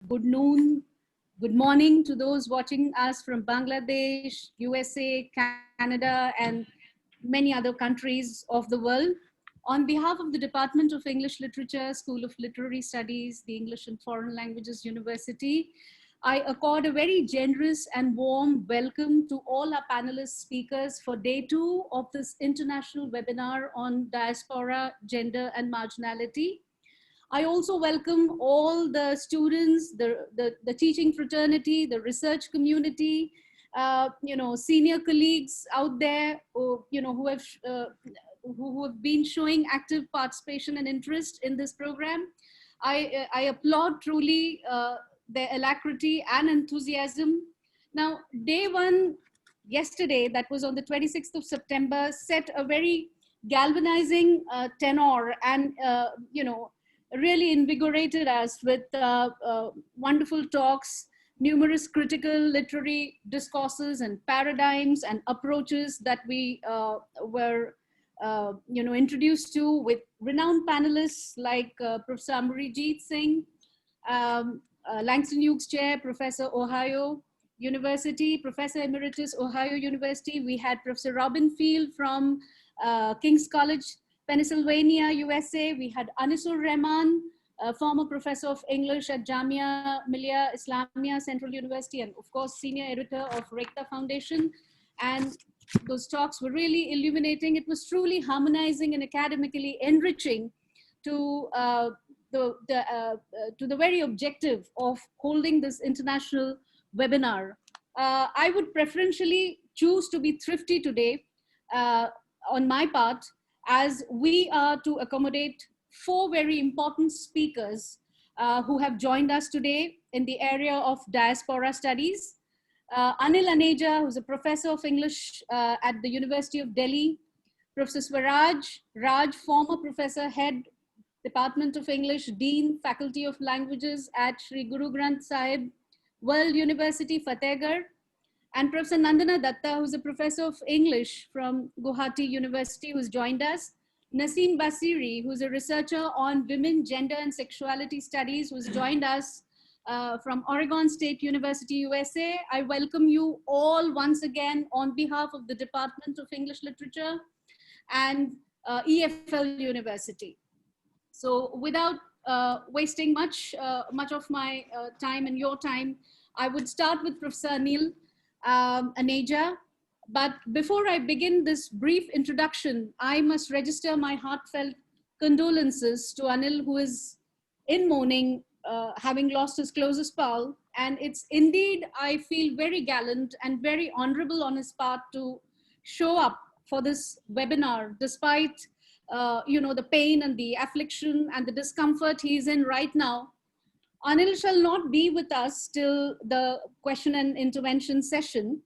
good noon, good morning to those watching us from Bangladesh, USA, Canada, and many other countries of the world. On behalf of the Department of English Literature, School of Literary Studies, the English and Foreign Languages University, I accord a very generous and warm welcome to all our panelist speakers for day 2 of this international webinar on diaspora, gender, and marginality. I also welcome all the students, the teaching fraternity, the research community, senior colleagues out there, who have been showing active participation and interest in this program. I applaud truly their alacrity and enthusiasm. Now, day 1 yesterday, that was on the 26th of September, set a very galvanizing tenor and, really invigorated us with wonderful talks, numerous critical literary discourses and paradigms and approaches that we were introduced to with renowned panelists like Professor Amarijit Singh, Langston Hughes Chair, Professor Ohio University, Professor Emeritus Ohio University. We had Professor Robin Field from King's College, Pennsylvania, USA. We had Anisur Rahman, a former professor of English at Jamia Millia Islamia Central University, and of course, senior editor of Rekta Foundation. And those talks were really illuminating. It was truly harmonizing and academically enriching to the very objective of holding this international webinar. I would preferentially choose to be thrifty today on my part, as we are to accommodate 4 very important speakers who have joined us today in the area of diaspora studies. Anil Aneja, who's a professor of English at the University of Delhi. Professor Swaraj, Raj.Former professor, head, Department of English, Dean, Faculty of Languages at Sri Guru Granth Sahib, World University, Fatehgarh. And Professor Dutta, who's a professor of English from Gauhati University, who's joined us. Nasim Basiri, who's a researcher on women, gender, and sexuality studies, who's joined us from Oregon State University, USA. I welcome you all once again on behalf of the Department of English Literature and EFL University. So without wasting much of my time and your time, I would start with Professor Anil Aneja. But before I begin this brief introduction, I must register my heartfelt condolences to Anil, who is in mourning, having lost his closest pal. And it's indeed, I feel, very gallant and very honorable on his part to show up for this webinar, despite the pain and the affliction and the discomfort he's in right now. Anil shall not be with us till the question and intervention session,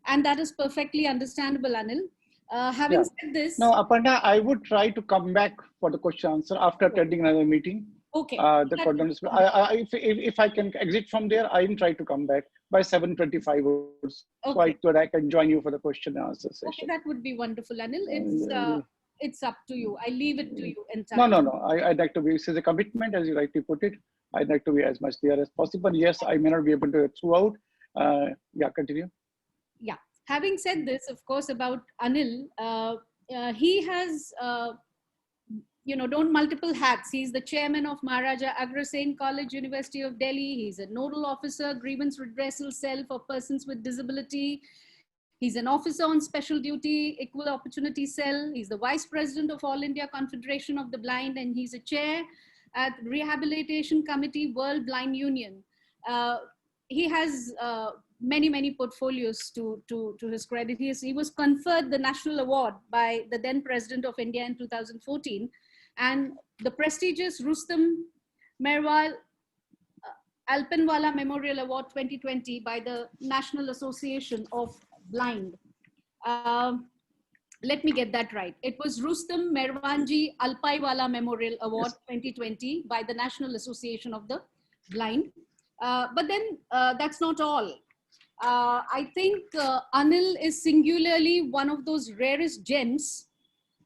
and that is perfectly understandable, Anil. Having said this... No, Aparna, I would try to come back for the question answer after attending another meeting. Okay. If I can exit from there, I will try to come back by 7:25 or so. Okay. I can join you for the question and answer session. Okay, that would be wonderful, Anil. It's up to you. I leave it to you entirely. No. I'd like to be, this is a commitment, as you rightly put it. I'd like to be as much there as possible. Yes, I may not be able to throughout. Yeah, continue. Yeah. Having said this, of course, about Anil, he has, donned multiple hats. He's the chairman of Maharaja Agrasen College, University of Delhi. He's a nodal officer, grievance redressal cell for persons with disability. He's an officer on special duty, equal opportunity cell. He's the vice president of All India Confederation of the Blind, and he's a chair at Rehabilitation Committee, World Blind Union. He has many portfolios to his credit. He was conferred the National Award by the then President of India in 2014, and the prestigious Rustam Merwal Alpenwala Memorial Award 2020 by the National Association of Blind. Let me get that right. It was Rustam Merwanji Alpaiwala Memorial Award 2020 by the National Association of the Blind. But then that's not all. I think Anil is singularly one of those rarest gems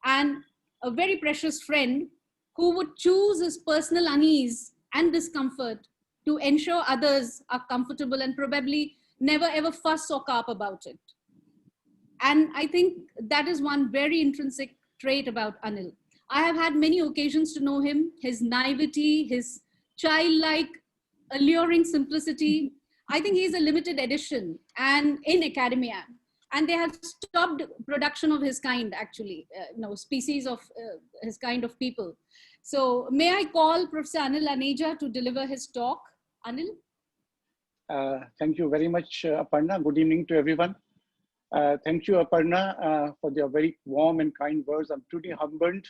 and a very precious friend who would choose his personal unease and discomfort to ensure others are comfortable and probably never ever fuss or carp about it. And I think that is one very intrinsic trait about Anil. I have had many occasions to know him, his naivety, his childlike, alluring simplicity. I think he's a limited edition and in academia. And they have stopped production of his kind, actually, species of his kind of people. So may I call Professor Anil Aneja to deliver his talk? Anil? Thank you very much, Aparna. Good evening to everyone. Thank you, Aparna, for your very warm and kind words. I'm truly humbled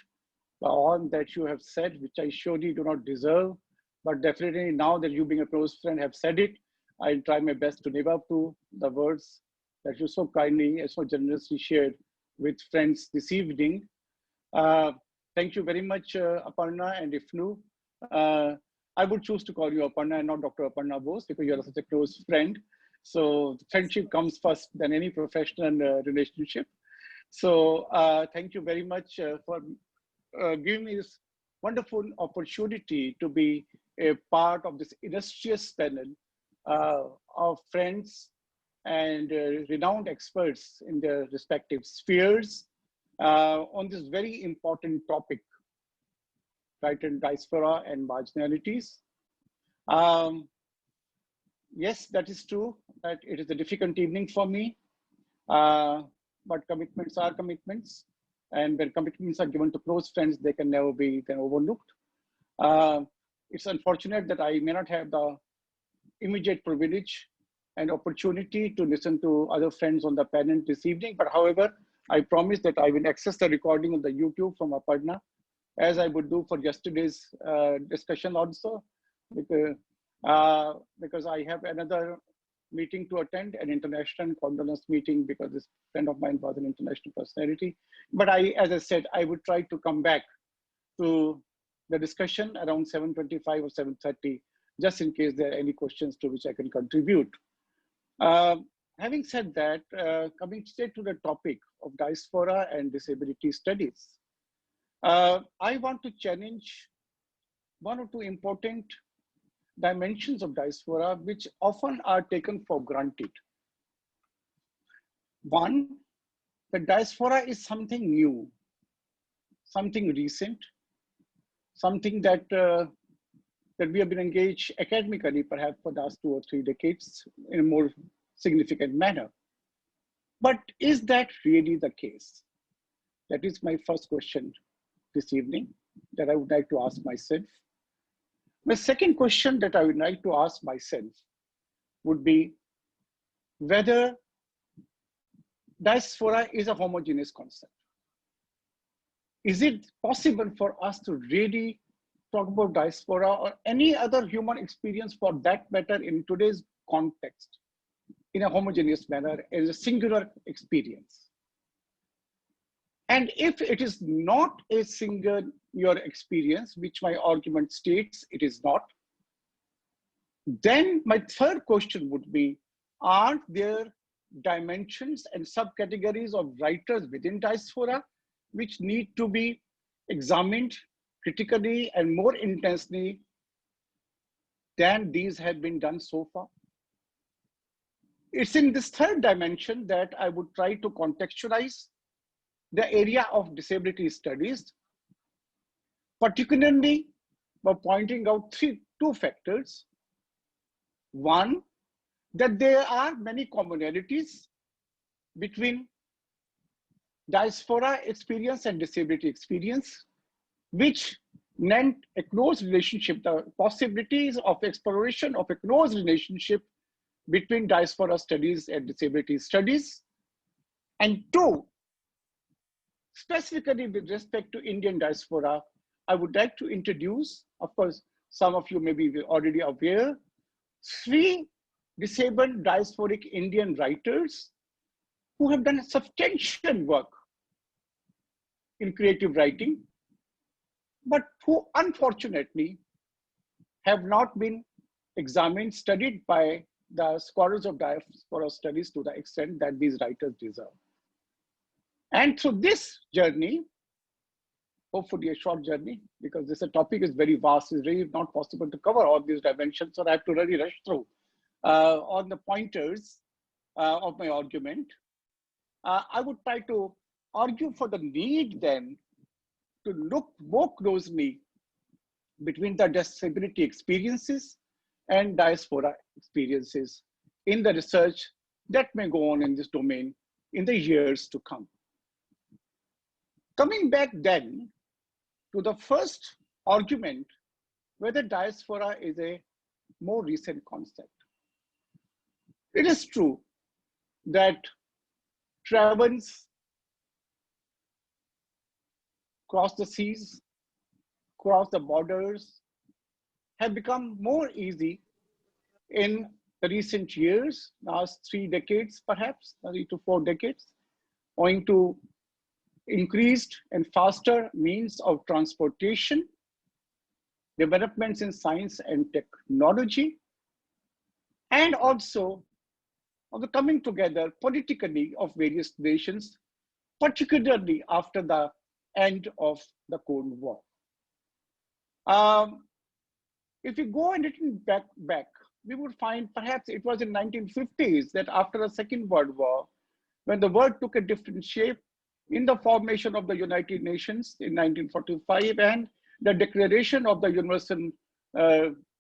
by all that you have said, which I surely do not deserve. But definitely now that you being a close friend have said it, I'll try my best to live up to the words that you so kindly and so generously shared with friends this evening. Thank you very much, Aparna and Ifnu. I would choose to call you Aparna and not Dr. Aparna Bose because you're such a close friend. So friendship comes first than any professional relationship. So thank you very much for giving me this wonderful opportunity to be a part of this illustrious panel of friends and renowned experts in their respective spheres on this very important topic, right, in diaspora and marginalities. Yes, that is true, that it is a difficult evening for me, but commitments are commitments. And when commitments are given to close friends, they can never be overlooked. It's unfortunate that I may not have the immediate privilege and opportunity to listen to other friends on the panel this evening. But however, I promise that I will access the recording on the YouTube from Aparna, as I would do for yesterday's discussion also, because I have another meeting to attend, an international condolence meeting, because this friend of mine was an international personality. But as I said, I would try to come back to the discussion around 7:25 or 7:30, just in case there are any questions to which I can contribute. Having said that, coming straight to the topic of diaspora and disability studies, I want to challenge one or two important dimensions of diaspora, which often are taken for granted. One, the diaspora is something new, something recent, something that we have been engaged academically, perhaps for the last 2 or 3 decades in a more significant manner. But is that really the case? That is my first question this evening that I would like to ask myself. The second question that I would like to ask myself would be whether diaspora is a homogeneous concept. Is it possible for us to really talk about diaspora or any other human experience for that matter in today's context in a homogeneous manner as a singular experience? And if it is not a singular experience, which my argument states it is not, then my third question would be, are there dimensions and subcategories of writers within diaspora which need to be examined critically and more intensely than these have been done so far? It's in this third dimension that I would try to contextualize the area of disability studies, particularly by pointing out two factors. One, that there are many commonalities between diaspora experience and disability experience, which meant a close relationship, the possibilities of exploration of a close relationship between diaspora studies and disability studies. And two, specifically with respect to Indian diaspora, I would like to introduce, of course, some of you may be already aware, 3 disabled diasporic Indian writers who have done substantial work in creative writing, but who unfortunately have not been examined, studied by the scholars of diaspora studies to the extent that these writers deserve. And through this journey, hopefully a short journey, because this topic is very vast. It's really not possible to cover all these dimensions, so I have to really rush through on the pointers of my argument. I would try to argue for the need then to look more closely between the disability experiences and diaspora experiences in the research that may go on in this domain in the years to come. Coming back then to the first argument, whether diaspora is a more recent concept. It is true that travels across the seas, across the borders, have become more easy in the recent years, last 3 decades, perhaps 3 to 4 decades, owing to increased and faster means of transportation, developments in science and technology, and also of the coming together politically of various nations, particularly after the end of the Cold War. If we go a little back, we would find perhaps it was in 1950s that after the Second World War, when the world took a different shape in the formation of the United Nations in 1945 and the Declaration of the Universal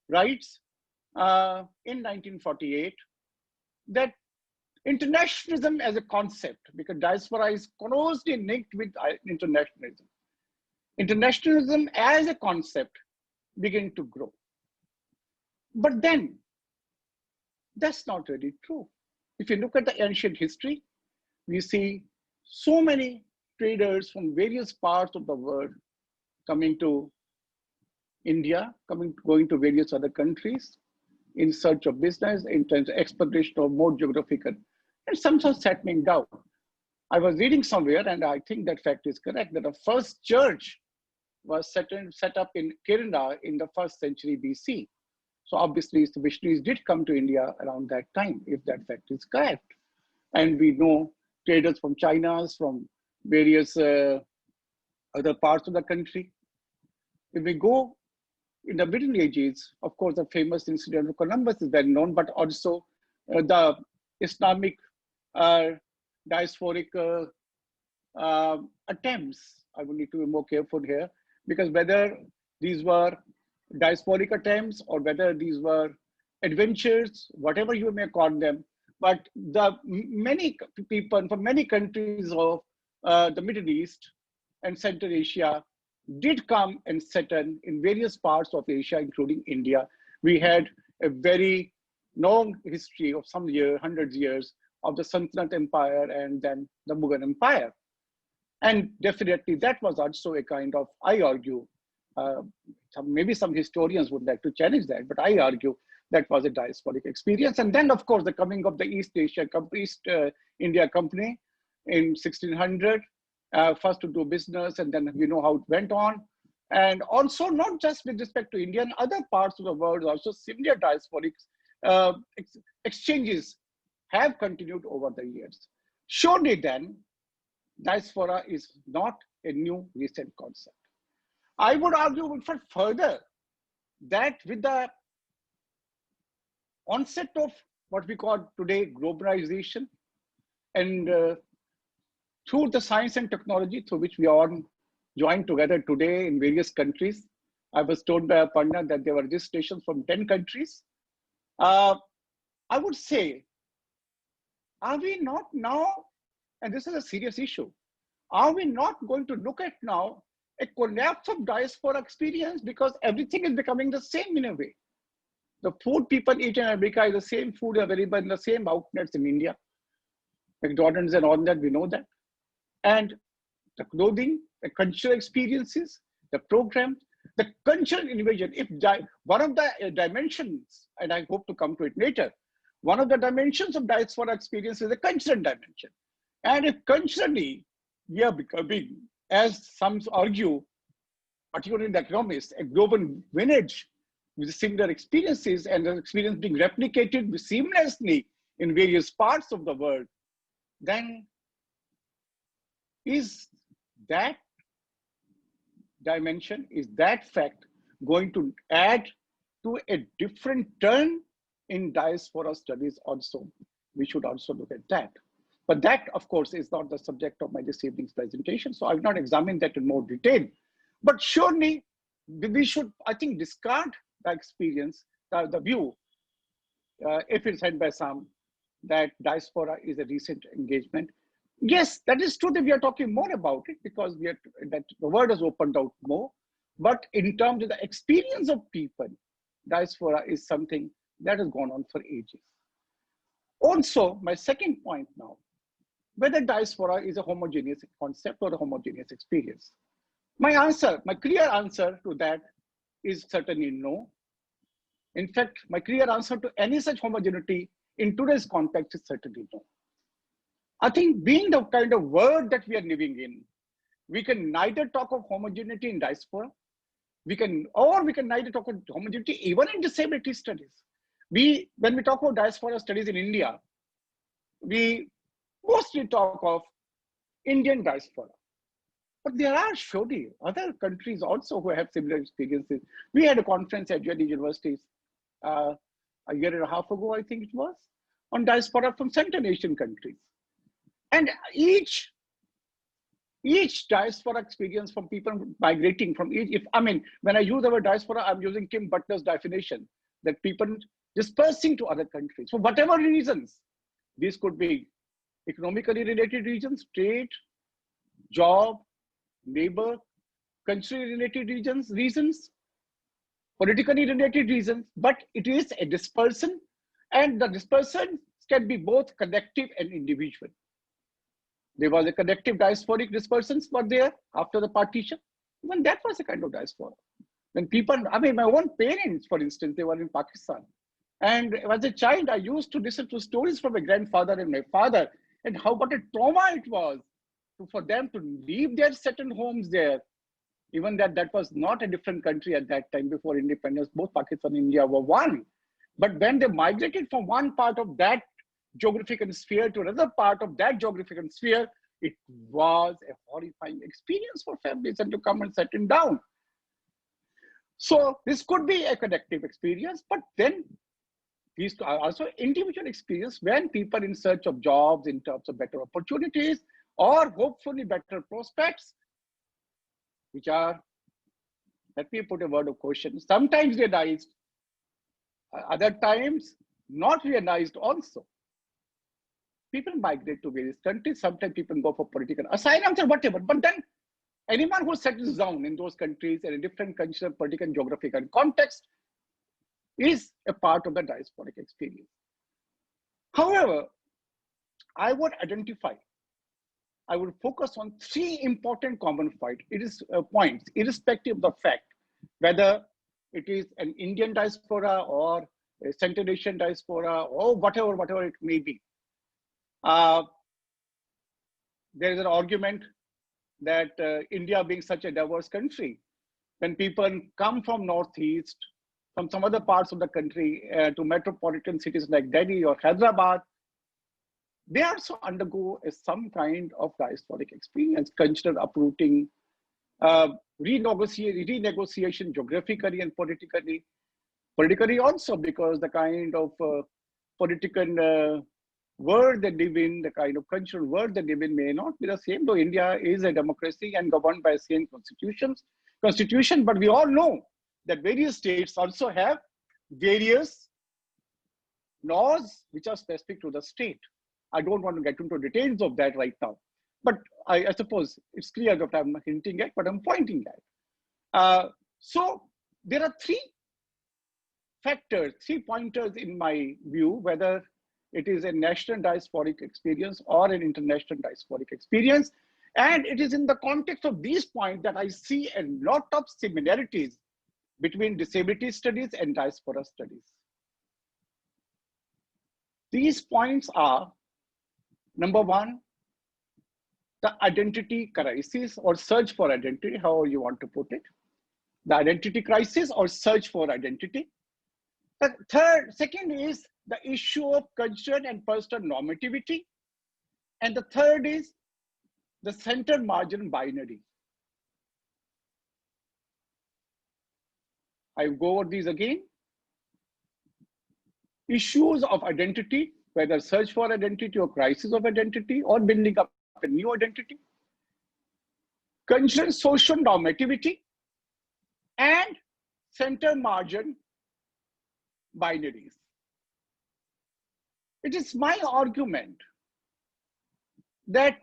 Rights in 1948, that internationalism as a concept, because diaspora is closely linked with internationalism. Internationalism as a concept began to grow. But then, that's not really true. If you look at the ancient history, we see so many traders from various parts of the world coming to India, going to various other countries in search of business, in terms of exploration of more geographical, and sometimes settling down. I was reading somewhere, and I think that fact is correct, that the first church was set up in Kerala in the 1st century BC. So obviously the missionaries did come to India around that time, if that fact is correct. And we know traders from China, from various other parts of the country. If we go in the Middle Ages, of course, the famous incident of Columbus is well known, but also the Islamic diasporic attempts. I will need to be more careful here, because whether these were diasporic attempts or whether these were adventures, whatever you may call them, but the many people from many countries of the Middle East and Central Asia did come and settle in various parts of Asia, including India. We had a very long history of some hundreds of years of the Sultanate Empire and then the Mughal Empire. And definitely that was also a kind of, I argue, maybe some historians would like to challenge that, but I argue that was a diasporic experience. And then, of course, the coming of the East India Company in 1600, first to do business, and then we know how it went on. And also not just with respect to India and other parts of the world, also similar diasporic exchanges have continued over the years. Surely then, diaspora is not a new recent concept. I would argue further that with the onset of what we call today globalization, and through the science and technology through which we are joined together today in various countries. I was told by Aparna that there were registrations from 10 countries. I would say, are we not now, and this is a serious issue, are we not going to look at now a collapse of diaspora experience, because everything is becoming the same in a way? The food people eat in America is the same food available in the same outlets in India. McDonald's and all that, we know that. And the clothing, the cultural experiences, the programs, the cultural invasion. If one of the dimensions, and I hope to come to it later, one of the dimensions of diaspora experience is the cultural dimension. And if culturally we are becoming, as some argue, particularly in the economists, a global village with similar experiences and the experience being replicated seamlessly in various parts of the world, then is that dimension? Is that fact going to add to a different turn in diaspora studies also? We should also look at that. But that, of course, is not the subject of my this evening's presentation, so I've not examined that in more detail. But surely, we should, I think, discard the experience, the view, if it's held by some, that diaspora is a recent engagement. Yes, that is true that we are talking more about it because that the word has opened out more. But in terms of the experience of people, diaspora is something that has gone on for ages. Also, my second point now, whether diaspora is a homogeneous concept or a homogeneous experience. My clear answer to that is certainly no. In fact, my clear answer to any such homogeneity in today's context is certainly no. I think being the kind of world that we are living in, we can neither talk of homogeneity in diaspora, we can neither talk of homogeneity even in disability studies. When we talk about diaspora studies in India, we mostly talk of Indian diaspora. But there are surely other countries also who have similar experiences. We had a conference at Delhi universities a year and a half ago, I think it was, on diaspora from Central Asian countries. And each diaspora experience from people migrating from each, when I use the word diaspora, I'm using Kim Butler's definition that people dispersing to other countries for whatever reasons. These could be economically related reasons, trade, job, labor, culturally related reasons, politically related reasons, but it is a dispersion, and the dispersion can be both collective and individual. There was a collective diasporic dispersions were there after the partition. Even that was a kind of diaspora. When people, my own parents, for instance, they were in Pakistan. And as a child, I used to listen to stories from my grandfather and my father, and what a trauma it was for them to leave their settled homes there. Even that was not a different country at that time before independence. Both Pakistan and India were one. But when they migrated from one part of that geographical sphere to another part of that geographical sphere, it was a horrifying experience for families and to come and settle down. So this could be a collective experience, but then these are also individual experience when people in search of jobs, in terms of better opportunities, or hopefully better prospects, which are, let me put a word of caution, sometimes realized, other times not realized also. People migrate to various countries, sometimes people go for political asylums or whatever, but then anyone who settles down in those countries in a different cultural, political, and geographical context is a part of the diasporic experience. However, I would focus on three important common points, irrespective of the fact whether it is an Indian diaspora or a Central Asian diaspora or whatever it may be. There is an argument that India being such a diverse country, when people come from Northeast, from some other parts of the country to metropolitan cities like Delhi or Hyderabad, they also undergo some kind of diasporic experience, cultural uprooting, renegotiation geographically and politically. Politically also, because the kind of political world they live in, the kind of cultural world they live in may not be the same, though India is a democracy and governed by the same constitution, but we all know that various states also have various laws which are specific to the state. I don't want to get into details of that right now, but I suppose it's clear that I'm not hinting at, but I'm pointing at. So there are three pointers in my view, whether it is a national diasporic experience or an international diasporic experience. And it is in the context of these points that I see a lot of similarities between disability studies and diaspora studies. These points are, number one, the identity crisis or search for identity, however you want to put it. The identity crisis or search for identity. The second is the issue of cultural and personal normativity. And the third is the center margin binary. I go over these again. Issues of identity, whether search for identity or crisis of identity or building up a new identity. Consider social normativity and center margin binaries. It is my argument that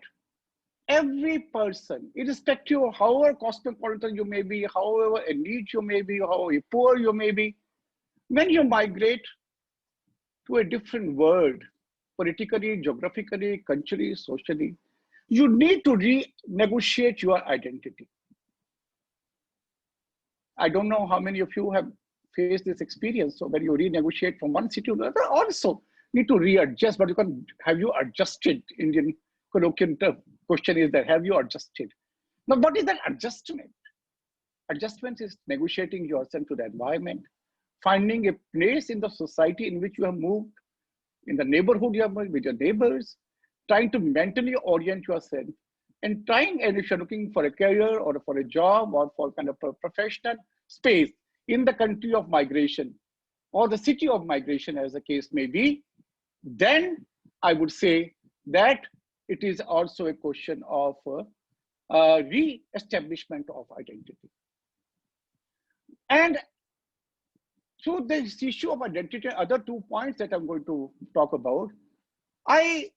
every person, irrespective of however cosmopolitan you may be, however elite you may be, however poor you may be, when you migrate to a different world, politically, geographically, culturally, socially, you need to renegotiate your identity. I don't know how many of you have faced this experience. So when you renegotiate from one city to another, also need to readjust, but have you adjusted? Indian colloquial term question is that, have you adjusted? Now, what is that adjustment? Adjustment is negotiating yourself to the environment, finding a place in the society in which you have moved, in the neighborhood you have moved with your neighbors, trying to mentally orient yourself, and trying, and if you're looking for a career or for a job or for kind of a professional space in the country of migration or the city of migration, as the case may be, then I would say that it is also a question of re-establishment of identity. And through this issue of identity, other 2 points that I'm going to talk about, I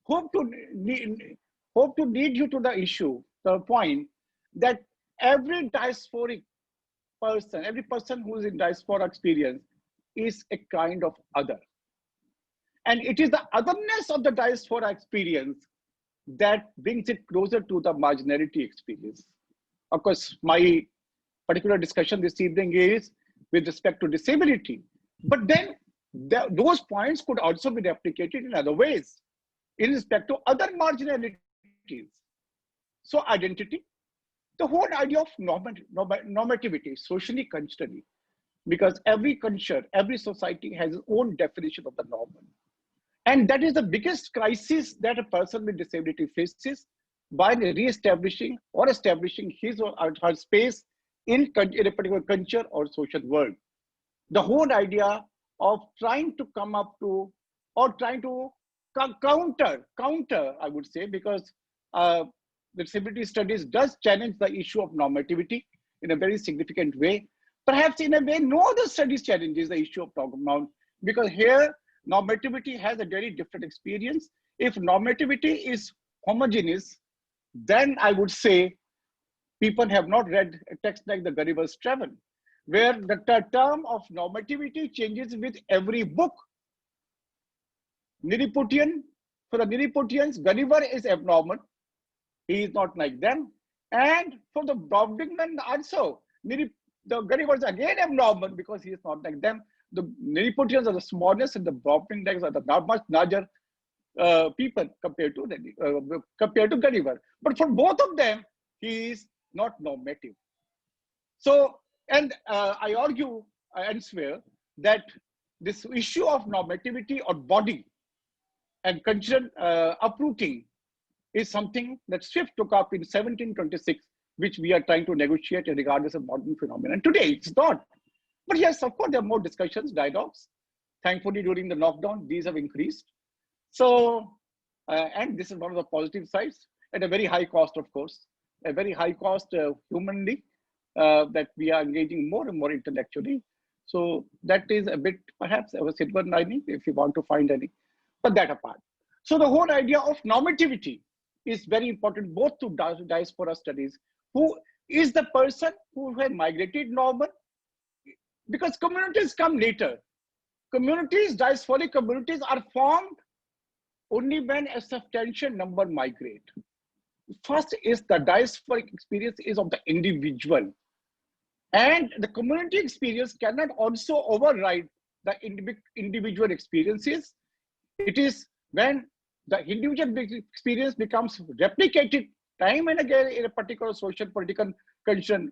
hope to lead you to the issue, the point that every diasporic person, every person who is in diaspora experience is a kind of other. And it is the otherness of the diaspora experience that brings it closer to the marginality experience. Of course, my particular discussion this evening is with respect to disability, but then those points could also be replicated in other ways in respect to other marginalities. So identity, the whole idea of normativity, socially culturally, because every culture, every society has its own definition of the normal. And that is the biggest crisis that a person with disability faces by re-establishing or establishing his or her space in a particular culture or social world. The whole idea of trying to come up to, or trying to counter, I would say, because disability studies does challenge the issue of normativity in a very significant way. Perhaps in a way, no other studies challenges the issue of norm, because here normativity has a very different experience. If normativity is homogeneous, then I would say people have not read a text like the Gulliver's Travel, where the term of normativity changes with every book. Niliputian, for the Niliputians, Gulliver is abnormal. He is not like them. And for the Brobdingmen also, the Gulliver is again abnormal because he is not like them. The Niliputians are the smallest and the Brobdingmen are the not much larger people compared to Gulliver. But for both of them, he is not normative. So, and I argue and swear that this issue of normativity or body and cultural uprooting is something that Swift took up in 1726, which we are trying to negotiate regardless of modern phenomenon. Today, it's not. But yes, of course, there are more discussions, dialogues. Thankfully, during the lockdown, these have increased. So, and this is one of the positive sides, at a very high cost, of course, a very high cost humanly, that we are engaging more and more intellectually. So that is a bit, perhaps, of a silver lining, if you want to find any, but that apart. So the whole idea of normativity is very important, both to diaspora studies. Who is the person who has migrated normal? Because communities come later. Communities, diasporic communities are formed only when a substantial number migrate. First is the diasporic experience is of the individual. And the community experience cannot also override the individual experiences. It is when the individual experience becomes replicated time and again in a particular social, political, cultural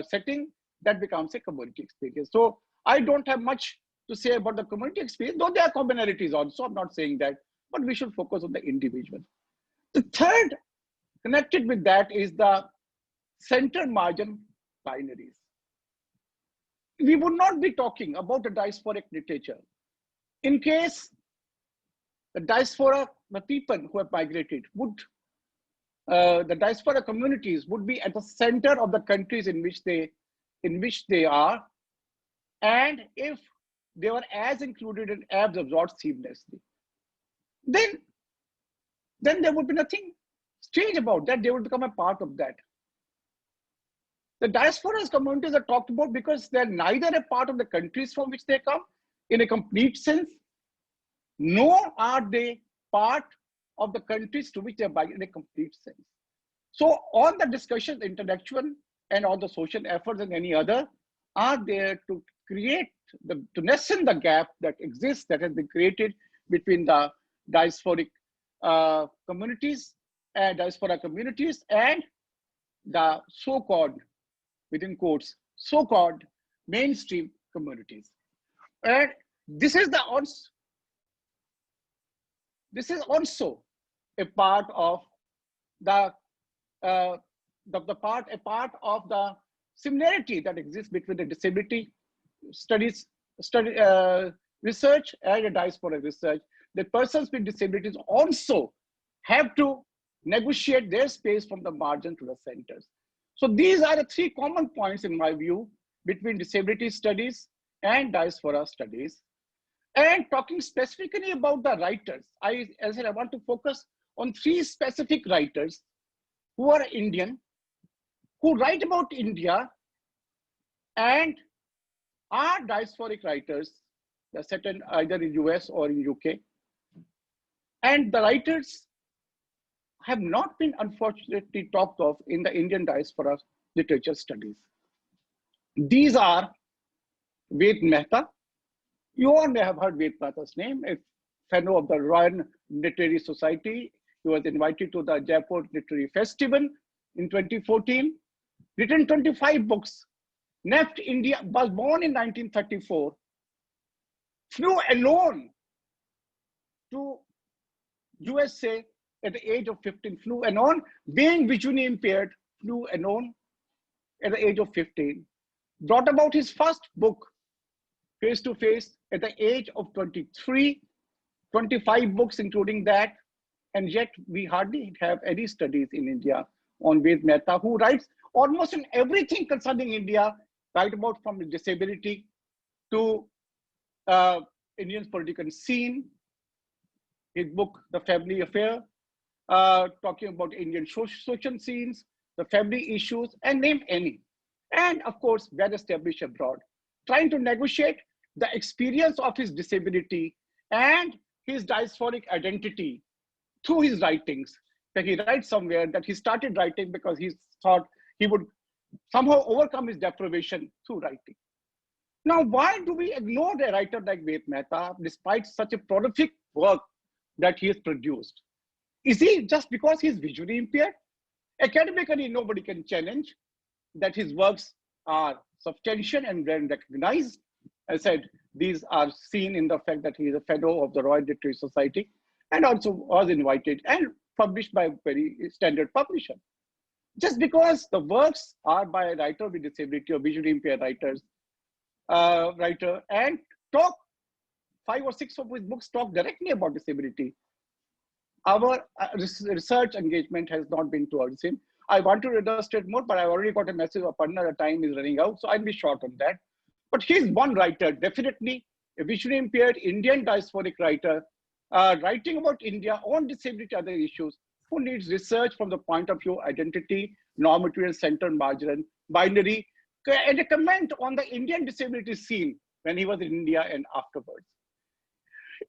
setting, that becomes a community experience. So I don't have much to say about the community experience, though there are commonalities also, I'm not saying that, but we should focus on the individual. The third connected with that is the center margin binaries. we would not be talking about the diasporic literature in case the diaspora, the people who have migrated would, the diaspora communities would be at the center of the countries in which they are, and if they were as included and as absorbed seamlessly, then there would be nothing strange about that. They would become a part of that. The diasporas communities are talked about because they're neither a part of the countries from which they come in a complete sense, nor are they part of the countries to which they are in a complete sense. So all the discussions, intellectual and all the social efforts and any other, are there to create, to lessen the gap that exists, that has been created between the diasporic communities and diaspora communities and the so-called, within quotes, so-called mainstream communities. And this is also a part of the a part of the similarity that exists between the disability studies research and the diaspora research. The persons with disabilities also have to negotiate their space from the margin to the centers. So these are the three common points in my view between disability studies and diaspora studies. And talking specifically about the writers, as I said, I want to focus on three specific writers who are Indian, who write about India and are diasporic writers. They're set in either in US or in UK. And the writers have not been unfortunately talked of in the Indian diaspora literature studies. These are Ved Mehta. You all may have heard Ved Mehta's name, a fellow of the Royal Literary Society. He was invited to the Jaipur Literary Festival in 2014, written 25 books, left India, was born in 1934, flew alone to USA at the age of 15, flew alone, being visually impaired, flew alone at the age of 15, brought about his first book, Face to Face, at the age of 23, 25 books including that, and yet we hardly have any studies in India on Ved Mehta, who writes almost in everything concerning India, right about from disability to Indian political scene. His book, The Family Affair, talking about Indian social scenes, the family issues, and name any. And of course, well established abroad, trying to negotiate the experience of his disability and his diasporic identity through his writings. That he writes somewhere that he started writing because he thought he would somehow overcome his deprivation through writing. Now, why do we ignore a writer like Ved Mehta despite such a prolific work that he has produced? Is he just because he's visually impaired? Academically, nobody can challenge that his works are substantial and well recognized. As I said, these are seen in the fact that he is a fellow of the Royal Literary Society and also was invited and published by a very standard publisher. Just because the works are by a writer with disability or visually impaired writer and talk, 5 or 6 of his books talk directly about disability, our research engagement has not been towards him. I want to illustrate more, but I've already got a message of partner, the time is running out, so I'll be short on that. But he's one writer, definitely a visually impaired Indian diasporic writer, writing about India on disability, other issues, who needs research from the point of view identity, normative and centered margin, binary, and a comment on the Indian disability scene when he was in India and afterwards.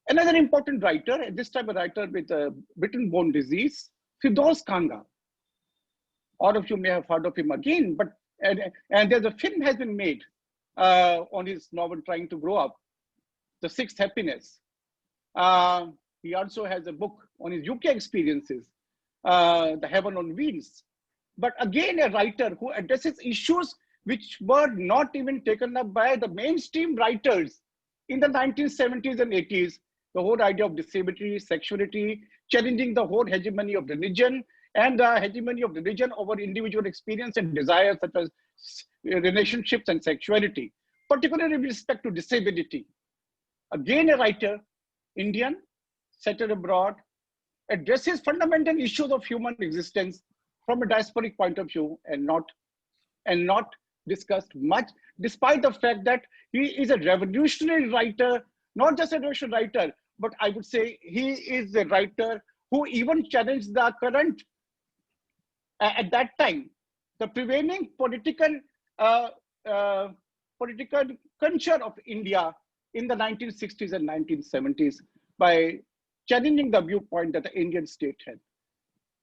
Another important writer, at this time a writer with a Britain bone disease, Firdaus Kanga. All of you may have heard of him again, but and there's a film has been made on his novel Trying to Grow Up, The Sixth Happiness. He also has a book on his UK experiences, The Heaven on Wheels. But again, a writer who addresses issues which were not even taken up by the mainstream writers in the 1970s and 80s. The whole idea of disability, sexuality, challenging the whole hegemony of religion and the hegemony of religion over individual experience and desires such as relationships and sexuality. particularly with respect to disability. Again, a writer, Indian, settled abroad, addresses fundamental issues of human existence from a diasporic point of view and not discussed much, despite the fact that he is a revolutionary writer, not just a revolutionary writer, but I would say he is a writer who even challenged the current, at that time, the prevailing uh, uh, political culture of India in the 1960s and 1970s by challenging the viewpoint that the Indian state had.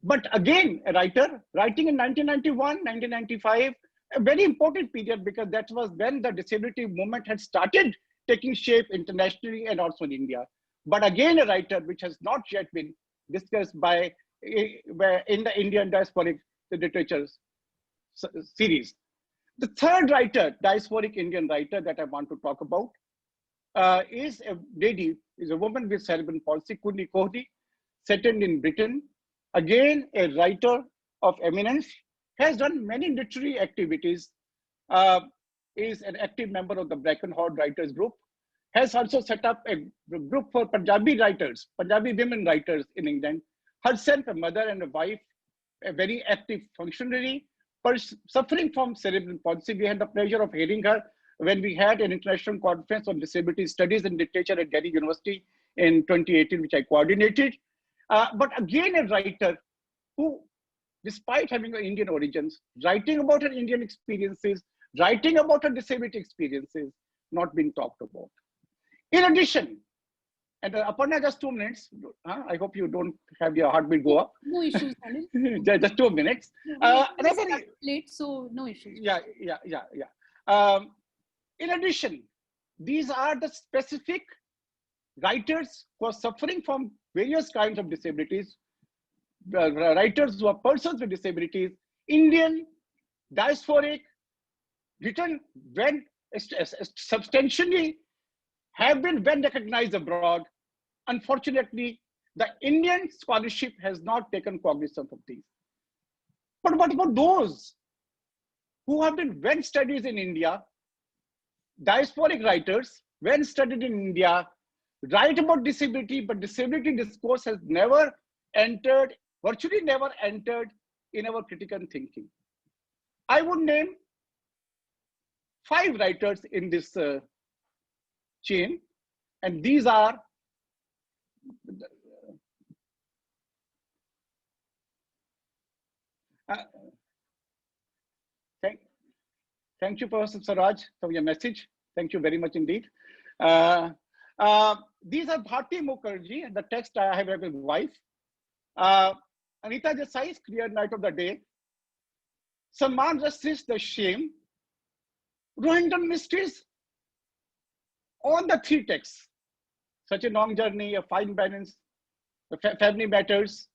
But again, a writer, writing in 1991, 1995, a very important period because that was when the disability movement had started taking shape internationally and also in India. But again, a writer which has not yet been discussed in the Indian diasporic literature series. The third writer, diasporic Indian writer that I want to talk about is a lady, is a woman with cerebral palsy, Kunni Kohli, settled in Britain. Again, a writer of eminence, has done many literary activities, is an active member of the Brackenhall Writers Group, has also set up a group for Punjabi writers, Punjabi women writers in England, herself a mother and a wife, a very active functionary, suffering from cerebral palsy. We had the pleasure of hearing her when we had an international conference on disability studies and literature at Delhi University in 2018, which I coordinated. But again, a writer who, despite having Indian origins, writing about her Indian experiences, writing about her disability experiences, not being talked about. In addition, and Aparna, just 2 minutes. I hope you don't have your heartbeat go up. No issues, Anil. Just 2 minutes. Late, so no issues. Yeah. In addition, these are the specific writers who are suffering from various kinds of disabilities, writers who are persons with disabilities, Indian, diasporic, written when substantially have been well recognized abroad. Unfortunately, the Indian scholarship has not taken cognizance of these. But what about those who have been well studied in India, diasporic writers, well studied in India, write about disability, but disability discourse has never entered, virtually never entered in our critical thinking. I would name 5 writers in this chain, and these are thank you, Professor Swaraj, for your message. Thank you very much indeed. These are Bharti Mukherjee, and the text I have his wife. Anita Desai's Clear Night of the Day. Salman Rushdie's The Shame. Rohingya Mysteries. On the 3 texts, Such a Long Journey, A Fine Balance, The Family Matters,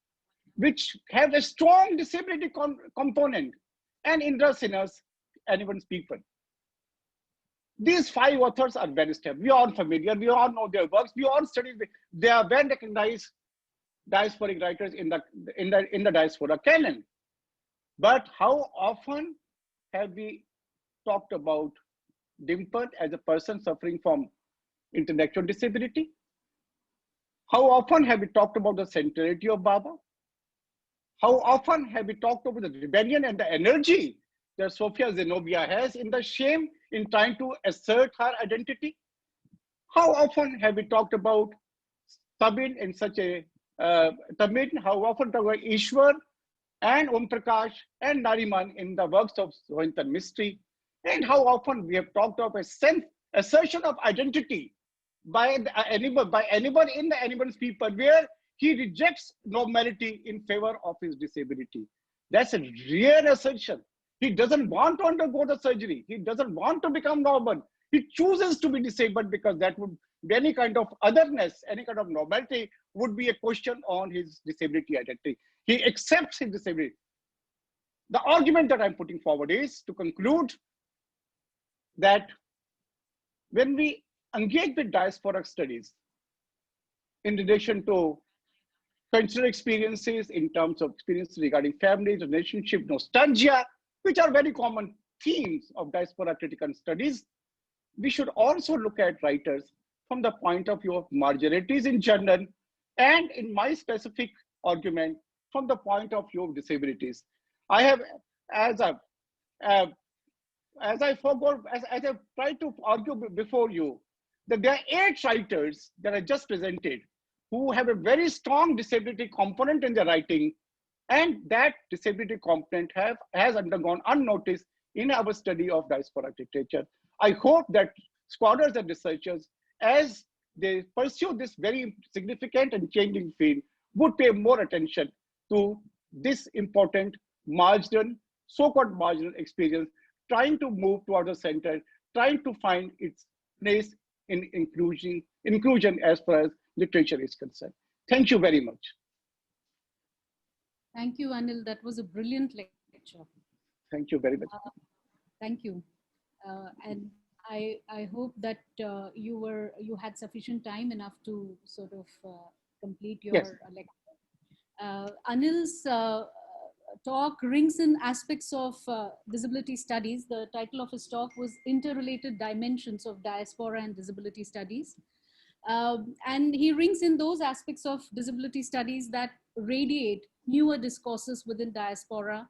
which have a strong disability component, and Indra Sinha's Anyone's People. These 5 authors are well established. We are all familiar. We all know their works. We all study. They are well recognized diasporic writers in the diaspora canon. But how often have we talked about Dimple as a person suffering from intellectual disability? How often have we talked about the centrality of Baba? How often have we talked about the rebellion and the energy that Sophia Zenobia has in the shame in trying to assert her identity? How often have we talked about Tabin in such a Tabin? How often talk about Ishwar and Om Prakash and Nariman in the works of Rohingya Mystery? And how often we have talked of a self-assertion of identity by anyone in the Anyone's People, where he rejects normality in favor of his disability. That's a rare assertion. He doesn't want to undergo the surgery. He doesn't want to become normal. He chooses to be disabled because that would be any kind of otherness, any kind of normality would be a question on his disability identity. He accepts his disability. The argument that I'm putting forward is to conclude that when we engage with diasporic studies in relation to cultural experiences, in terms of experiences regarding family, relationship, nostalgia, which are very common themes of diaspora critical studies, we should also look at writers from the point of view of marginalities in general, and in my specific argument, from the point of view of disabilities. I have, as a, uh, as I forgot, as I tried to argue before you, that there are 8 writers that I just presented who have a very strong disability component in their writing, and that disability component has undergone unnoticed in our study of diaspora literature. I hope that scholars and researchers, as they pursue this very significant and changing field, would pay more attention to this important marginal, so-called marginal experience, trying to move toward the center, trying to find its place in inclusion as far as literature is concerned. Thank you very much. Thank you, Anil. That was a brilliant lecture. Thank you very much. Thank you. And I hope that you had sufficient time enough to sort of complete your lecture. Anil's talk rings in aspects of disability studies. The title of his talk was Interrelated Dimensions of Diaspora and Disability Studies. And he rings in those aspects of disability studies that radiate newer discourses within diaspora,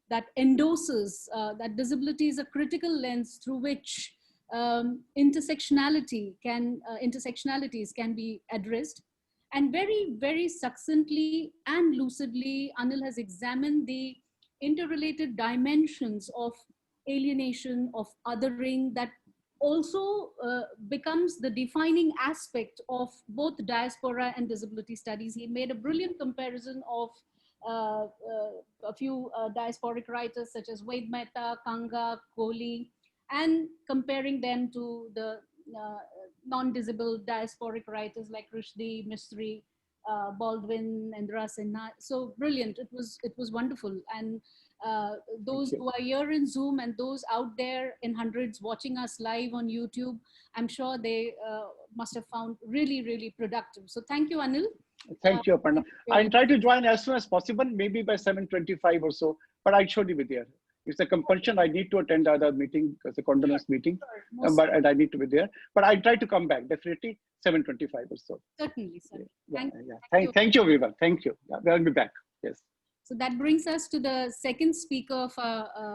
that endorses that disability is a critical lens through which intersectionalities can be addressed. And very, very succinctly and lucidly, Anil has examined the interrelated dimensions of alienation, of othering, that also becomes the defining aspect of both diaspora and disability studies. He made a brilliant comparison of a few diasporic writers such as Wade Mehta, Kanga, Kohli, and comparing them to the non-visible diasporic writers like Rushdie, Misri, Baldwin, Indra Sinha. So brilliant! It was wonderful. And those who are here in Zoom and those out there in hundreds watching us live on YouTube, I'm sure they must have found really, really productive. So thank you, Anil. Thank you, Aparna. I'll try to join as soon as possible, maybe by 7:25 or so, but I'll surely be there. It's a compulsion. I need to attend the other meeting, because the condolence meeting, and I need to be there. But I'll try to come back, definitely 7:25 or so. Certainly, sir. Thank you, everyone. Thank you. Yeah, I'll be back. Yes. So that brings us to the second speaker of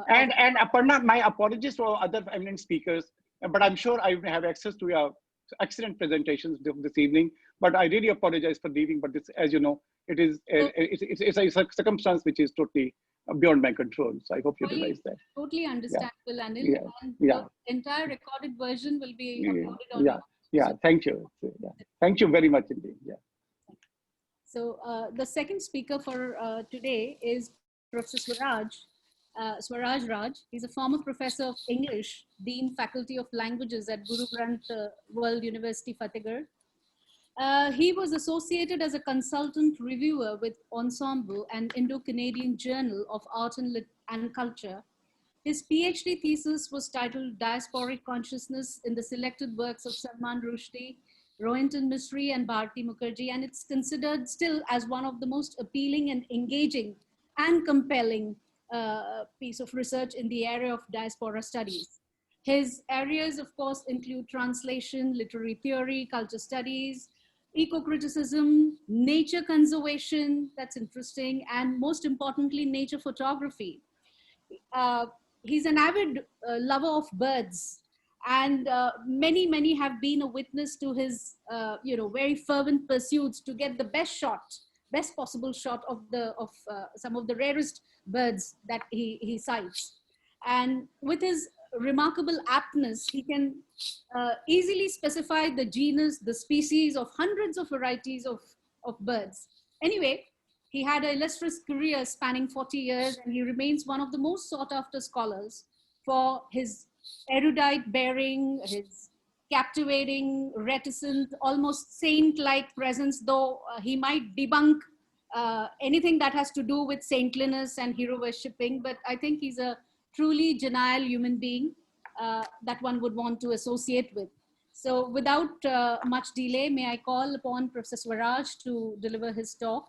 and Aparna, my apologies for other eminent speakers, but I'm sure I have access to your excellent presentations this evening. But I really apologize for leaving. But this, as you know, it's a circumstance which is totally beyond my control. So I hope you realize that. Totally understandable, Anil. And the entire recorded version will be uploaded on YouTube. Thank you. Thank you very much indeed. So the second speaker for today is Professor Swaraj Raj. He's a former professor of English, Dean Faculty of Languages at Guru Granth World University, Fatehgarh. He was associated as a consultant reviewer with Ensemble and Indo-Canadian Journal of Art and Culture. His PhD thesis was titled Diasporic Consciousness in the Selected Works of Salman Rushdie, Rohinton Misri, and Bharti Mukherjee, and it's considered still as one of the most appealing and engaging and compelling piece of research in the area of diaspora studies. His areas, of course, include translation, literary theory, culture studies, eco-criticism, nature conservation, that's interesting, and most importantly, nature photography. He's an avid lover of birds, and many have been a witness to his very fervent pursuits to get the best possible shot of some of the rarest birds that he cites. And with his remarkable aptness, he can easily specify the genus, the species of hundreds of varieties of birds. Anyway, he had an illustrious career spanning 40 years, and he remains one of the most sought after scholars for his erudite bearing, his captivating, reticent, almost saint-like presence, though he might debunk anything that has to do with saintliness and hero worshipping. But I think he's a truly genial human being that one would want to associate with. So without much delay, may I call upon Professor Swaraj to deliver his talk.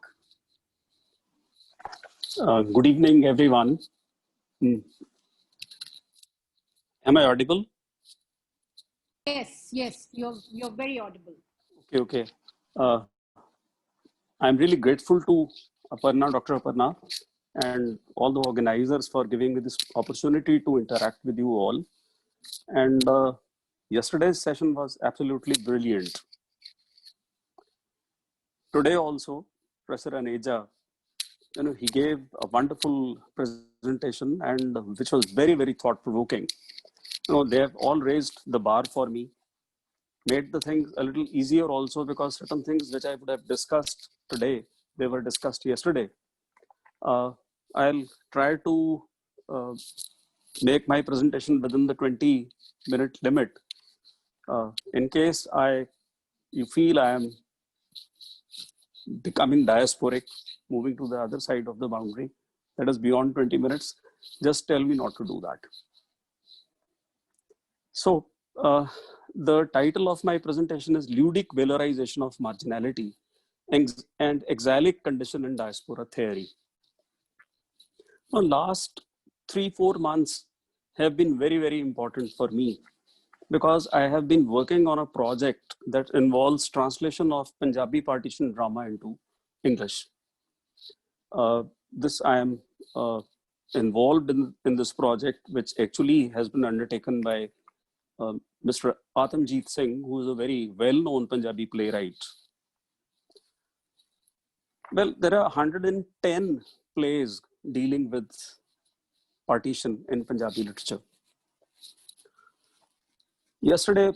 Good evening, everyone. Am I audible? Yes, you're very audible. Okay. Uh, I'm really grateful to Aparna, Dr. Aparna, and all the organizers for giving me this opportunity to interact with you all. And yesterday's session was absolutely brilliant. Today also, Professor Aneja, he gave a wonderful presentation and which was very, very thought-provoking. They have all raised the bar for me, made the things a little easier also, because certain things which I would have discussed today, they were discussed yesterday. I'll try to uh, make my presentation within the 20-minute limit. In case you feel I am becoming diasporic, moving to the other side of the boundary, that is beyond 20 minutes, just tell me not to do that. So the title of my presentation is Ludic Valorization of Marginality and Exilic Condition in Diaspora Theory. Now, last 3-4 months have been very, very important for me, because I have been working on a project that involves translation of Punjabi partition drama into English. This I am involved in this project, which actually has been undertaken by Mr. Atamjeet Singh, who is a very well-known Punjabi playwright. Well, there are 110 plays dealing with partition in Punjabi literature. Yesterday,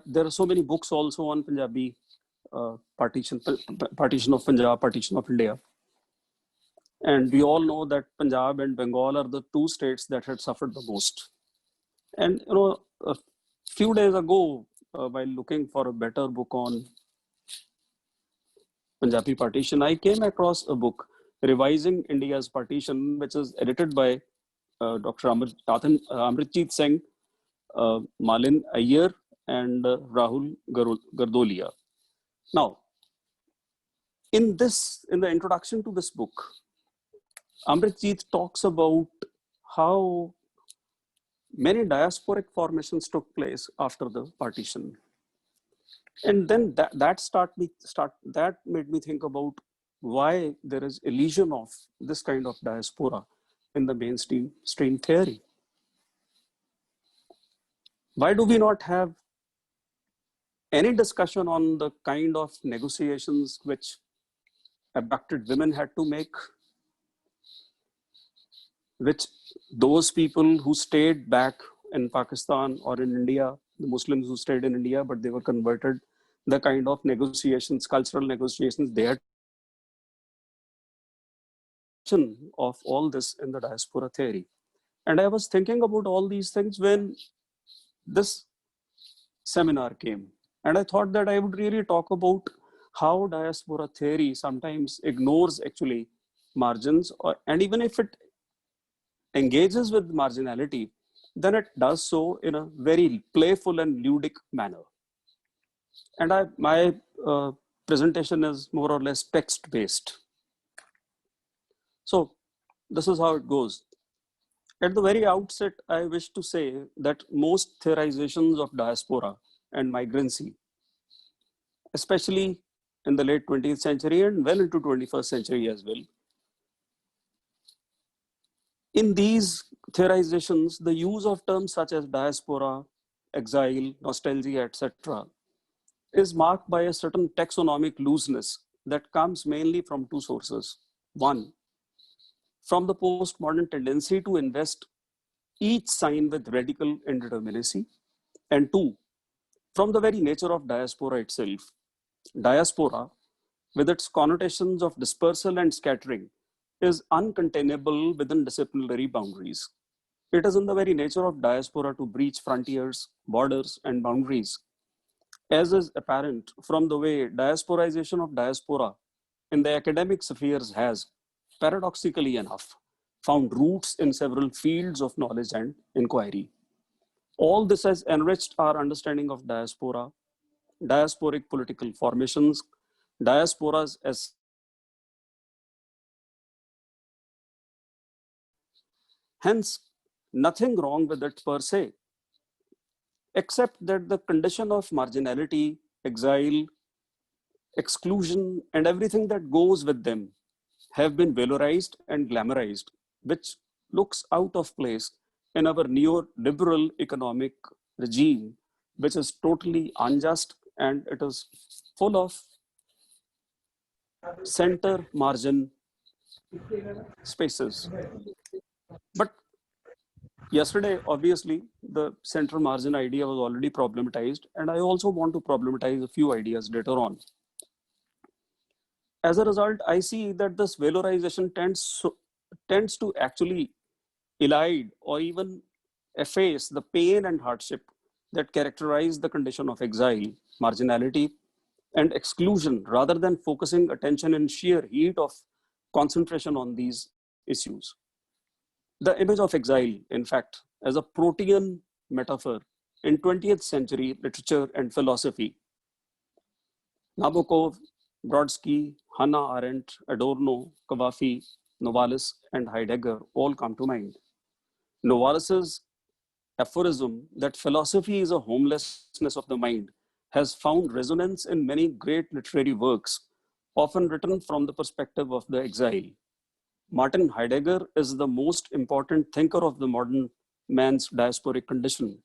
there are so many books also on Punjabi partition of Punjab, partition of India. And we all know that Punjab and Bengal are the two states that had suffered the most. And a few days ago, while looking for a better book on Punjabi partition, I came across a book, Revising India's Partition, which is edited by Dr. Amritjeet Singh, Malin Iyer, and Rahul Gardolia. Now, in the introduction to this book, Amritjeet talks about how many diasporic formations took place after the partition. And then that made me think about why there is illusion of this kind of diaspora in the mainstream theory. Why do we not have any discussion on the kind of negotiations which abducted women had to make, which those people who stayed back in Pakistan or in India, the Muslims who stayed in India, but they were converted, the kind of negotiations, cultural negotiations they had of all this in the diaspora theory. And I was thinking about all these things when this seminar came. And I thought that I would really talk about how diaspora theory sometimes ignores actually margins, and even if it engages with marginality, then it does so in a very playful and ludic manner. And my presentation is more or less text-based. So this is how it goes. At the very outset, I wish to say that most theorizations of diaspora and migrancy, especially in the late 20th century and well into 21st century as well, in these theorizations, the use of terms such as diaspora, exile, nostalgia, etc., is marked by a certain taxonomic looseness that comes mainly from two sources. One, from the postmodern tendency to invest each sign with radical indeterminacy. And two, from the very nature of diaspora itself. Diaspora, with its connotations of dispersal and scattering, is uncontainable within disciplinary boundaries. It is in the very nature of diaspora to breach frontiers, borders, and boundaries, as is apparent from the way diasporization of diaspora in the academic spheres has, paradoxically enough, found roots in several fields of knowledge and inquiry. All this has enriched our understanding of diaspora, diasporic political formations, diasporas as hence nothing wrong with it per se. except that the condition of marginality, exile, exclusion, and everything that goes with them have been valorized and glamorized, which looks out of place in our neoliberal economic regime, which is totally unjust and it is full of center margin spaces. But yesterday, obviously, the center margin idea was already problematized, and I also want to problematize a few ideas later on. As a result, I see that this valorization tends to actually elide or even efface the pain and hardship that characterize the condition of exile, marginality, and exclusion, rather than focusing attention in sheer heat of concentration on these issues. The image of exile, in fact, as a protean metaphor in 20th century literature and philosophy. Nabokov, Brodsky, Hannah Arendt, Adorno, Cavafy, Novalis, and Heidegger all come to mind. Novalis's aphorism that philosophy is a homelessness of the mind has found resonance in many great literary works, often written from the perspective of the exile. Martin Heidegger is the most important thinker of the modern man's diasporic condition.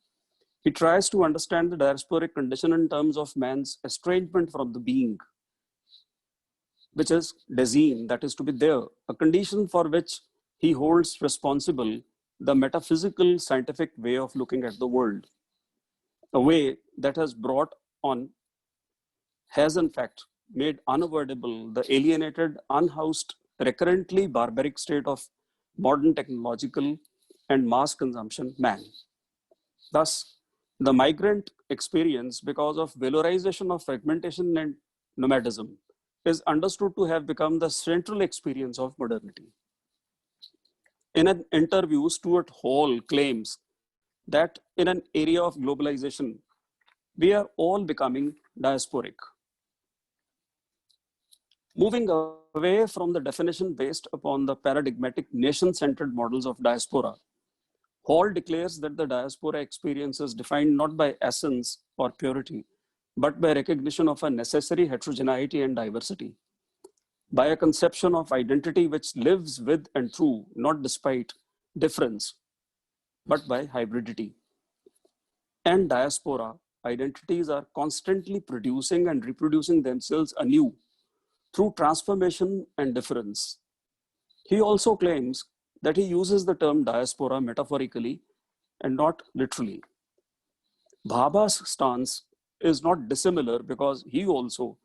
He tries to understand the diasporic condition in terms of man's estrangement from the being, which is deseen, that is to be there, a condition for which he holds responsible the metaphysical scientific way of looking at the world, a way that has in fact made unavoidable the alienated, unhoused, recurrently barbaric state of modern technological and mass consumption man. Thus, the migrant experience, because of valorization of fragmentation and nomadism, is understood to have become the central experience of modernity. In an interview, Stuart Hall claims that in an area of globalization, we are all becoming diasporic. Moving away from the definition based upon the paradigmatic nation-centered models of diaspora, Hall declares that the diaspora experience is defined not by essence or purity, but by recognition of a necessary heterogeneity and diversity, by a conception of identity which lives with and through, not despite difference, but by hybridity. And diaspora identities are constantly producing and reproducing themselves anew through transformation and difference. He also claims that he uses the term diaspora metaphorically and not literally. Bhabha's stance is not dissimilar because he also,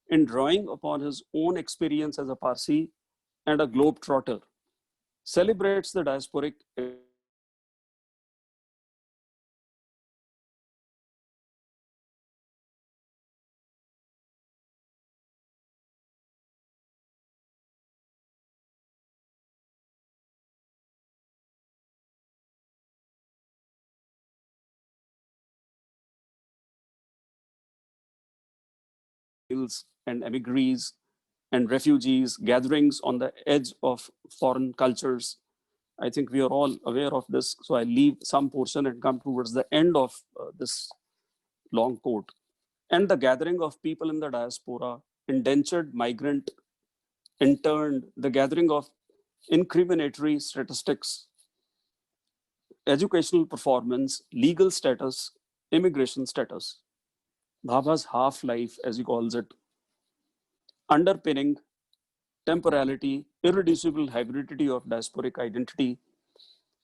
in drawing upon his own experience as a Parsi and a globetrotter, celebrates the diasporic and emigres and refugees, gatherings on the edge of foreign cultures. I think we are all aware of this. So I leave some portion and come towards the end of this long quote. And the gathering of people in the diaspora, indentured, migrant, interned, the gathering of incriminatory statistics, educational performance, legal status, immigration status. Bhabha's half-life, as he calls it, underpinning temporality, irreducible hybridity of diasporic identity,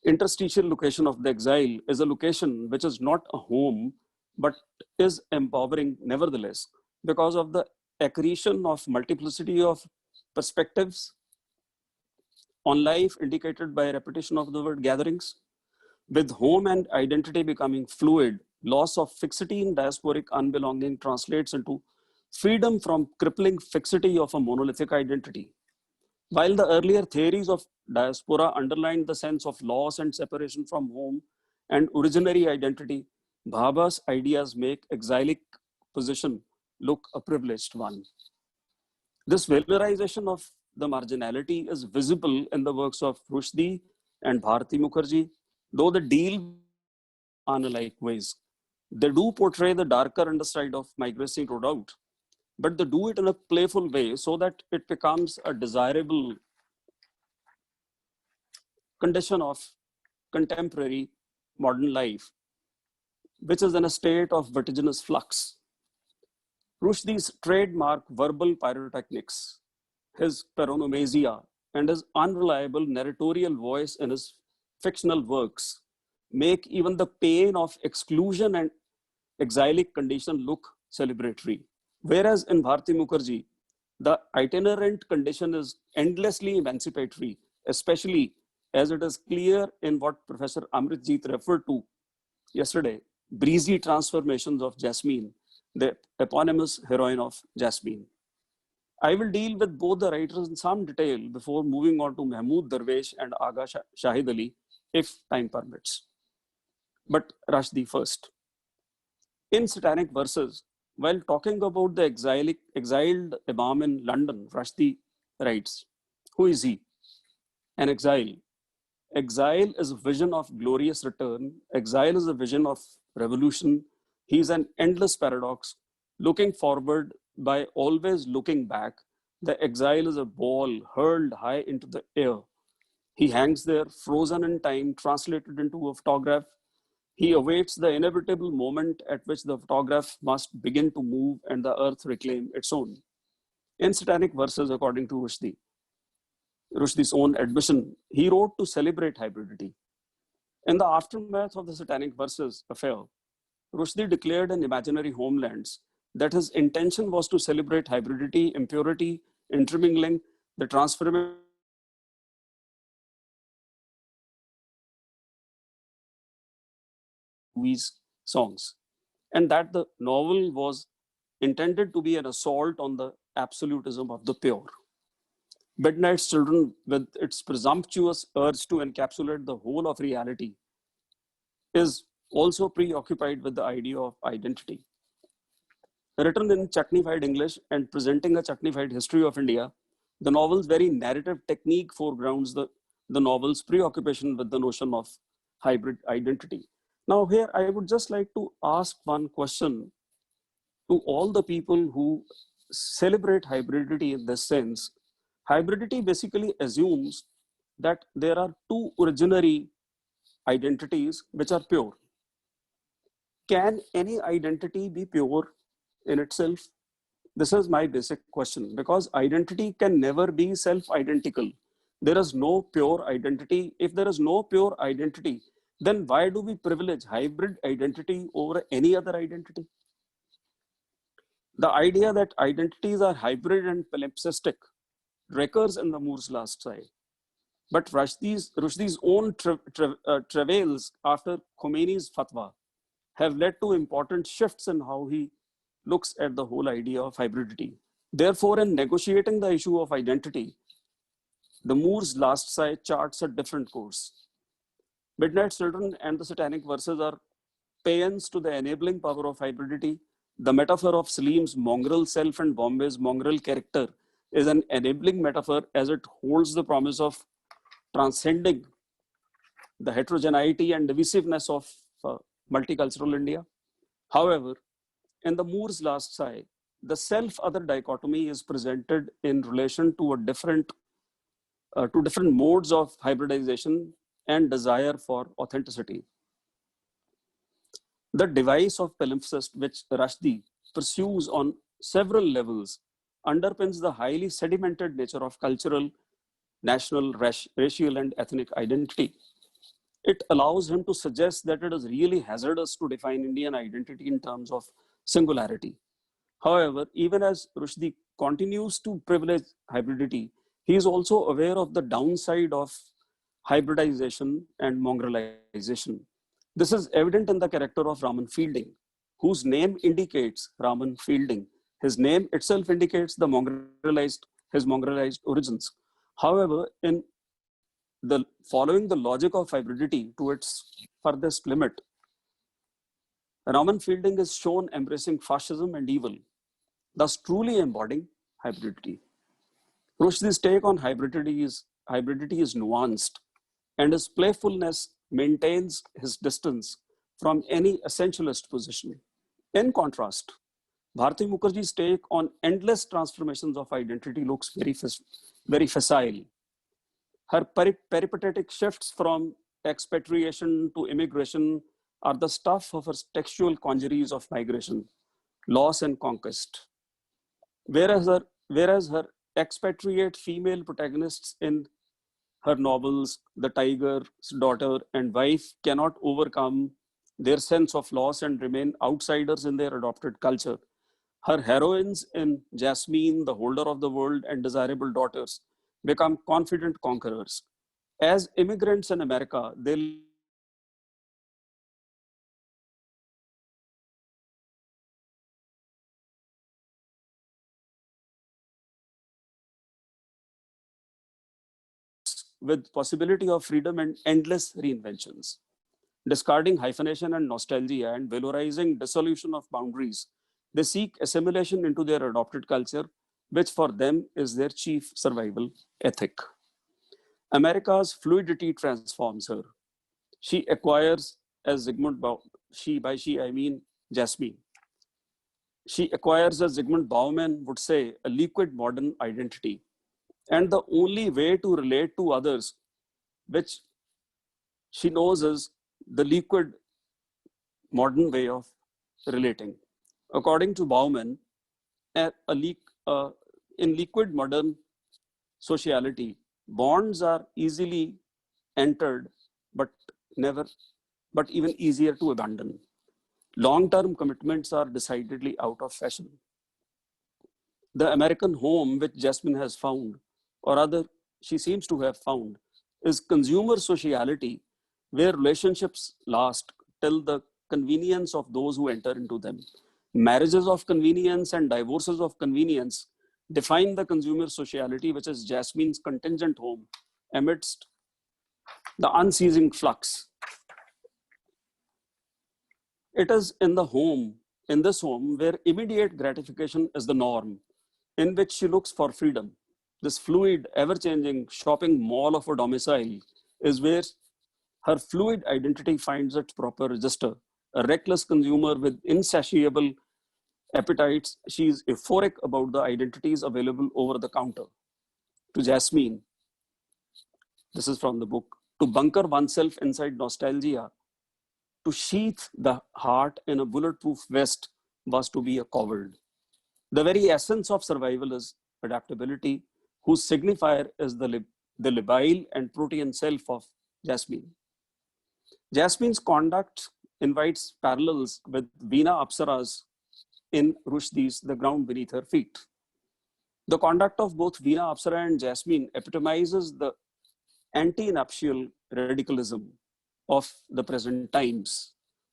interstitial location of the exile is a location which is not a home, but is empowering nevertheless, because of the accretion of multiplicity of perspectives on life indicated by repetition of the word gatherings, with home and identity becoming fluid, loss of fixity in diasporic unbelonging translates into freedom from crippling fixity of a monolithic identity. While the earlier theories of diaspora underlined the sense of loss and separation from home and originary identity, Bhabha's ideas make exilic position look a privileged one. This valorization of the marginality is visible in the works of Rushdie and Bharati Mukherjee, though they deal in unlike ways. They do portray the darker underside of migration, no doubt, but they do it in a playful way so that it becomes a desirable condition of contemporary modern life, which is in a state of vertiginous flux. Rushdie's trademark verbal pyrotechnics, his paronomasia, and his unreliable narratorial voice in his fictional works make even the pain of exclusion and exilic condition look celebratory. Whereas in Bharati Mukherjee, the itinerant condition is endlessly emancipatory, especially as it is clear in what Professor Amritjeet referred to yesterday, breezy transformations of Jasmine, the eponymous heroine of Jasmine. I will deal with both the writers in some detail before moving on to Mahmood Darwesh and Aga Shahid Ali, if time permits. But Rushdie first. In Satanic Verses, while talking about the exiled Imam in London, Rushdie writes, who is he? An exile. Exile is a vision of glorious return. Exile is a vision of revolution. He's an endless paradox, looking forward by always looking back. The exile is a ball hurled high into the air. He hangs there, frozen in time, translated into a photograph. He awaits the inevitable moment at which the photograph must begin to move and the earth reclaim its own. In Satanic Verses, according to Rushdie's own admission, he wrote to celebrate hybridity. In the aftermath of the Satanic Verses affair, Rushdie declared in Imaginary Homelands that his intention was to celebrate hybridity, impurity, intermingling, the transformation of songs, and that the novel was intended to be an assault on the absolutism of the pure. Midnight's Children, with its presumptuous urge to encapsulate the whole of reality, is also preoccupied with the idea of identity. Written in chutneyfied English and presenting a chutneyfied history of India, the novel's very narrative technique foregrounds the novel's preoccupation with the notion of hybrid identity. Now here, I would just like to ask one question to all the people who celebrate hybridity in this sense. Hybridity basically assumes that there are two originary identities which are pure. Can any identity be pure in itself? This is my basic question, because identity can never be self-identical. There is no pure identity. If there is no pure identity, then why do we privilege hybrid identity over any other identity? The idea that identities are hybrid and palimpsestic recurs in the Moore's Last Sigh. But Rushdie's own travails after Khomeini's fatwa have led to important shifts in how he looks at the whole idea of hybridity. Therefore, in negotiating the issue of identity, the Moore's Last Sigh charts a different course. Midnight Children and the Satanic Verses are paeans to the enabling power of hybridity. The metaphor of Salim's mongrel self and Bombay's mongrel character is an enabling metaphor, as it holds the promise of transcending the heterogeneity and divisiveness of multicultural India. However, in the Moore's Last Sigh, the self-other dichotomy is presented in relation to different modes of hybridization and desire for authenticity. The device of palimpsest, which Rushdie pursues on several levels, underpins the highly sedimented nature of cultural, national, racial, and ethnic identity. It allows him to suggest that it is really hazardous to define Indian identity in terms of singularity. However, even as Rushdie continues to privilege hybridity, he is also aware of the downside of hybridization and mongrelization. This is evident in the character of Raman Fielding, whose name indicates Raman Fielding. His name itself indicates his mongrelized origins. However, in following the logic of hybridity to its furthest limit, Raman Fielding is shown embracing fascism and evil, thus truly embodying hybridity. Rushdie's take on hybridity is nuanced, and his playfulness maintains his distance from any essentialist position. In contrast, Bharati Mukherjee's take on endless transformations of identity looks very facile. Her peripatetic shifts from expatriation to immigration are the stuff of her textual congeries of migration, loss and conquest. Whereas her expatriate female protagonists in her novels, The Tiger's Daughter and Wife, cannot overcome their sense of loss and remain outsiders in their adopted culture. Her heroines in Jasmine, The Holder of the World, and Desirable Daughters become confident conquerors. As immigrants in America, they with possibility of freedom and endless reinventions. Discarding hyphenation and nostalgia and valorizing dissolution of boundaries, they seek assimilation into their adopted culture, which for them is their chief survival ethic. America's fluidity transforms her. She acquires, as by she I mean Jasmine. She acquires, as Zygmunt Bauman would say, a liquid modern identity. And the only way to relate to others, which she knows, is the liquid modern way of relating. According to Bauman, in liquid modern sociality, bonds are easily entered, but even easier to abandon. Long-term commitments are decidedly out of fashion. The American home, which Jasmine has found, or rather she seems to have found, is consumer sociality, where relationships last till the convenience of those who enter into them. Marriages of convenience and divorces of convenience define the consumer sociality, which is Jasmine's contingent home amidst the unceasing flux. It is in this home, where immediate gratification is the norm, in which she looks for freedom. This fluid, ever-changing shopping mall of a domicile is where her fluid identity finds its proper register. A reckless consumer with insatiable appetites, she is euphoric about the identities available over the counter. To Jasmine, this is from the book, to bunker oneself inside nostalgia, to sheath the heart in a bulletproof vest, was to be a coward. The very essence of survival is adaptability, whose signifier is the labile and protean self of Jasmine. Jasmine's conduct invites parallels with Veena Apsaras in Rushdi's The Ground Beneath Her Feet. The conduct of both Veena Apsara and Jasmine epitomizes the anti-nuptial radicalism of the present times.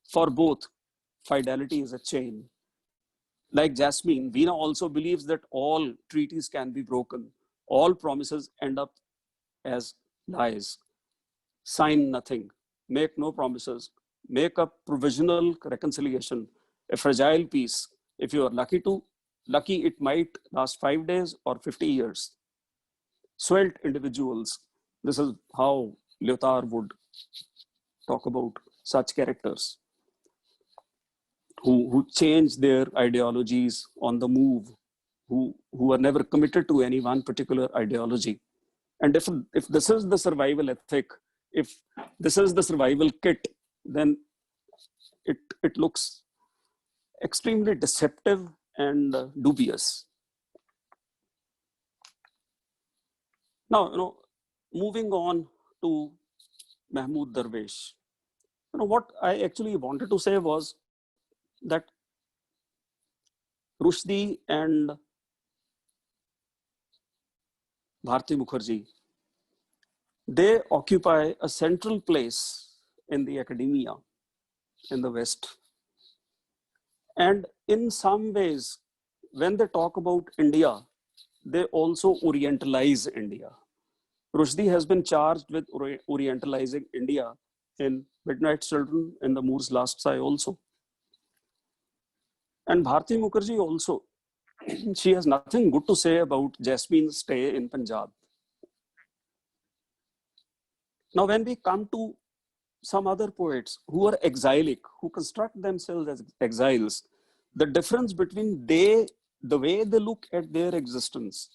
For both, fidelity is a chain. Like Jasmine, Veena also believes that all treaties can be broken. All promises end up as lies. Sign nothing, make no promises, make a provisional reconciliation, a fragile peace. If you are lucky it might last 5 days or 50 years. Svelte individuals, this is how Lyotard would talk about such characters who change their ideologies on the move, who are never committed to any one particular ideology. And if this is the survival ethic, if this is the survival kit, then it looks extremely deceptive and dubious. Now, moving on to Mahmood Darwesh. What I actually wanted to say was that Rushdie and Bharati Mukherjee, they occupy a central place in the academia in the West. And in some ways, when they talk about India, they also Orientalize India. Rushdie has been charged with Orientalizing India in Midnight Children in The Moor's Last Sigh also. And Bharati Mukherjee also, she has nothing good to say about Jasmine's stay in Punjab. Now, when we come to some other poets who are exilic, who construct themselves as exiles, the difference between the way they look at their existence,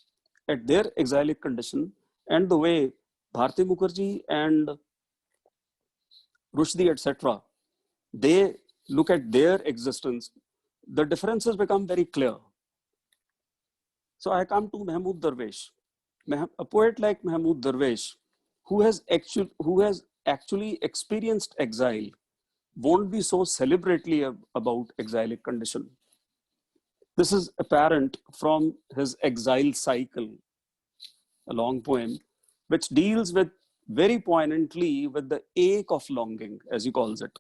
at their exilic condition, and the way Bharti Mukherjee and Rushdie, etc., they look at their existence, the differences become very clear. So I come to Mahmood Darwesh, a poet like Mahmood Darwesh, who has actually experienced exile, won't be so celebrately about exilic condition. This is apparent from his exile cycle, a long poem, which deals with very poignantly with the ache of longing, as he calls it,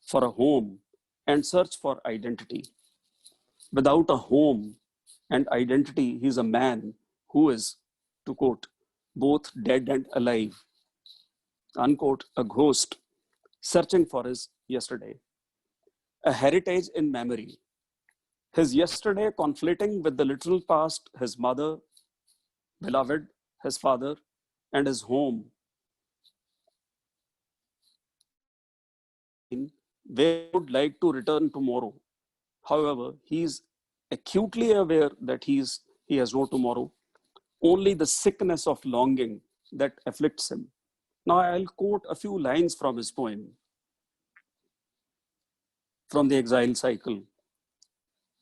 for a home and search for identity. Without a home and identity, he is a man who is, to quote, both dead and alive, unquote, a ghost searching for his yesterday, a heritage in memory, his yesterday conflicting with the literal past, his mother, beloved, his father, and his home, where he would like to return tomorrow. However, he is acutely aware that he has no tomorrow, only the sickness of longing that afflicts him. Now I'll quote a few lines from his poem, from the exile cycle.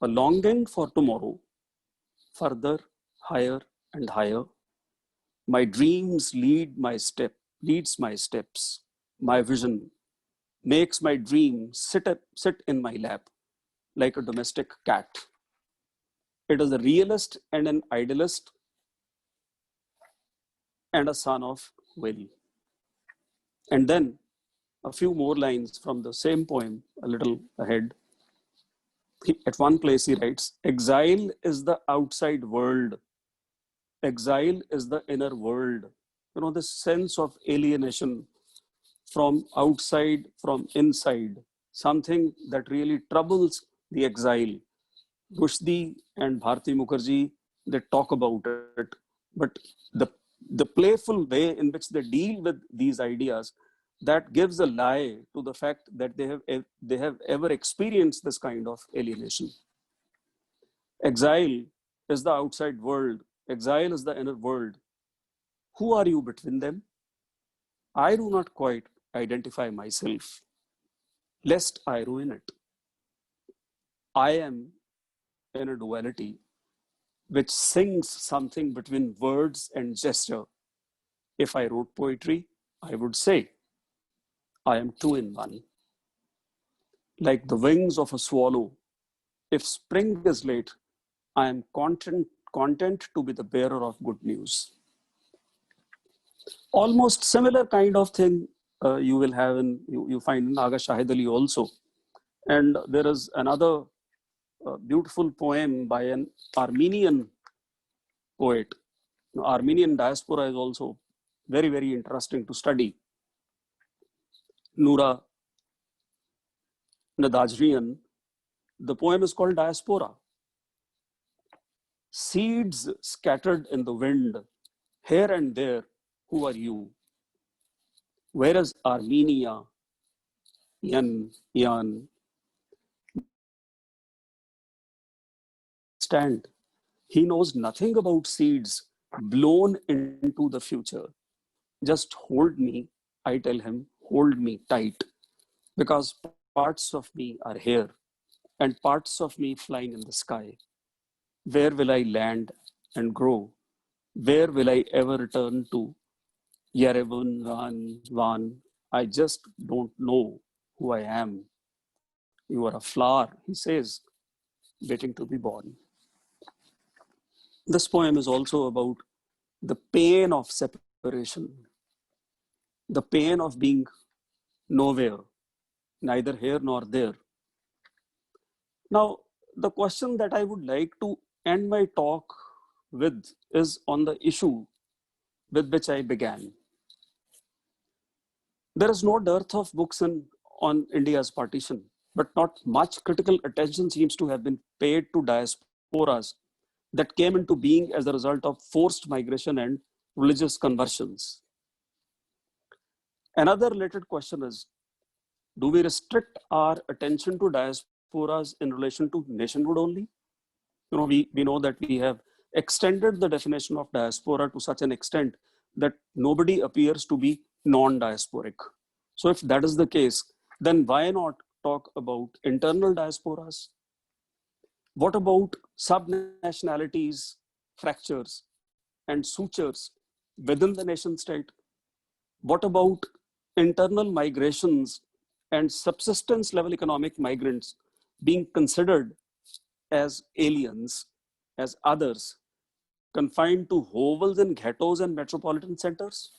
A longing for tomorrow, further, higher and higher. My dreams leads my steps. My vision makes my dream sit in my lap like a domestic cat. It is a realist and an idealist and a son of will. And then a few more lines from the same poem a little ahead. At one place he writes, exile is the outside world. Exile is the inner world. You know, this sense of alienation from outside, from inside, something that really troubles the exile. Rushdie and Bharti Mukherjee, they talk about it, but the playful way in which they deal with these ideas, that gives a lie to the fact that they have ever experienced this kind of alienation. Exile is the outside world. Exile is the inner world. Who are you between them? I do not quite identify myself, lest I ruin it. I am in a duality which sings something between words and gesture. If I wrote poetry, I would say, I am two in one. Like the wings of a swallow, if spring is late, I am content to be the bearer of good news. Almost similar kind of thing you will have you find in Aga Shahid Ali also. And there is another beautiful poem by an Armenian poet. Armenian diaspora is also very, very interesting to study. Noura Nadajrian, the poem is called Diaspora. Seeds scattered in the wind, here and there, who are you? Where is Armenia? Yan, stand. He knows nothing about seeds blown into the future. Just hold me, I tell him, hold me tight, because parts of me are here and parts of me flying in the sky. Where will I land and grow? Where will I ever return to? Yerevan, Van, I just don't know who I am. You are a flower, he says, waiting to be born. This poem is also about the pain of separation, the pain of being nowhere, neither here nor there. Now, the question that I would like to end my talk with is on the issue with which I began. There is no dearth of books on India's partition, but not much critical attention seems to have been paid to diasporas that came into being as a result of forced migration and religious conversions. Another related question is, do we restrict our attention to diasporas in relation to nationhood only? We know that we have extended the definition of diaspora to such an extent that nobody appears to be non-diasporic. So if that is the case, then why not talk about internal diasporas? What about sub-nationalities, fractures, and sutures within the nation state? What about internal migrations and subsistence level economic migrants being considered as aliens, as others, confined to hovels and ghettos and metropolitan centers?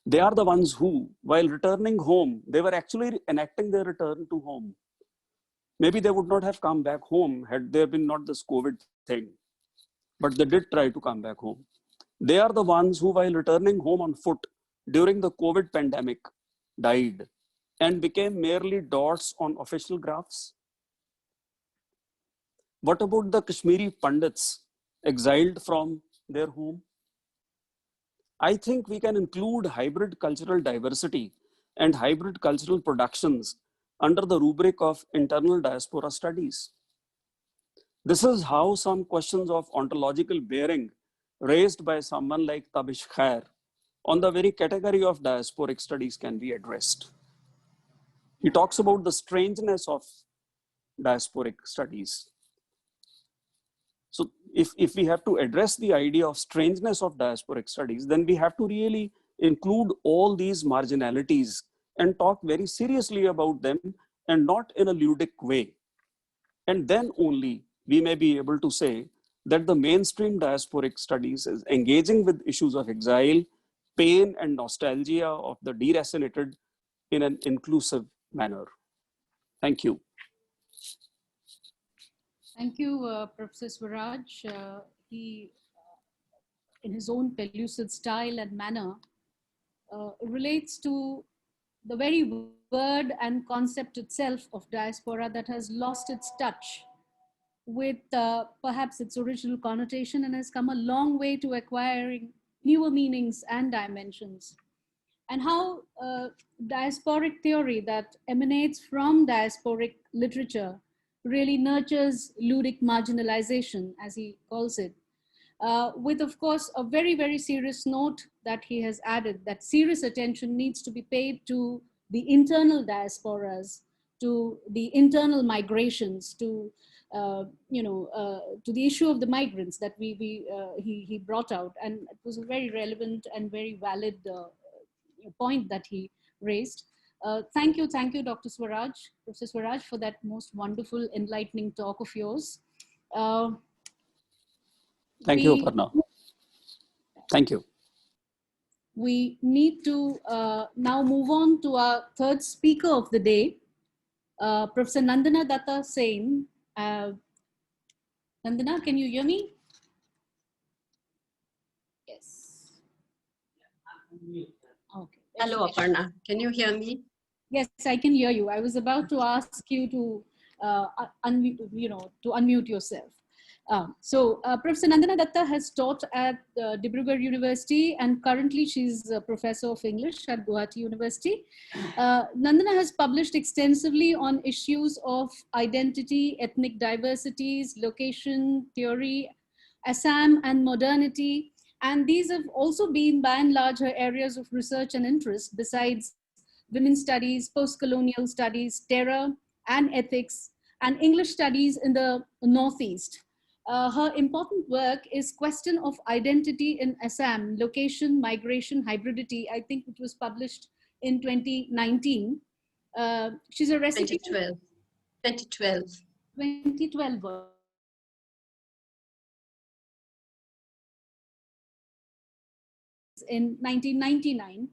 They are the ones who, while returning home, they were actually enacting their return to home. Maybe they would not have come back home had there been not this COVID thing, but they did try to come back home. They are the ones who, while returning home on foot during the COVID pandemic, died and became merely dots on official graphs. What about the Kashmiri Pundits exiled from their home? I think we can include hybrid cultural diversity and hybrid cultural productions under the rubric of internal diaspora studies. This is how some questions of ontological bearing raised by someone like Tabish Khair on the very category of diasporic studies can be addressed. He talks about the strangeness of diasporic studies. So if we have to address the idea of strangeness of diasporic studies, then we have to really include all these marginalities and talk very seriously about them and not in a ludic way. And then only we may be able to say that the mainstream diasporic studies is engaging with issues of exile, pain and nostalgia of the deracinated in an inclusive manner. Thank you. Thank you, Professor Swaraj. He, in his own pellucid style and manner, relates to the very word and concept itself of diaspora that has lost its touch with perhaps its original connotation and has come a long way to acquiring newer meanings and dimensions. And how diasporic theory that emanates from diasporic literature really nurtures ludic marginalization, as he calls it, with, of course, a very, very serious note that he has added, that serious attention needs to be paid to the internal diasporas, to the internal migrations, to to the issue of the migrants that he brought out. And it was a very relevant and very valid point that he raised. Thank you, Dr. Swaraj, Professor Swaraj, for that most wonderful, enlightening talk of yours. Thank you, Aparna. Thank you. We need to now move on to our third speaker of the day, Professor Nandana Dutta Sain. Nandana, can you hear me? Yes. Okay. Hello, Aparna. Can you hear me? Yes, I can hear you. I was about to ask you to unmute yourself. Professor Nandana Dutta has taught at Dibrugarh University, and currently she's a professor of English at Gauhati University. Nandana has published extensively on issues of identity, ethnic diversities, location theory, Assam and modernity. And these have also been, by and large, her areas of research and interest, besides women's studies, post-colonial studies, terror and ethics, and English studies in the Northeast. Her important work is Question of Identity in Assam, Location, Migration, Hybridity. I think it was published in 2019. She's a recipient. 2012. 2012. In 1999.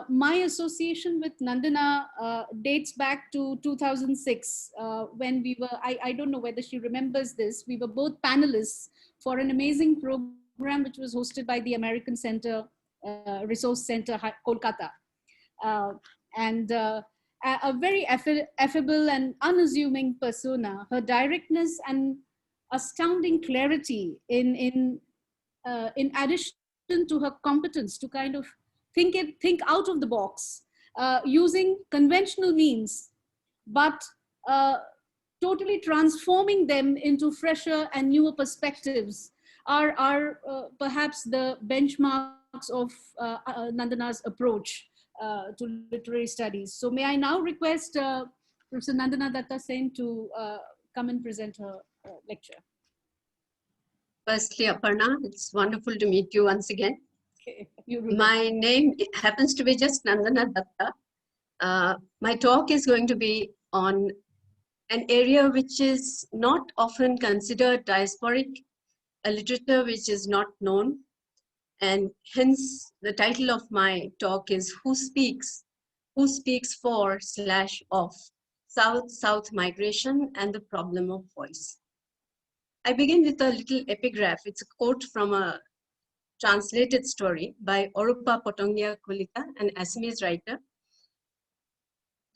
My association with Nandana dates back to 2006 when we were, I don't know whether she remembers this, we were both panelists for an amazing program which was hosted by the American Center, Resource Center, Kolkata. And a very affable and unassuming persona, her directness and astounding clarity in addition to her competence to kind of think out of the box, using conventional means, but totally transforming them into fresher and newer perspectives are perhaps the benchmarks of Nandana's approach to literary studies. So may I now request Professor Nandana Datta Sen to come and present her lecture. Firstly, Aparna, it's wonderful to meet you once again. Okay. My name happens to be just Nandana Datta. My talk is going to be on an area which is not often considered diasporic, a literature which is not known, and hence the title of my talk is Who Speaks for/of South-South Migration and the Problem of Voice. I begin with a little epigraph. It's a quote from a translated story by Orupapotangia Colita, an Assamese writer.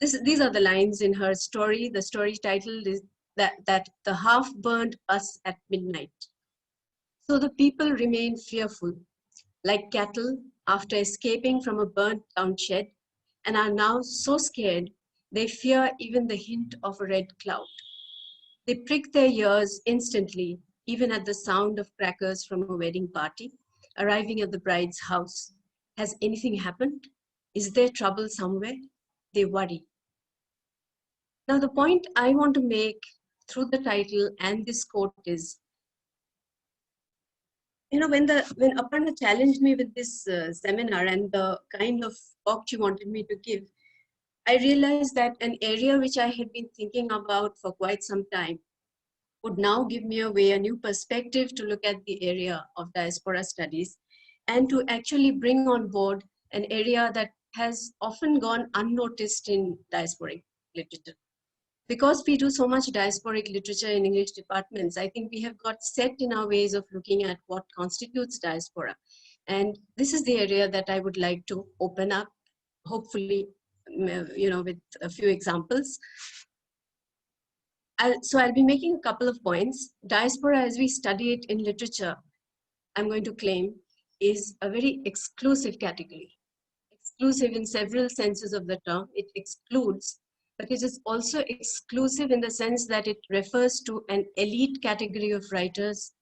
These are the lines in her story. The story title is that the half-burned us at midnight. So the people remain fearful, like cattle after escaping from a burnt-down shed, and are now so scared they fear even the hint of a red cloud. They prick their ears instantly, even at the sound of crackers from a wedding party, arriving at the bride's house. Has anything happened? Is there trouble somewhere? They worry. Now, the point I want to make through the title and this quote is, when Aparna challenged me with this seminar and the kind of talk she wanted me to give, I realized that an area which I had been thinking about for quite some time would now give me a new perspective to look at the area of diaspora studies and to actually bring on board an area that has often gone unnoticed in diasporic literature. Because we do so much diasporic literature in English departments, I think we have got set in our ways of looking at what constitutes diaspora. And this is the area that I would like to open up, hopefully, with a few examples. So I'll be making a couple of points. Diaspora, as we study it in literature, I'm going to claim, is a very exclusive category. Exclusive in several senses of the term. It excludes, but it is also exclusive in the sense that it refers to an elite category of writers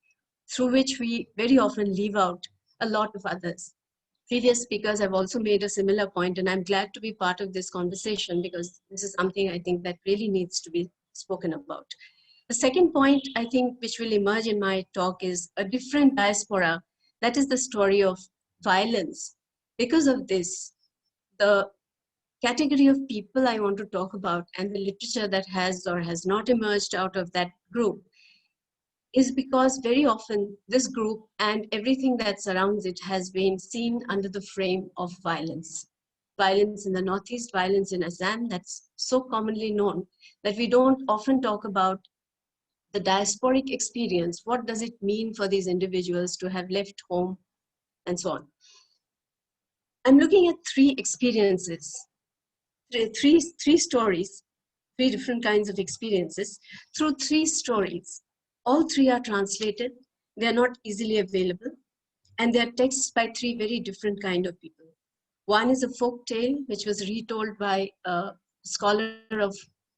through which we very often leave out a lot of others. Previous speakers have also made a similar point, and I'm glad to be part of this conversation because this is something I think that really needs to be spoken about. The second point I think which will emerge in my talk is a different diaspora. That is the story of violence. Because of this, the category of people I want to talk about and the literature that has or has not emerged out of that group is because very often this group and everything that surrounds it has been seen under the frame of violence. Violence in the Northeast, violence in Assam, that's so commonly known that we don't often talk about the diasporic experience. What does it mean for these individuals to have left home and so on? I'm looking at three experiences, three stories, three different kinds of experiences through three stories. All three are translated. They are not easily available. And they are texts by three very different kind of people. One is a folk tale, which was retold by a scholar of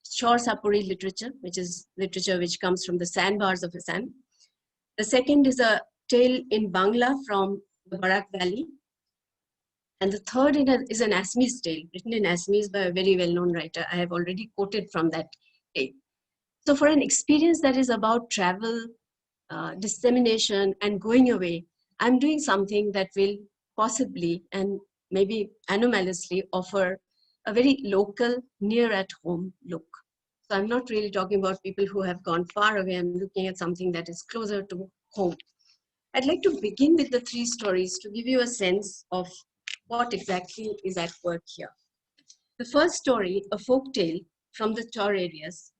Shor Sapuri literature, which is literature which comes from the sandbars of Assam. The second is a tale in Bangla from the Barak Valley. And the third is an Assamese tale, written in Assamese by a very well-known writer. I have already quoted from that tale. So for an experience that is about travel, dissemination, and going away, I'm doing something that will possibly and maybe anomalously offer a very local, near at home look. So I'm not really talking about people who have gone far away. I'm looking at something that is closer to home. I'd like to begin with the three stories to give you a sense of what exactly is at work here. The first story, a folk tale from the Chor areas,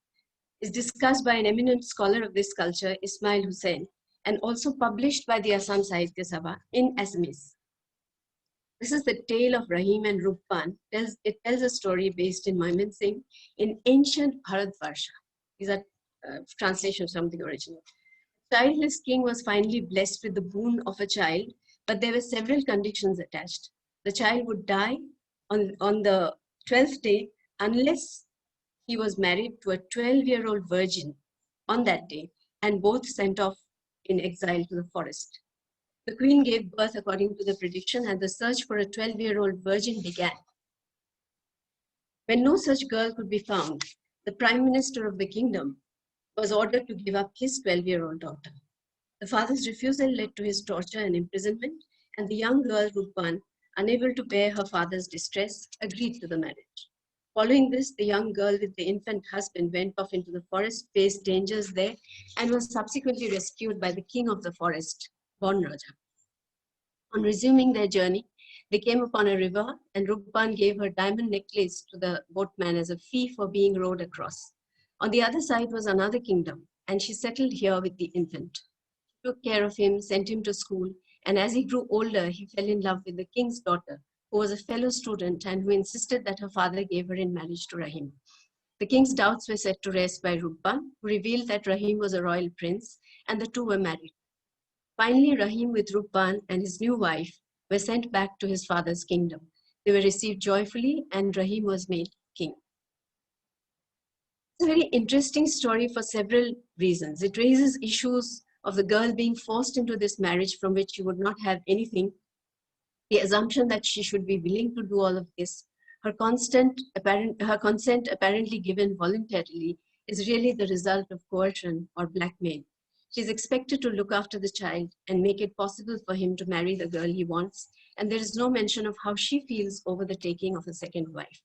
is discussed by an eminent scholar of this culture, Ismail Hussain, and also published by the Assam Sahitya Sabha in Assamese. This is the tale of Rahim and Ruppan. It tells a story based in Mymensingh in ancient Bharatvarsha. These are translations from the original. Childless king was finally blessed with the boon of a child, but there were several conditions attached. The child would die on the 12th day unless he was married to a 12-year-old virgin on that day, and both sent off in exile to the forest. The queen gave birth according to the prediction, and the search for a 12-year-old virgin began. When no such girl could be found, the prime minister of the kingdom was ordered to give up his 12-year-old daughter. The father's refusal led to his torture and imprisonment, and the young girl, Rupan, unable to bear her father's distress, agreed to the marriage. Following this, the young girl with the infant husband went off into the forest, faced dangers there, and was subsequently rescued by the king of the forest, Bon Raja. On resuming their journey, they came upon a river, and Rupan gave her diamond necklace to the boatman as a fee for being rowed across. On the other side was another kingdom, and she settled here with the infant. She took care of him, sent him to school, and as he grew older, he fell in love with the king's daughter, who was a fellow student and who insisted that her father gave her in marriage to Rahim. The king's doubts were set to rest by Rupan, who revealed that Rahim was a royal prince, and the two were married. Finally, Rahim with Rupan and his new wife were sent back to his father's kingdom. They were received joyfully, and Rahim was made king. It's a very interesting story for several reasons. It raises issues of the girl being forced into this marriage from which she would not have anything, the assumption that she should be willing to do all of this, her consent apparently given voluntarily is really the result of coercion or blackmail. She is expected to look after the child and make it possible for him to marry the girl he wants, and there is no mention of how she feels over the taking of a second wife.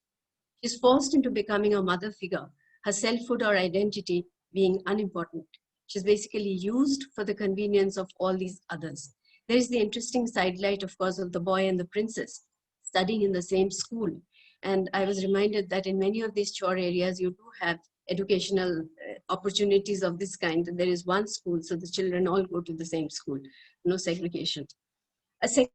She is forced into becoming a mother figure, her selfhood or identity being unimportant. She's basically used for the convenience of all these others. There is the interesting sidelight, of course, of the boy and the princess studying in the same school. And I was reminded that in many of these chore areas, you do have educational opportunities of this kind. There is one school, so the children all go to the same school, no segregation. A second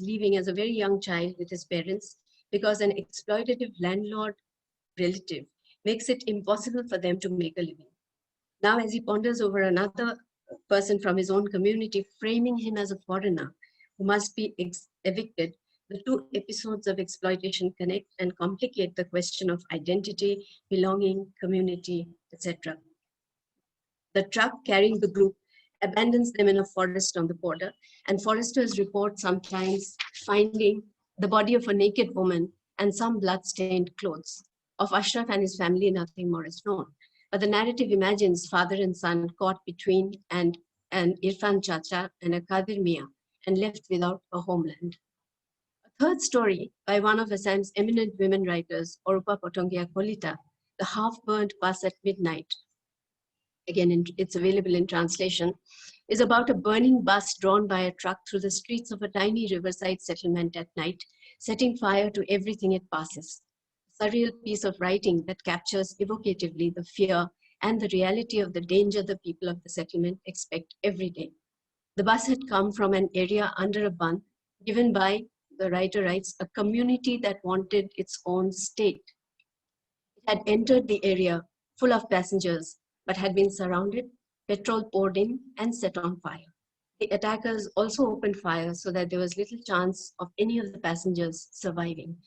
leaving as a very young child with his parents because an exploitative landlord relative makes it impossible for them to make a living. Now, as he ponders over another person from his own community, framing him as a foreigner who must be evicted, the two episodes of exploitation connect and complicate the question of identity, belonging, community, etc. The truck carrying the group abandons them in a forest on the border, and foresters report sometimes finding the body of a naked woman and some blood-stained clothes. Of Ashraf and his family, nothing more is known. But the narrative imagines father and son caught between an Irfan Chacha and a Qadir Mia and left without a homeland. A third story by one of Assam's eminent women writers, Orupapotangia Colita, The Half-Burnt Bus at Midnight, again, it's available in translation, is about a burning bus drawn by a truck through the streets of a tiny riverside settlement at night, setting fire to everything it passes. A surreal piece of writing that captures evocatively the fear and the reality of the danger the people of the settlement expect every day. The bus had come from an area under a ban given by, the writer writes, a community that wanted its own state. It had entered the area full of passengers, but had been surrounded, petrol poured in, and set on fire. The attackers also opened fire so that there was little chance of any of the passengers surviving.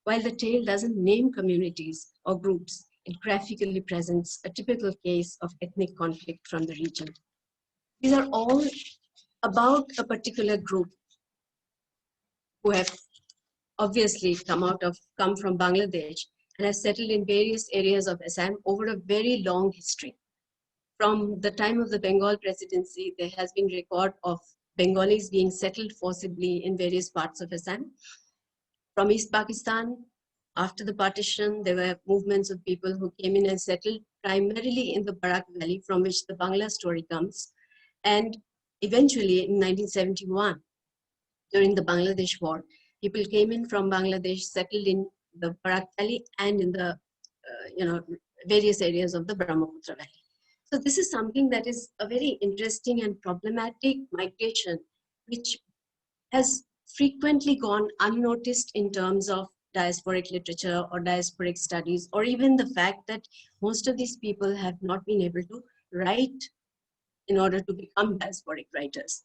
While the tale doesn't name communities or groups, it graphically presents a typical case of ethnic conflict from the region. These are all about a particular group who have obviously come from Bangladesh and have settled in various areas of Assam over a very long history. From the time of the Bengal presidency, there has been record of Bengalis being settled forcibly in various parts of Assam. From East Pakistan, after the partition, there were movements of people who came in and settled primarily in the Barak Valley, from which the Bangla story comes. And eventually, in 1971, during the Bangladesh war. People came in from Bangladesh, settled in the Barak Valley and in the various areas of the Brahmaputra Valley. So this is something that is a very interesting and problematic migration, which has frequently gone unnoticed in terms of diasporic literature or diasporic studies, or even the fact that most of these people have not been able to write in order to become diasporic writers.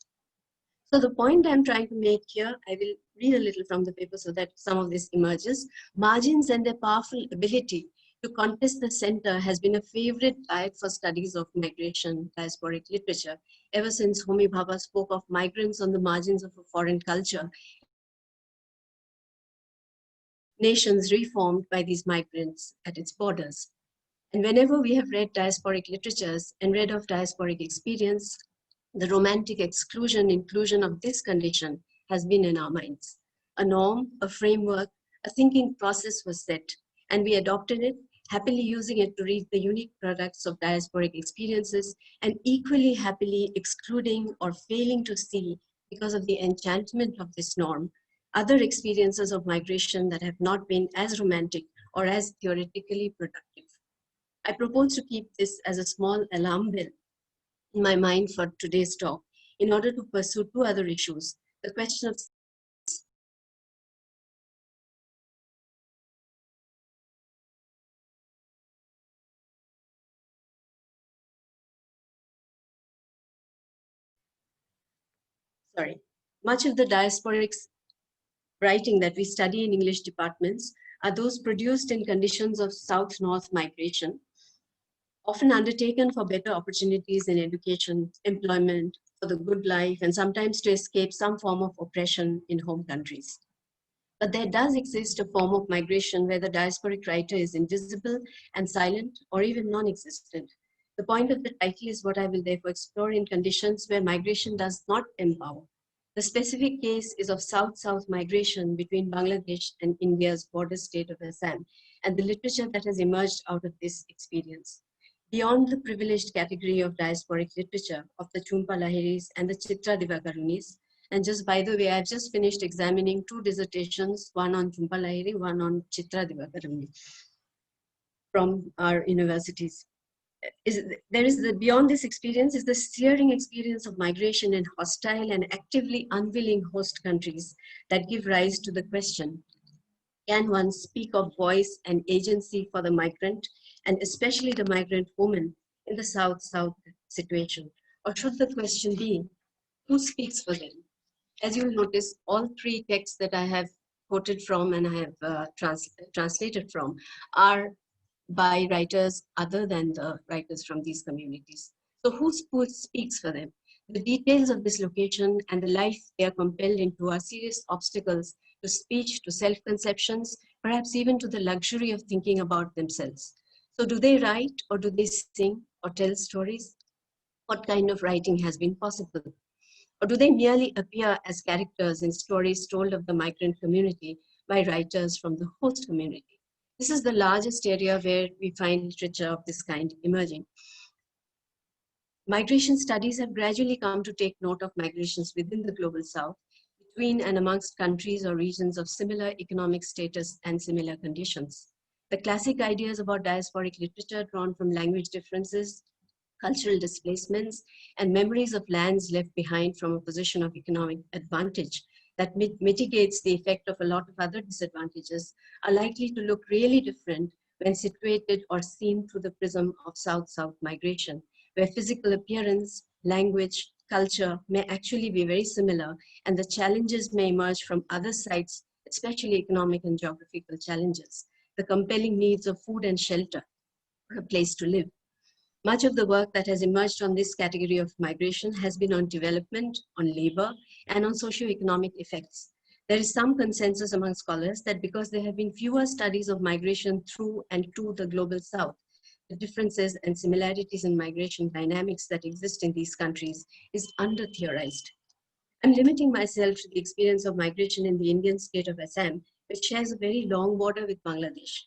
So the point I'm trying to make here, I will read a little from the paper so that some of this emerges. Margins and their powerful ability to contest the center has been a favorite guide for studies of migration, diasporic literature, ever since Homi Bhabha spoke of migrants on the margins of a foreign culture, nations reformed by these migrants at its borders. And whenever we have read diasporic literatures and read of diasporic experience, the romantic inclusion of this condition has been in our minds. A norm, a framework, a thinking process was set, and we adopted it, happily using it to read the unique products of diasporic experiences, and equally happily excluding or failing to see, because of the enchantment of this norm, other experiences of migration that have not been as romantic or as theoretically productive. I propose to keep this as a small alarm bell in my mind for today's talk, in order to pursue two other issues: the question of much of the diasporic writing that we study in English departments are those produced in conditions of South-North migration, often undertaken for better opportunities in education, employment, for the good life, and sometimes to escape some form of oppression in home countries. But there does exist a form of migration where the diasporic writer is invisible and silent, or even non-existent. The point of the title is what I will therefore explore in conditions where migration does not empower. The specific case is of South-South migration between Bangladesh and India's border state of Assam, and the literature that has emerged out of this experience. Beyond the privileged category of diasporic literature of the Chumpa Lahiris and the Chitra Divakarunis, and just by the way, I've just finished examining two dissertations, one on Chumpa Lahiri, one on Chitra Divakaruni from our universities. Beyond this experience is the searing experience of migration in hostile and actively unwilling host countries that give rise to the question: can one speak of voice and agency for the migrant, and especially the migrant woman in the South-South situation? Or should the question be, who speaks for them? As you'll notice, all three texts that I have quoted from and I have translated from are by writers other than the writers from these communities. So who speaks for them? The details of this location and the life they are compelled into are serious obstacles to speech, to self-conceptions, perhaps even to the luxury of thinking about themselves. So do they write, or do they sing or tell stories? What kind of writing has been possible? Or do they merely appear as characters in stories told of the migrant community by writers from the host community? This is the largest area where we find literature of this kind emerging. Migration studies have gradually come to take note of migrations within the global South, between and amongst countries or regions of similar economic status and similar conditions. The classic ideas about diasporic literature drawn from language differences, cultural displacements, and memories of lands left behind from a position of economic advantage that mitigates the effect of a lot of other disadvantages are likely to look really different when situated or seen through the prism of South-South migration, where physical appearance, language, culture may actually be very similar, and the challenges may emerge from other sides, especially economic and geographical challenges, the compelling needs of food and shelter, or a place to live. Much of the work that has emerged on this category of migration has been on development, on labor, and on socioeconomic effects. There is some consensus among scholars that because there have been fewer studies of migration through and to the global South, the differences and similarities in migration dynamics that exist in these countries is under-theorized. I'm limiting myself to the experience of migration in the Indian state of Assam, which shares a very long border with Bangladesh.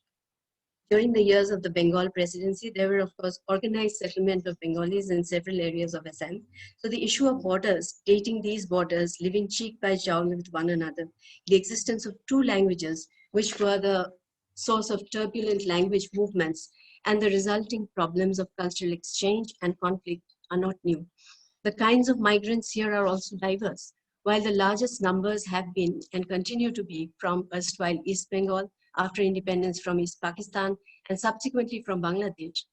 During the years of the Bengal presidency, there were, of course, organized settlement of Bengalis in several areas of Assam. So the issue of borders, dating these borders, living cheek by jowl with one another, the existence of two languages, which were the source of turbulent language movements, and the resulting problems of cultural exchange and conflict are not new. The kinds of migrants here are also diverse. While the largest numbers have been and continue to be from erstwhile East Bengal, after independence from East Pakistan, and subsequently from Bangladesh,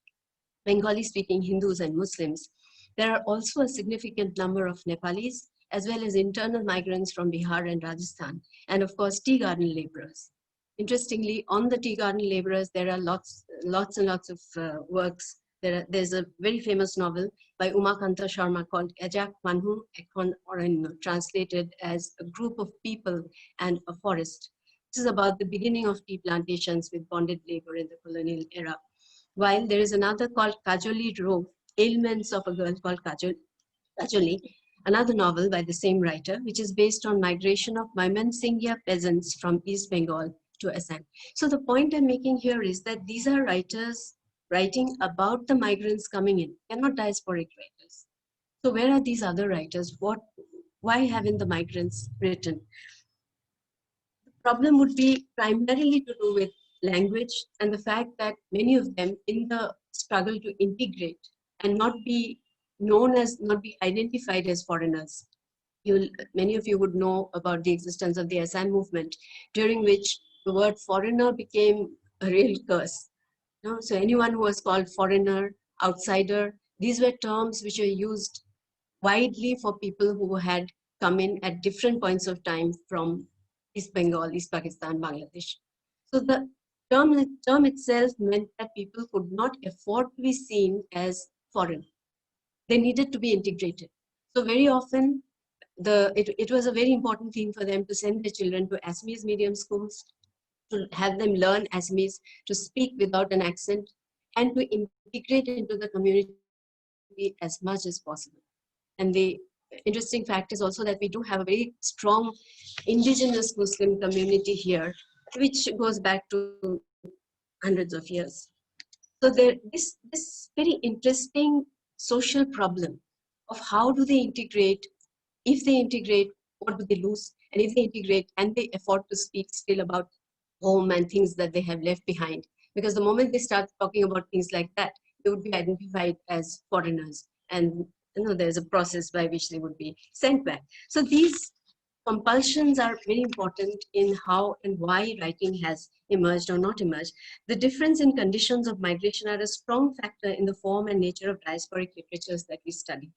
Bengali-speaking Hindus and Muslims, there are also a significant number of Nepalis, as well as internal migrants from Bihar and Rajasthan, and of course, tea garden laborers. Interestingly, on the tea garden laborers, there are lots and lots of works. There's a very famous novel by Umakanta Sharma called Ejak Manhu Ekhon Oranyo, translated as A Group of People and a Forest. This is about the beginning of tea plantations with bonded labor in the colonial era. While there is another called Kajoli Rove, Ailments of a Girl called Kajoli, another novel by the same writer, which is based on migration of Mymensingha peasants from East Bengal to Assam. So the point I'm making here is that these are writers writing about the migrants coming in. They're not diasporic writers. So where are these other writers? Why haven't the migrants written? Problem would be primarily to do with language and the fact that many of them, in the struggle to integrate and not be identified as foreigners. Many of you would know about the existence of the Assam movement, during which the word foreigner became a real curse. So anyone who was called foreigner, outsider, these were terms which were used widely for people who had come in at different points of time from East Bengal, East Pakistan, Bangladesh. So the term itself meant that people could not afford to be seen as foreign. They needed to be integrated. So very often, it was a very important thing for them to send their children to Assamese medium schools, to have them learn Assamese, to speak without an accent, and to integrate into the community as much as possible. And the interesting fact is also that we do have a very strong indigenous Muslim community here, which goes back to hundreds of years. So this very interesting social problem of how do they integrate, if they integrate, what do they lose? And if they integrate, can they afford to speak still about home and things that they have left behind? Because the moment they start talking about things like that, they would be identified as foreigners. And there's a process by which they would be sent back. So these compulsions are very important in how and why writing has emerged or not emerged. The difference in conditions of migration are a strong factor in the form and nature of diasporic literatures that we study.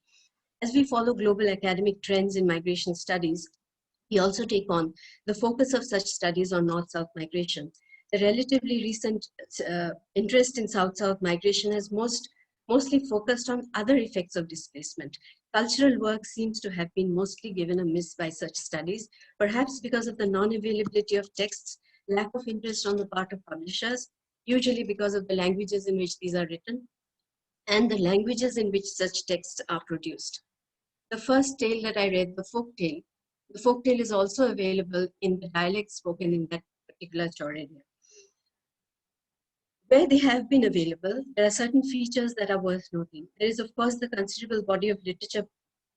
As we follow global academic trends in migration studies, we also take on the focus of such studies on North-South migration. The relatively recent interest in South-South migration has mostly focused on other effects of displacement. Cultural work seems to have been mostly given a miss by such studies, perhaps because of the non-availability of texts, lack of interest on the part of publishers, usually because of the languages in which these are written, and the languages in which such texts are produced. The first tale that I read, the folk tale is also available in the dialect spoken in that particular Chor area. Where they have been available, there are certain features that are worth noting. There is, of course, the considerable body of literature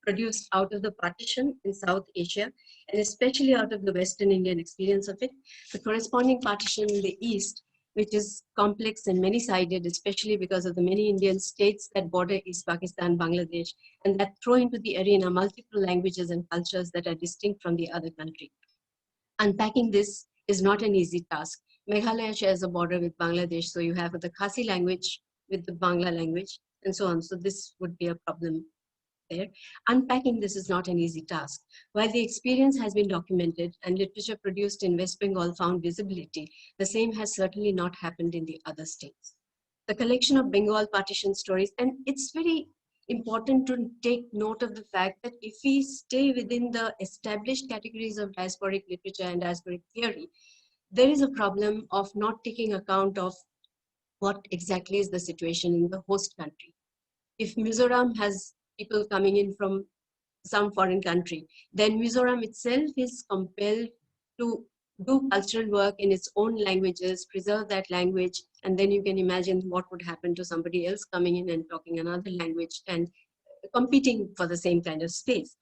produced out of the partition in South Asia, and especially out of the Western Indian experience of it. The corresponding partition in the East, which is complex and many-sided, especially because of the many Indian states that border East Pakistan, Bangladesh, and that throw into the arena multiple languages and cultures that are distinct from the other country. Unpacking this is not an easy task. Meghalaya shares a border with Bangladesh, so you have the Khasi language with the Bangla language, and so on. So this would be a problem there. Unpacking this is not an easy task. While the experience has been documented and literature produced in West Bengal found visibility, the same has certainly not happened in the other states. The collection of Bengal partition stories, and it's very important to take note of the fact that if we stay within the established categories of diasporic literature and diasporic theory, there is a problem of not taking account of what exactly is the situation in the host country. If Mizoram has people coming in from some foreign country, then Mizoram itself is compelled to do cultural work in its own languages, preserve that language, and then you can imagine what would happen to somebody else coming in and talking another language and competing for the same kind of space.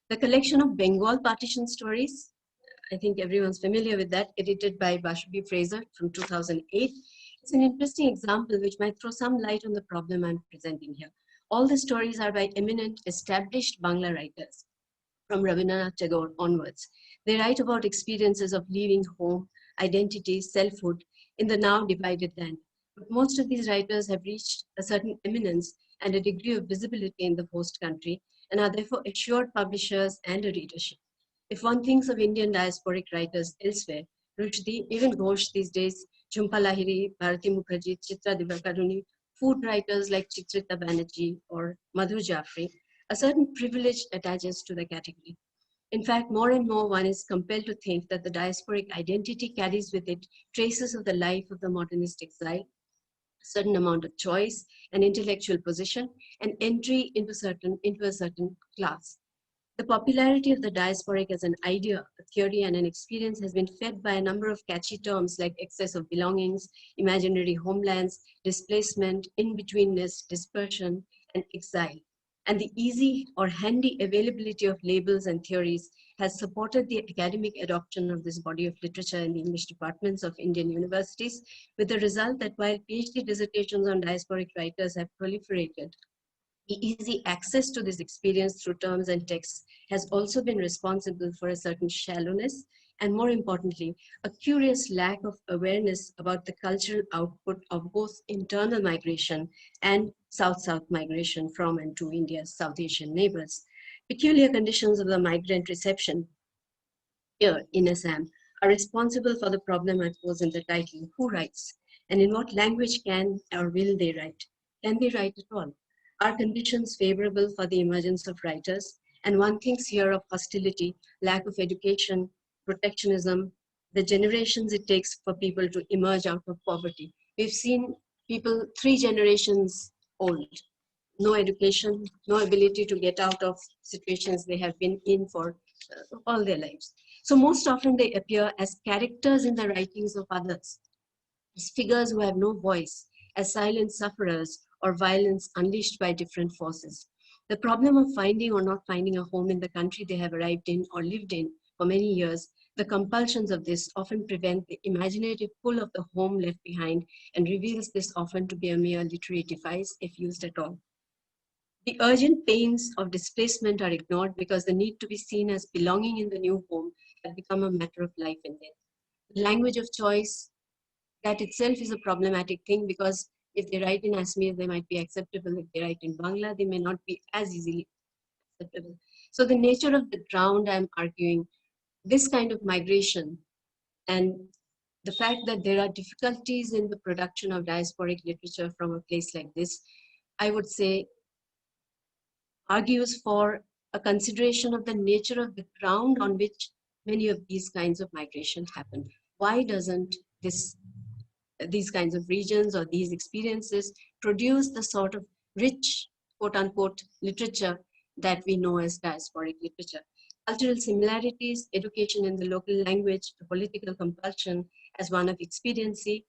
The collection of Bengal partition stories, I think everyone's familiar with that, edited by Bashubi Fraser from 2008. It's an interesting example which might throw some light on the problem I'm presenting here. All the stories are by eminent established Bangla writers from Rabindranath Tagore onwards. They write about experiences of leaving home, identity, selfhood in the now divided land. But most of these writers have reached a certain eminence and a degree of visibility in the host country and are therefore assured publishers and a readership. If one thinks of Indian diasporic writers elsewhere, Rushdie, even Ghosh these days, Jhumpa Lahiri, Bharati Mukherjee, Chitra Divakaruni, food writers like Chitrita Banerjee or Madhu Jaffrey, a certain privilege attaches to the category. In fact, more and more one is compelled to think that the diasporic identity carries with it traces of the life of the modernist exile, a certain amount of choice, an intellectual position, and entry into a certain class. The popularity of the diasporic as an idea, a theory, and an experience has been fed by a number of catchy terms like excess of belongings, imaginary homelands, displacement, in-betweenness, dispersion, and exile. And the easy or handy availability of labels and theories has supported the academic adoption of this body of literature in the English departments of Indian universities, with the result that while PhD dissertations on diasporic writers have proliferated, the easy access to this experience through terms and texts has also been responsible for a certain shallowness and, more importantly, a curious lack of awareness about the cultural output of both internal migration and South-South migration from and to India's South Asian neighbors. Peculiar conditions of the migrant reception here in Assam are responsible for the problem I pose in the title, who writes? And in what language can or will they write? Can they write at all? Are conditions favorable for the emergence of writers? And one thinks here of hostility, lack of education, protectionism, the generations it takes for people to emerge out of poverty. We've seen people 3 generations old, no education, no ability to get out of situations they have been in for all their lives. So most often they appear as characters in the writings of others, as figures who have no voice, as silent sufferers or violence unleashed by different forces. The problem of finding or not finding a home in the country they have arrived in or lived in for many years, the compulsions of this often prevent the imaginative pull of the home left behind and reveals this often to be a mere literary device if used at all. The urgent pains of displacement are ignored because the need to be seen as belonging in the new home has become a matter of life and death. The language of choice, that itself is a problematic thing because if they write in Assamese, they might be acceptable. If they write in Bangla, they may not be as easily acceptable. So the nature of the ground, I'm arguing, this kind of migration and the fact that there are difficulties in the production of diasporic literature from a place like this, I would say, argues for a consideration of the nature of the ground on which many of these kinds of migration happen. Why doesn't these kinds of regions or these experiences produce the sort of rich, quote unquote, literature that we know as diasporic literature? Cultural similarities, education in the local language, the political compulsion as one of expediency,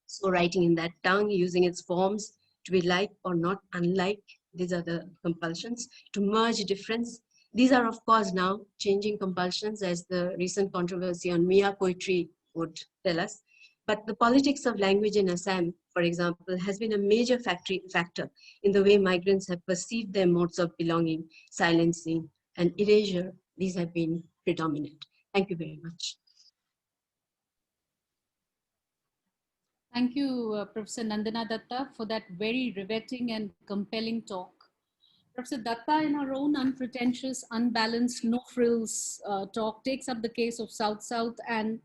so writing in that tongue, using its forms to be like or not unlike, these are the compulsions. To merge difference, these are of course now changing compulsions as the recent controversy on Mia poetry would tell us. But the politics of language in Assam, for example, has been a major factor in the way migrants have perceived their modes of belonging, silencing, and erasure. These have been predominant. Thank you very much. Thank you, Professor Nandana Datta, for that very riveting and compelling talk. Professor Datta, in her own unpretentious, unbalanced, no-frills talk, takes up the case of South-South and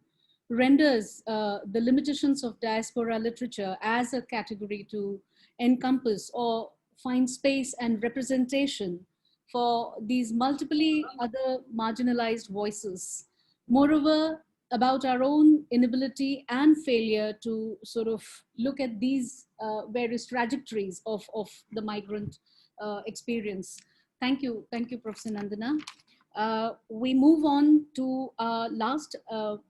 renders the limitations of diaspora literature as a category to encompass or find space and representation for these multiply other marginalized voices. Moreover, about our own inability and failure to sort of look at these various trajectories of the migrant experience. Thank you, Professor Nandana. We move on to our last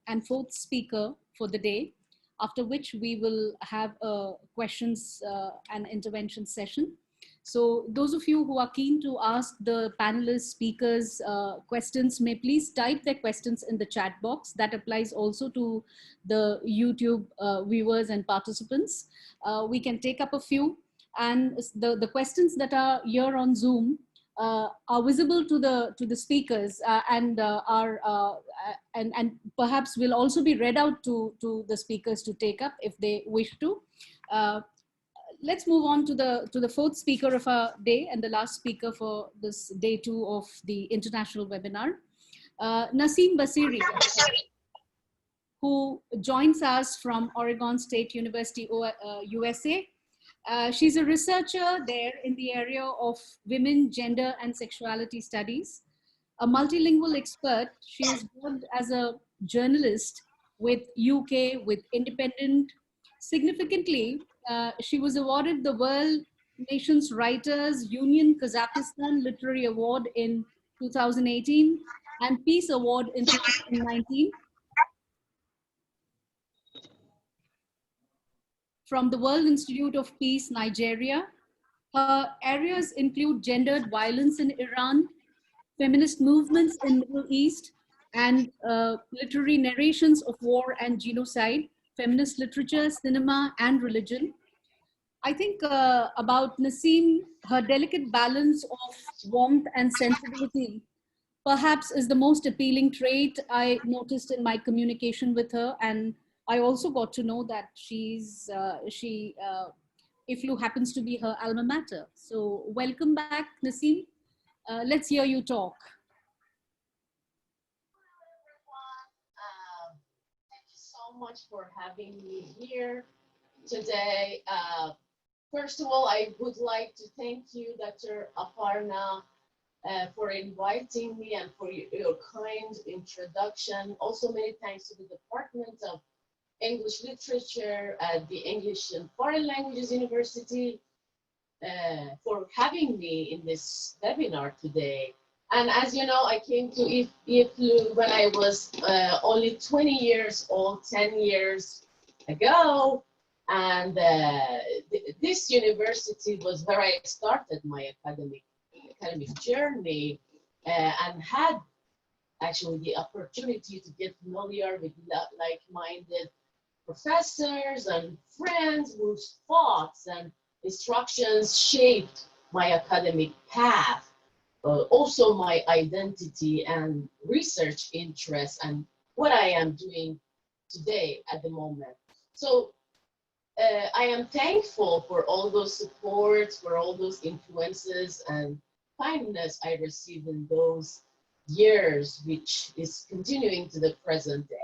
and fourth speaker for the day, after which we will have a questions and intervention session. So those of you who are keen to ask the panelists, speakers questions may please type their questions in the chat box. That applies also to the YouTube viewers and participants. We can take up a few, and the questions that are here on Zoom are visible to the speakers and perhaps will also be read out to the speakers to take up if they wish to. Let's move on to the fourth speaker of our day and the last speaker for this day 2 of the international webinar, Nasim Basiri, who joins us from Oregon State University, USA. She's a researcher there in the area of women, gender, and sexuality studies. A multilingual expert, she has worked as a journalist with UK, with Independent. Significantly, she was awarded the World Nations Writers Union Kazakhstan Literary Award in 2018 and Peace Award in 2019. From the World Institute of Peace, Nigeria. Her areas include gendered violence in Iran, feminist movements in Middle East, and literary narrations of war and genocide, feminist literature, cinema, and religion. I think about Nasim, her delicate balance of warmth and sensibility perhaps is the most appealing trait I noticed in my communication with her. And I also got to know that IFLU happens to be her alma mater. So welcome back, Nasim. Let's hear you talk. Thank you so much for having me here today. First of all, I would like to thank you, Dr. Aparna, for inviting me and for your kind introduction. Also, many thanks to the Department of English Literature at the English and Foreign Languages University for having me in this webinar today. And as you know, I came to IFLU when I was only 20 years old, 10 years ago. And this university was where I started my academic journey and had actually the opportunity to get familiar with like-minded professors and friends whose thoughts and instructions shaped my academic path, also my identity and research interests and what I am doing today at the moment. So I am thankful for all those supports, for all those influences and kindness I received in those years, which is continuing to the present day.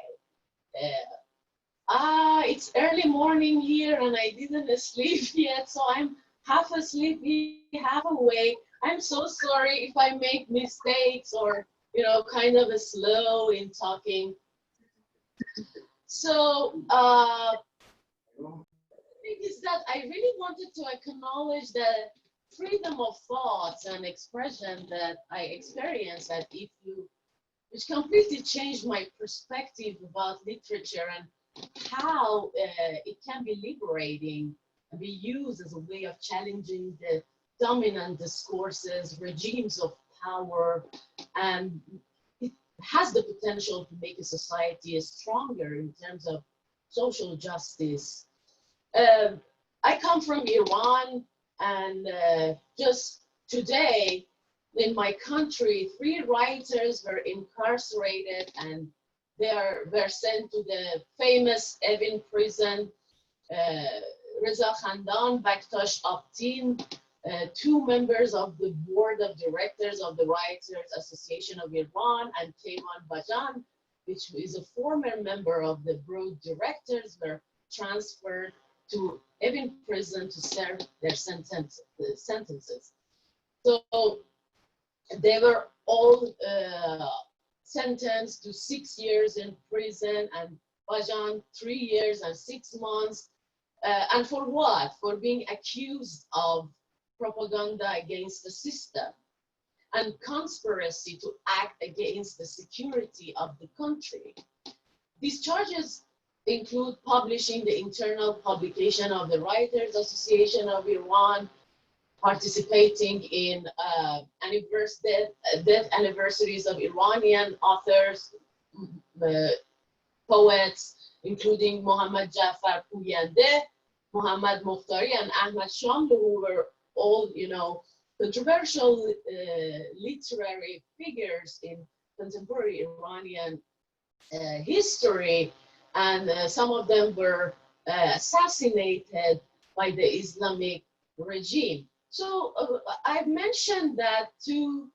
It's early morning here and I didn't sleep yet, so I'm half asleep, half awake. I'm so sorry if I make mistakes or, you know, kind of slow in talking. So, is that I really wanted to acknowledge the freedom of thoughts and expression that I experienced at IFLU, which completely changed my perspective about literature and how it can be liberating and be used as a way of challenging the dominant discourses, regimes of power, and it has the potential to make a society stronger in terms of social justice. I come from Iran, and just today in my country, 3 writers were incarcerated and they were sent to the famous Evin prison. Reza Khandan, Baktash Abtin, 2 members of the board of directors of the Writers Association of Iran, and Keyman Bajan, which is a former member of the board directors, were transferred to Evin prison to serve their sentences. So they were all sentenced to 6 years in prison, and Bajan 3 years and 6 months. And for what? For being accused of propaganda against the system. and conspiracy to act against the security of the country. These charges include publishing the internal publication of the Writers Association of Iran, participating in death anniversaries of Iranian authors, poets, including Muhammad Jafar Puyande, Muhammad Mukhtari, and Ahmad Shamlu, who were all, controversial literary figures in contemporary Iranian history, and some of them were assassinated by the Islamic regime. So I've mentioned that to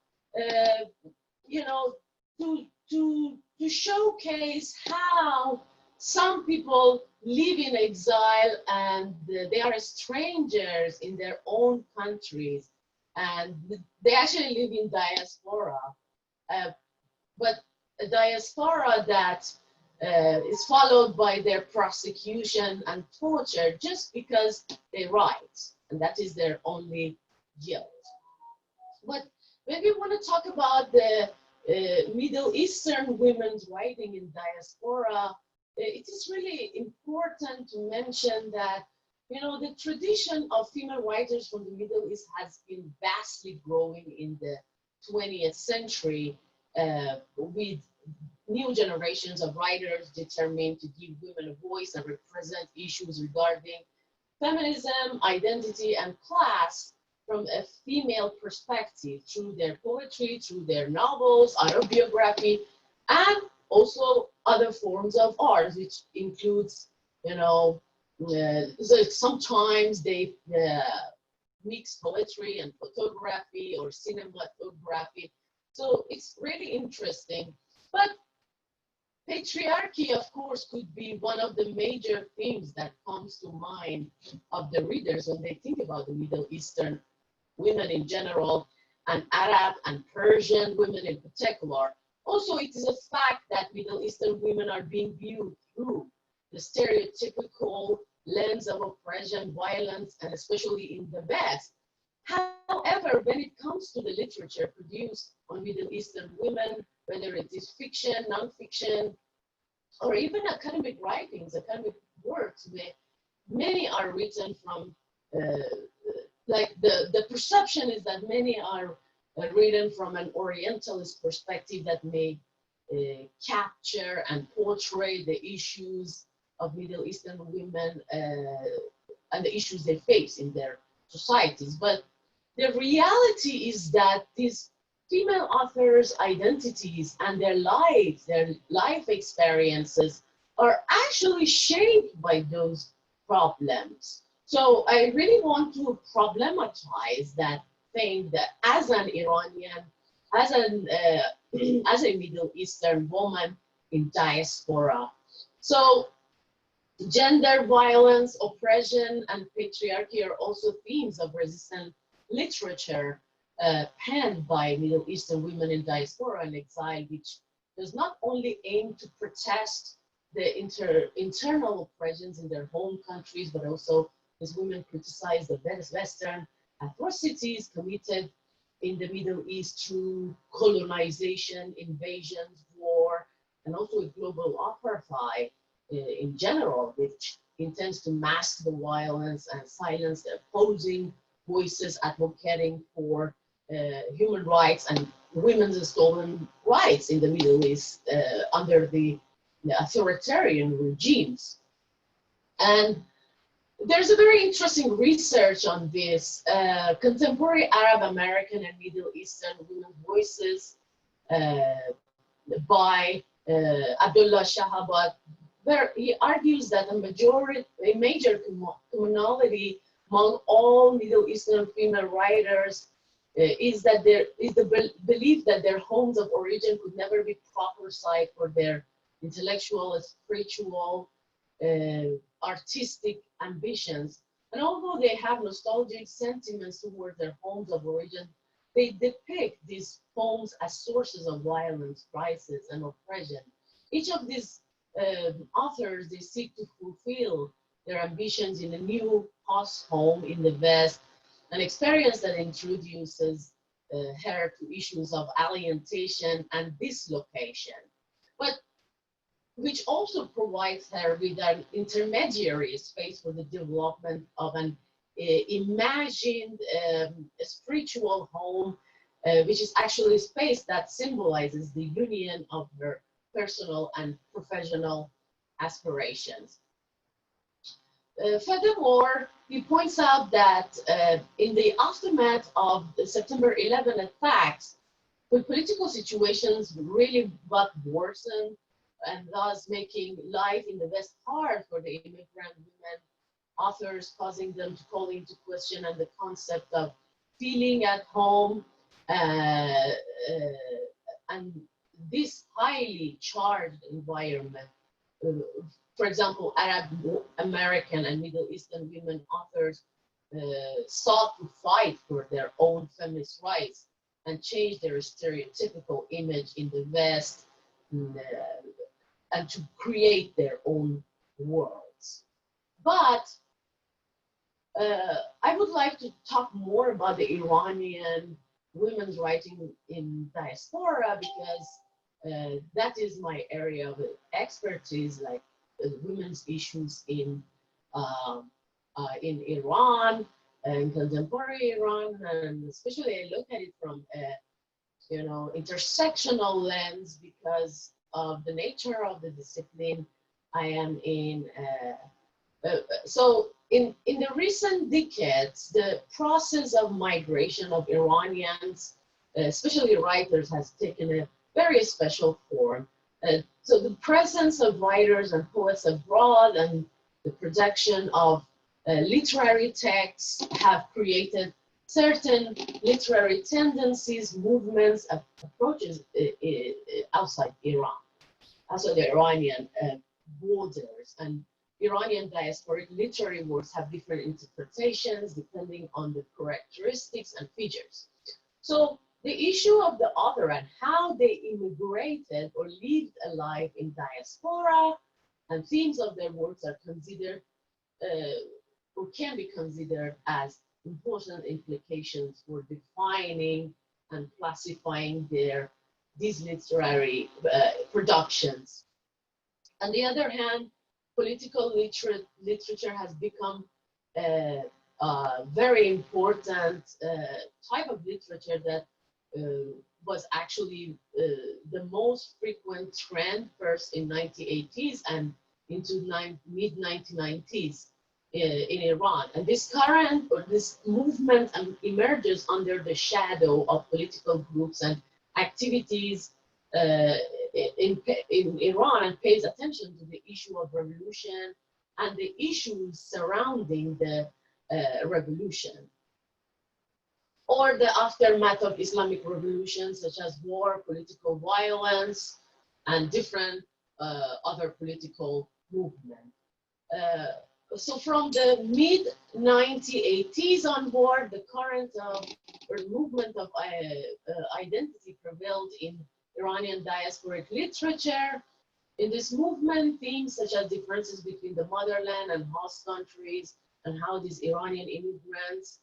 showcase how some people live in exile and they are strangers in their own countries, and they actually live in diaspora, but a diaspora that is followed by their prosecution and torture just because they write, and that is their only guilt. But maybe we want to talk about the Middle Eastern women's writing in diaspora. It is really important to mention that, the tradition of female writers from the Middle East has been vastly growing in the 20th century with new generations of writers determined to give women a voice and represent issues regarding feminism, identity, and class from a female perspective through their poetry, through their novels, autobiography, and also other forms of art, which includes, sometimes they mix poetry and photography or cinematography. So it's really interesting. But patriarchy, of course, could be one of the major themes that comes to mind of the readers when they think about the Middle Eastern women in general, and Arab and Persian women in particular. Also, it is a fact that Middle Eastern women are being viewed through the stereotypical lens of oppression, violence, and especially in the West. However, when it comes to the literature produced on Middle Eastern women, whether it is fiction, nonfiction, or even academic writings, academic works, many are written from, the perception is that many are written from an Orientalist perspective that may capture and portray the issues of Middle Eastern women and the issues they face in their societies. But the reality is that these female authors' identities and their lives, their life experiences are actually shaped by those problems. So I really want to problematize that thing that as an Iranian, as a Middle Eastern woman in diaspora. So gender violence, oppression, and patriarchy are also themes of resistant literature penned by Middle Eastern women in diaspora and exile, which does not only aim to protest the internal oppressions in their home countries, but also these women criticize the Western atrocities committed in the Middle East through colonization, invasions, war, and also global apartheid in general, which intends to mask the violence and silence the opposing voices advocating for human rights and women's stolen rights in the Middle East under the authoritarian regimes. And there's a very interesting research on this. Contemporary Arab American and Middle Eastern women's voices by Abdullah Shahabad, where he argues that a major commonality among all Middle Eastern female writers is that there is the belief that their homes of origin could never be proper site for their intellectual, spiritual, artistic ambitions. And although they have nostalgic sentiments toward their homes of origin, they depict these homes as sources of violence, crisis, and oppression. Each of these authors, they seek to fulfill their ambitions in a new host home in the West, an experience that introduces her to issues of alienation and dislocation, but which also provides her with an intermediary space for the development of an imagined spiritual home, which is actually a space that symbolizes the union of her personal and professional aspirations. Furthermore, he points out that in the aftermath of the September 11 attacks, the political situations really got worsened, and thus making life in the West hard for the immigrant women authors, causing them to call into question and the concept of feeling at home, and this highly charged environment. For example, Arab American and Middle Eastern women authors sought to fight for their own feminist rights and change their stereotypical image in the West, and to create their own worlds. But I would like to talk more about the Iranian women's writing in diaspora, because that is my area of expertise, like women's issues in Iran, in contemporary Iran, and especially I look at it from a intersectional lens because of the nature of the discipline I am in. So in the recent decades, the process of migration of Iranians, especially writers, has taken a very special form. So the presence of writers and poets abroad and the production of literary texts have created certain literary tendencies, movements, approaches outside Iran, outside the Iranian borders. And Iranian diasporic literary works have different interpretations depending on the characteristics and features. So the issue of the author and how they immigrated or lived a life in diaspora and themes of their works are considered or can be considered as important implications for defining and classifying these literary productions. On the other hand, political literature has become a very important type of literature that was actually the most frequent trend first in 1980s and into mid-1990s in Iran. And this current or this movement emerges under the shadow of political groups and activities in Iran and pays attention to the issue of revolution and the issues surrounding the revolution, or the aftermath of Islamic Revolution, such as war, political violence, and different other political movements. So from the mid-1980s onward, the current or movement of identity prevailed in Iranian diasporic literature. In this movement, themes such as differences between the motherland and host countries and how these Iranian immigrants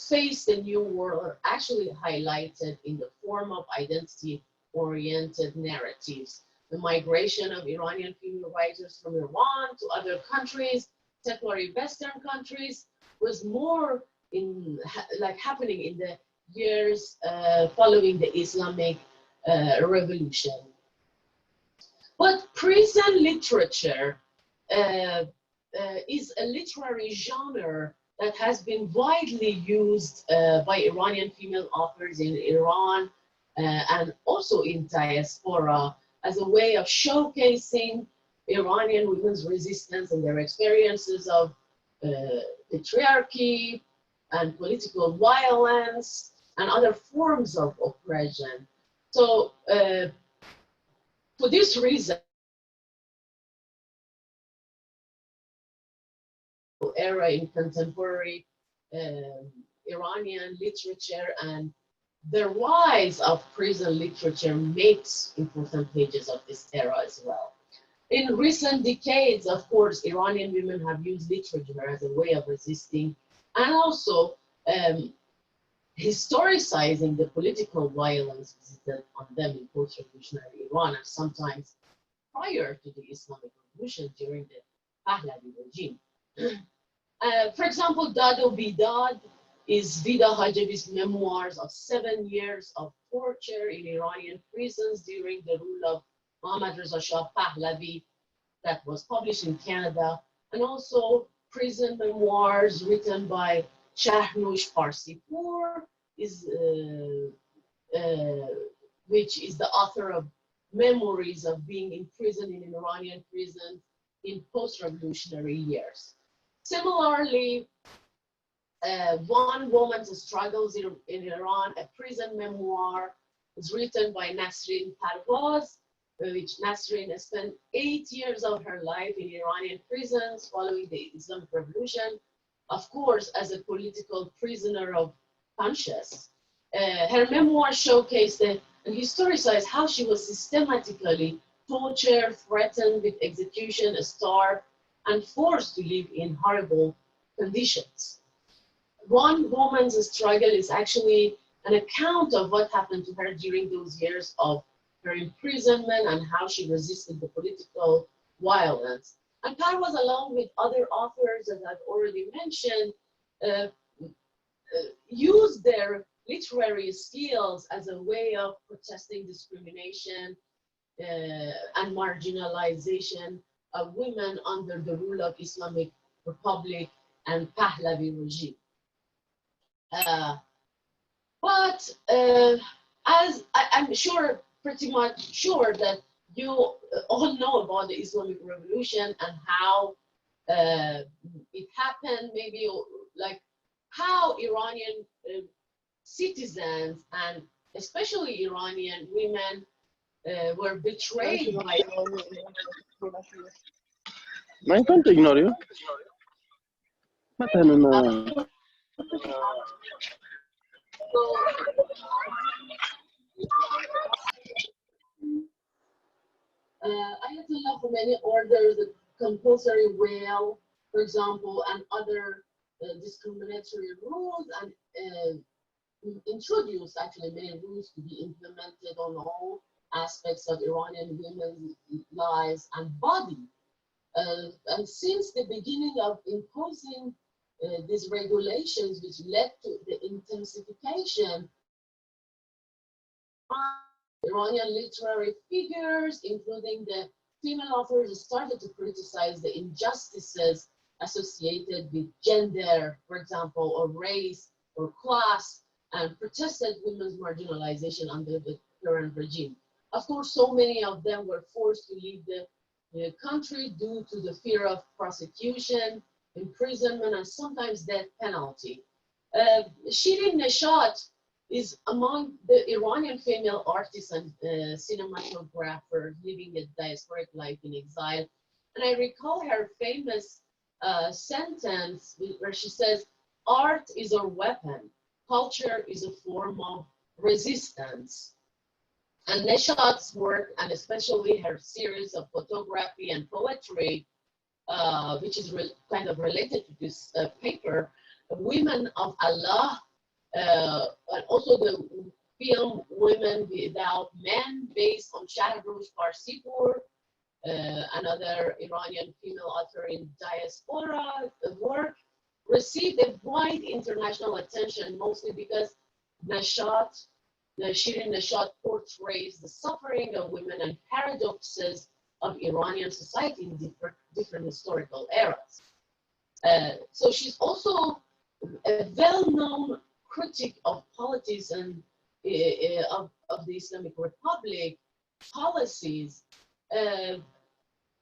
face the new world are actually highlighted in the form of identity-oriented narratives. The migration of Iranian female writers from Iran to other countries, secular Western countries, was more happening in the years following the Islamic Revolution. But prison literature is a literary genre that has been widely used by Iranian female authors in Iran and also in diaspora as a way of showcasing Iranian women's resistance and their experiences of patriarchy and political violence and other forms of oppression. So for this reason, era in contemporary Iranian literature and the rise of prison literature makes important pages of this era as well. In recent decades, of course, Iranian women have used literature as a way of resisting and also historicizing the political violence visited on them in post-revolutionary Iran, and sometimes prior to the Islamic Revolution during the Pahlavi regime. For example, Dado Bidad is Vida Hajabi's memoirs of 7 years of torture in Iranian prisons during the rule of Mohammad Reza Shah Pahlavi that was published in Canada, and also prison memoirs written by Shahnoush Parsipour, which is the author of memories of being imprisoned in an Iranian prison in post-revolutionary years. Similarly, One Woman's Struggles in Iran, a prison memoir, is written by Nasrin Parvaz, which Nasrin spent 8 years of her life in Iranian prisons following the Islamic Revolution, of course, as a political prisoner of conscience. Her memoir showcased and historicized how she was systematically tortured, threatened with execution, starved, and forced to live in horrible conditions. One Woman's Struggle is actually an account of what happened to her during those years of her imprisonment and how she resisted the political violence. And Parvaz, along with other authors, as I've already mentioned, used their literary skills as a way of protesting discrimination and marginalization of women under the rule of Islamic Republic and Pahlavi regime. But as I'm sure, pretty much sure that you all know about the Islamic Revolution and how it happened, maybe like how Iranian citizens and especially Iranian women were betrayed by. I can't ignore you. Ayatollah Khomeini ordered the compulsory wail, for example, and other discriminatory rules, and introduced actually many rules to be implemented on all aspects of Iranian women's lives and body. And since the beginning of imposing these regulations, which led to the intensification of Iranian literary figures, including the female authors, started to criticize the injustices associated with gender, for example, or race or class, and protested women's marginalization under the current regime. Of course, so many of them were forced to leave the country due to the fear of prosecution, imprisonment, and sometimes death penalty. Shirin Neshat is among the Iranian female artists and cinematographers living a diasporic life in exile. And I recall her famous sentence where she says, "Art is our weapon, culture is a form of resistance." And Neshat's work, and especially her series of photography and poetry, which is kind of related to this paper, Women of Allah, and also the film Women Without Men, based on Shahnoush Parsipour, another Iranian female author in Diaspora, work received a wide international attention, mostly because Shirin Neshat portrays the suffering of women and paradoxes of Iranian society in different historical eras. So she's also a well-known critic of politics and of the Islamic Republic policies.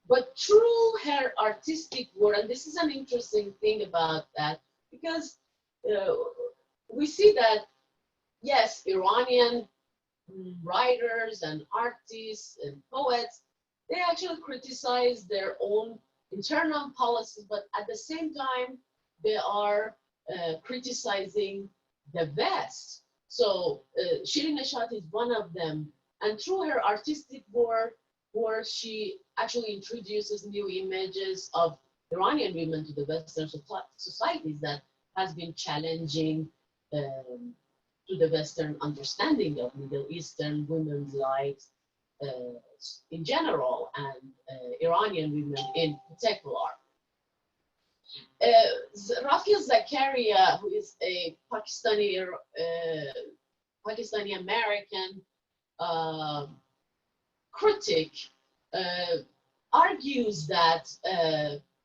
But through her artistic work, and this is an interesting thing about that, because we see that, yes, Iranian writers and artists and poets, they actually criticize their own internal policies, but at the same time, they are criticizing the West. So Shirin Neshat is one of them. And through her artistic work, where she actually introduces new images of Iranian women to the Western societies that has been challenging to the Western understanding of Middle Eastern women's lives in general and Iranian women in particular. Rafia Zakaria, who is a Pakistani American critic, argues that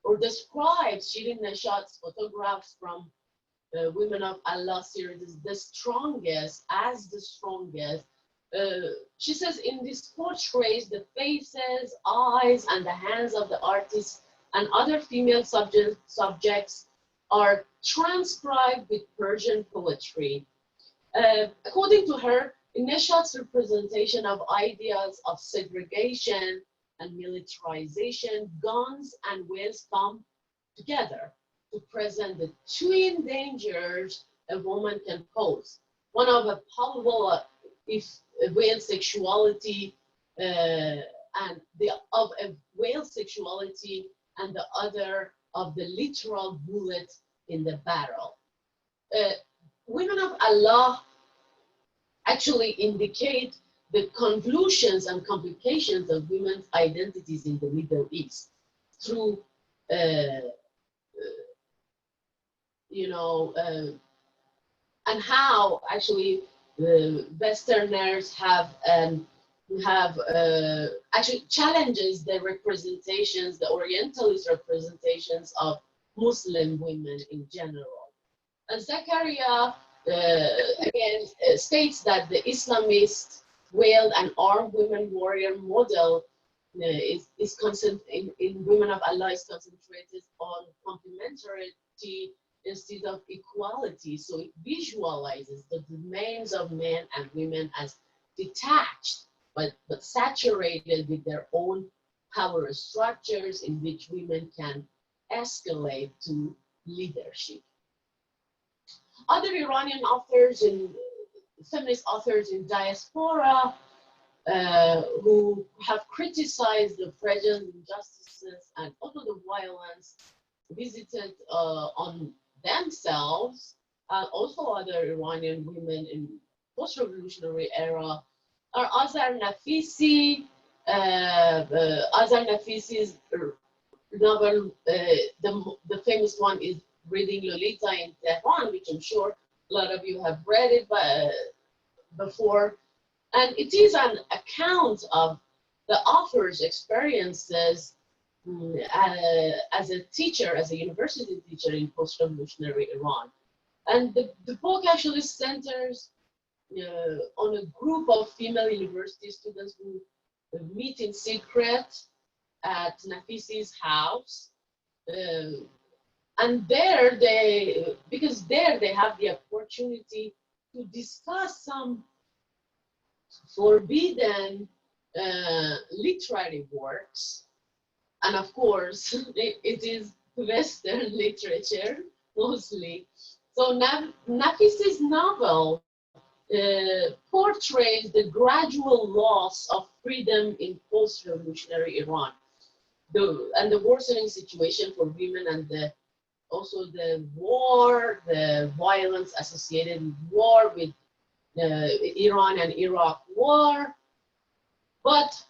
or describes Shirin Neshat's photographs from Women of Allah series as the strongest. She says in these portraits, the faces, eyes, and the hands of the artists and other female subjects are transcribed with Persian poetry. According to her, in Neshat's representation of ideas of segregation and militarization, guns and whales come together to present the twin dangers a woman can pose. One of a probable whale sexuality and of a whale sexuality, and the other of the literal bullet in the barrel. Women of Allah actually indicate the convolutions and complications of women's identities in the Middle East through, and how actually the Westerners have actually challenges the representations, the Orientalist representations of Muslim women in general. And Zakaria again states that the Islamist veiled and armed women warrior model in Women of Allah is concentrated on complementarity instead of equality. So it visualizes the domains of men and women as detached, but saturated with their own power structures in which women can escalate to leadership. Other Iranian authors and feminist authors in diaspora who have criticized the present injustices and also the violence visited on themselves, and also other Iranian women in post-revolutionary era, are Azar Nafisi. Azar Nafisi's novel, the famous one is Reading Lolita in Tehran, which I'm sure a lot of you have read it before. And it is an account of the author's experiences as a teacher, as a university teacher in post-revolutionary Iran. And the book actually centers on a group of female university students who meet in secret at Nafisi's house. And there because they have the opportunity to discuss some forbidden literary works. And of course, it is Western literature mostly. So Nafisi's novel portrays the gradual loss of freedom in post-revolutionary Iran, and the worsening situation for women, and also the war, the violence associated with war, with Iran and Iraq war. But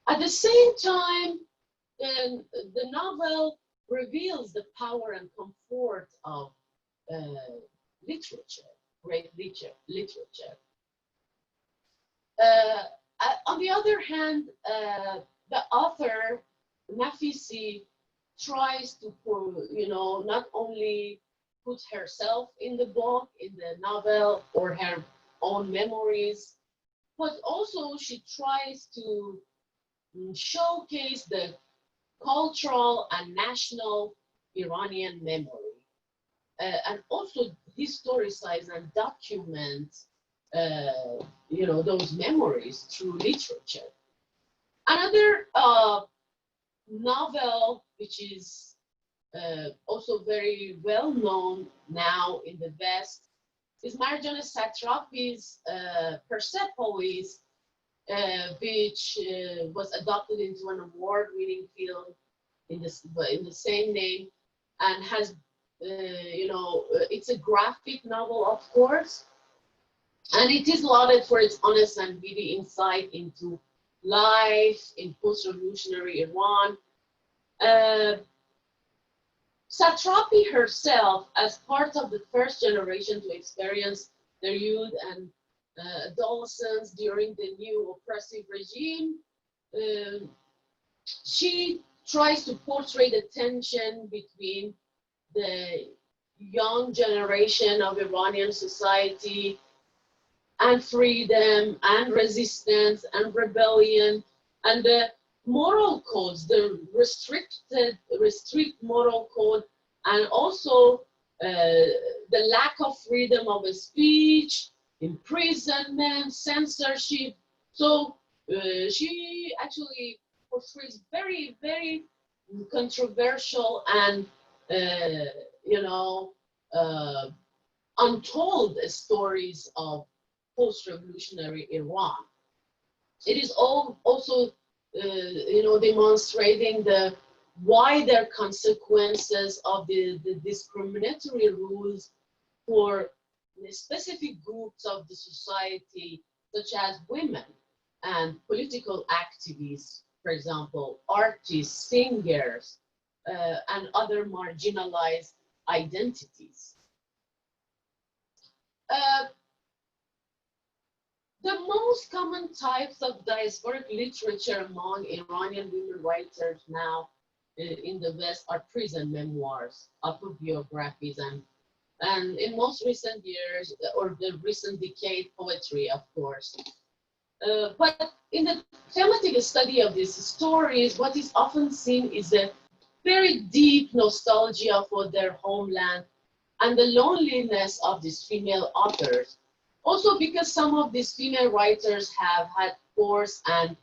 at the same time, the novel reveals the power and comfort of literature, great literature. On the other hand, the author, Nafisi, tries to, not only put herself in the book, in the novel, or her own memories, but also she tries to showcase the cultural and national Iranian memory, and also historicize and document, those memories through literature. Another novel, which is also very well known now in the West, is Marjane Satrapi's Persepolis, which was adopted into an award-winning film in the same name, and has, it's a graphic novel, of course, And it is lauded for its honest and witty insight into life in post-revolutionary Iran. Satrapi herself, as part of the first generation to experience their youth and adolescence during the new oppressive regime, she tries to portray the tension between the young generation of Iranian society and freedom and resistance and rebellion and the moral codes, the strict moral code, and also the lack of freedom of speech, imprisonment, censorship. So she actually portrays very, very controversial and untold stories of post-revolutionary Iran. It is also demonstrating the wider consequences of the discriminatory rules for specific groups of the society, such as women and political activists, for example, artists, singers, and other marginalized identities. The most common types of diasporic literature among Iranian women writers now in the West are prison memoirs, autobiographies, and in most recent years, or the recent decade, poetry, of course. But in the thematic study of these stories, what is often seen is a very deep nostalgia for their homeland and the loneliness of these female authors. Also because some of these female writers have had forced and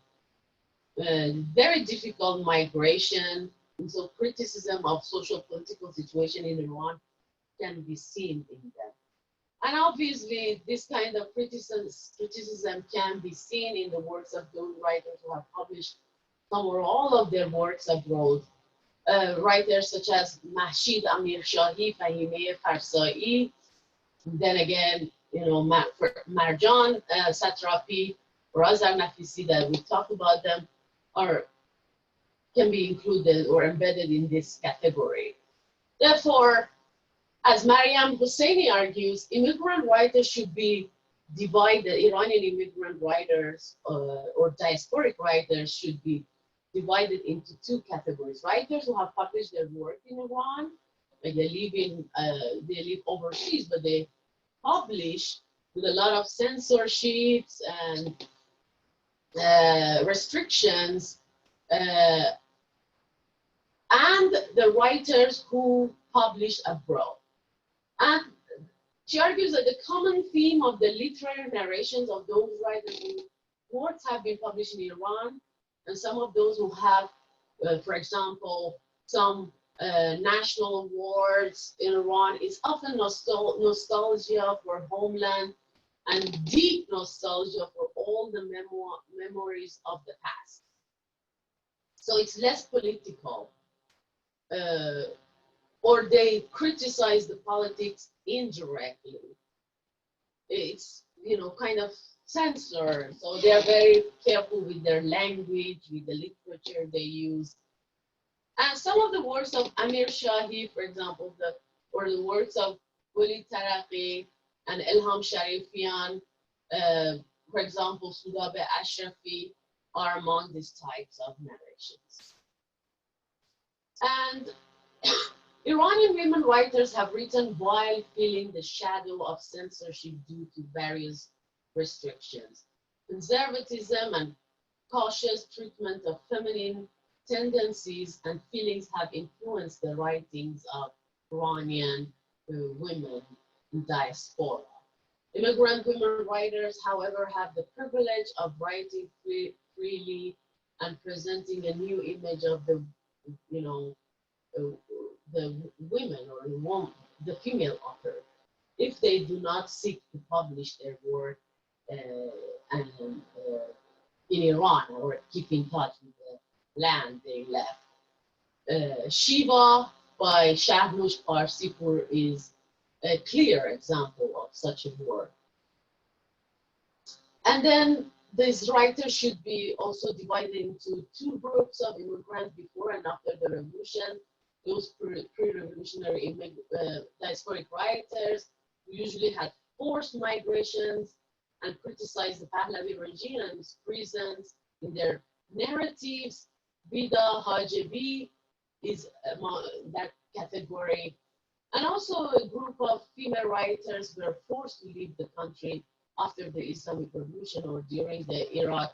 very difficult migration, and so criticism of social political situation in Iran can be seen in them. And obviously, this kind of criticism can be seen in the works of those writers who have published some or all of their works abroad. Writers such as Mahshid Amirshahi, Fahime Farsai, then again, Marjan, Satrapi, Razar Nafisi, that we talked about them, can be included or embedded in this category. Therefore, as Mariam Hosseini argues, immigrant writers should be divided, Iranian immigrant writers or diasporic writers should be divided into two categories. Writers who have published their work in Iran, like they live overseas, but they publish with a lot of censorships and restrictions, and the writers who publish abroad. And she argues that the common theme of the literary narrations of those writers whose works have been published in Iran, and some of those who have, for example, some national awards in Iran, is often nostalgia for homeland and deep nostalgia for all the memories of the past. So it's less political, or they criticize the politics indirectly. It's, kind of censored. So they are very careful with their language, with the literature they use. And some of the works of Amir Shahi, for example, or the works of Wali Taraqi and Ilham Sharifian, for example, Sudabe Ashrafi, are among these types of narrations. And Iranian women writers have written while feeling the shadow of censorship due to various restrictions. Conservatism and cautious treatment of feminine tendencies and feelings have influenced the writings of Iranian women in diaspora. Immigrant women writers, however, have the privilege of writing freely and presenting a new image of the women or the female author, if they do not seek to publish their work in Iran or keep in touch with the land they left. Shiva by Shahnoush Parsipur is a clear example of such a work. And then these writers should be also divided into two groups of immigrants before and after the revolution. Those pre-revolutionary diasporic writers who usually had forced migrations and criticized the Pahlavi regime and its prisons in their narratives. Vida Hajebi is among that category. And also a group of female writers were forced to leave the country after the Islamic Revolution or during the Iraq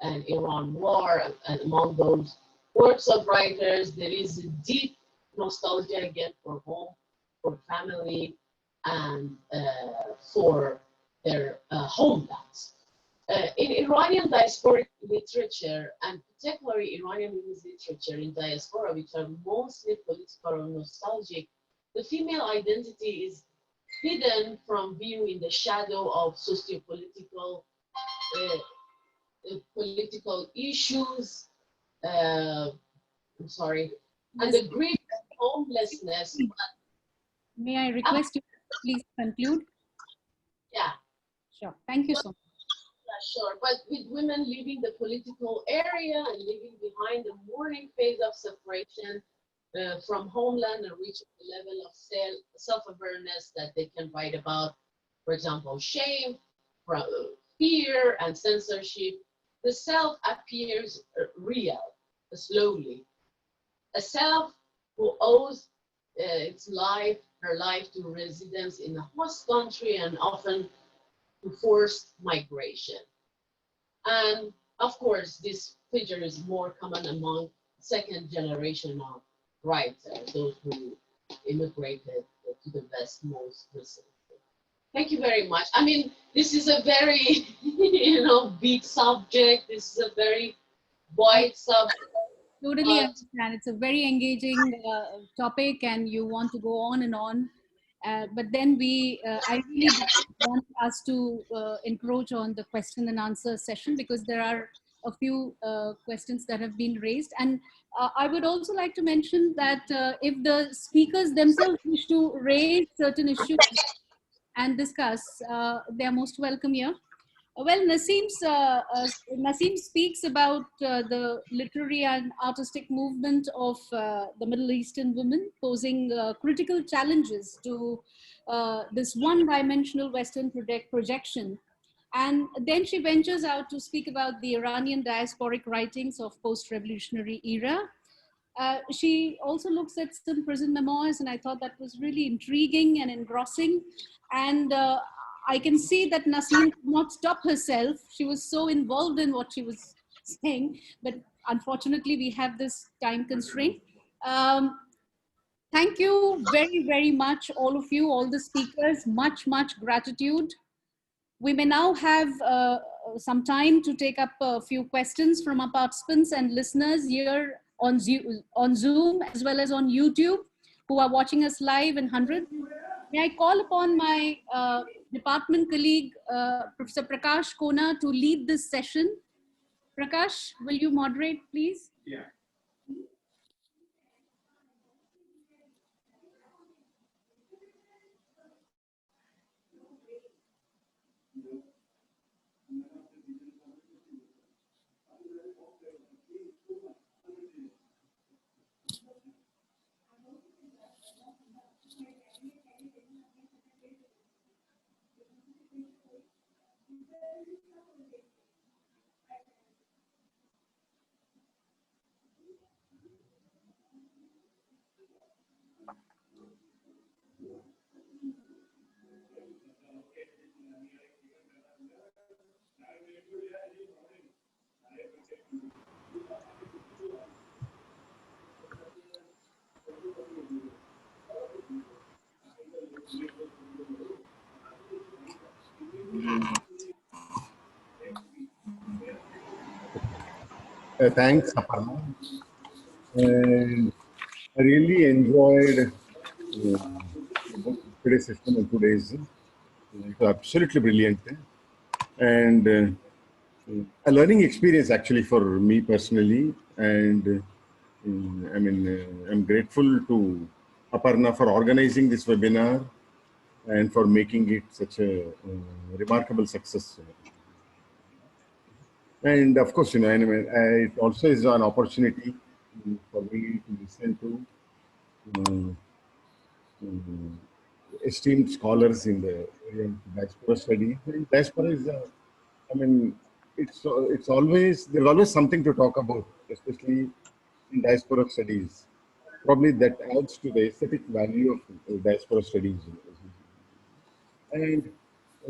and Iran war. And among those works of writers, there is a deep nostalgia again for home, for family, and for their homelands. In Iranian diasporic literature, and particularly Iranian women's literature in diaspora, which are mostly political or nostalgic, the female identity is hidden from view in the shadow of socio-political political issues. I'm sorry, and the grief and homelessness. May I request you to please conclude? Yeah. Sure. Thank you so much. Yeah, sure. But with women leaving the political area and leaving behind the mourning phase of separation from homeland and reaching the level of self-awareness that they can write about, for example, shame, fear, and censorship, the self appears real, slowly. A self who owes her life to residence in a host country and often to forced migration. And of course, this figure is more common among second generation of writers, those who immigrated to the West most recently. Thank you very much. I mean, this is a very, big subject. This is a very wide subject. Totally understand. It's a very engaging topic, and you want to go on and on. But then I really want us to encroach on the question and answer session, because there are a few questions that have been raised. And I would also like to mention that if the speakers themselves wish to raise certain issues and discuss, they are most welcome here. Well, Nasim speaks about the literary and artistic movement of the Middle Eastern women, posing critical challenges to this one-dimensional Western projection. And then she ventures out to speak about the Iranian diasporic writings of post-revolutionary era. She also looks at some prison memoirs, and I thought that was really intriguing and engrossing. And I can see that Nasim could not stop herself. She was so involved in what she was saying, but unfortunately we have this time constraint. Thank you very, very much, all of you, all the speakers, much, much gratitude. We may now have some time to take up a few questions from our participants and listeners here on Zoom as well as on YouTube, who are watching us live in 100. May I call upon my department colleague, Professor Prakash Kona, to lead this session. Prakash, will you moderate, please? Yeah. Thanks, Aparna. And I really enjoyed today's session and 2 days. It was absolutely brilliant. And a learning experience actually for me personally. And I'm grateful to Aparna for organizing this webinar and for making it such a remarkable success. And of course, it also is an opportunity for me to listen to um, esteemed scholars in the area of diaspora study. And diaspora is, it's always, there's always something to talk about, especially in diaspora studies. Probably that adds to the aesthetic value of diaspora studies. And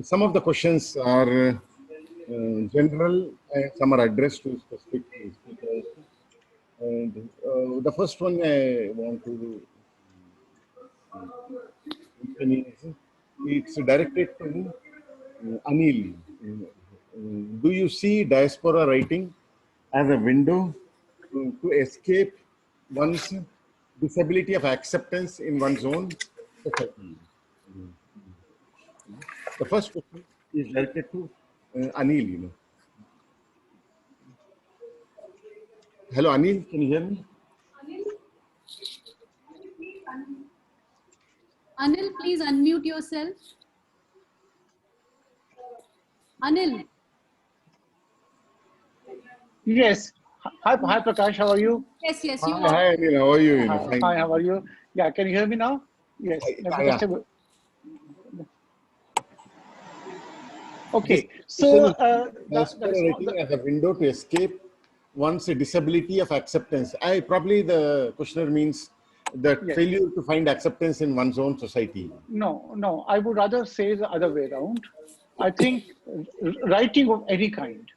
some of the questions are general and some are addressed to specific speakers. And the first one I want to mention is it's directed to Anil. Do you see diaspora writing as a window to escape one's disability of acceptance in one's own society? The first question is directed to Anil. Hello, Anil, can you hear me? Anil, please unmute yourself. Anil. Yes. Hi, Prakash, how are you? Yes, yes, you Hi, are. hi, Anil, how are you? Hi, how are you? Yeah, can you hear me now? Yes. Yeah. Okay, so diaspora writing as a window to escape one's disability of acceptance. Probably the questioner means the failure to find acceptance in one's own society. No, I would rather say the other way around. I think writing of any kind,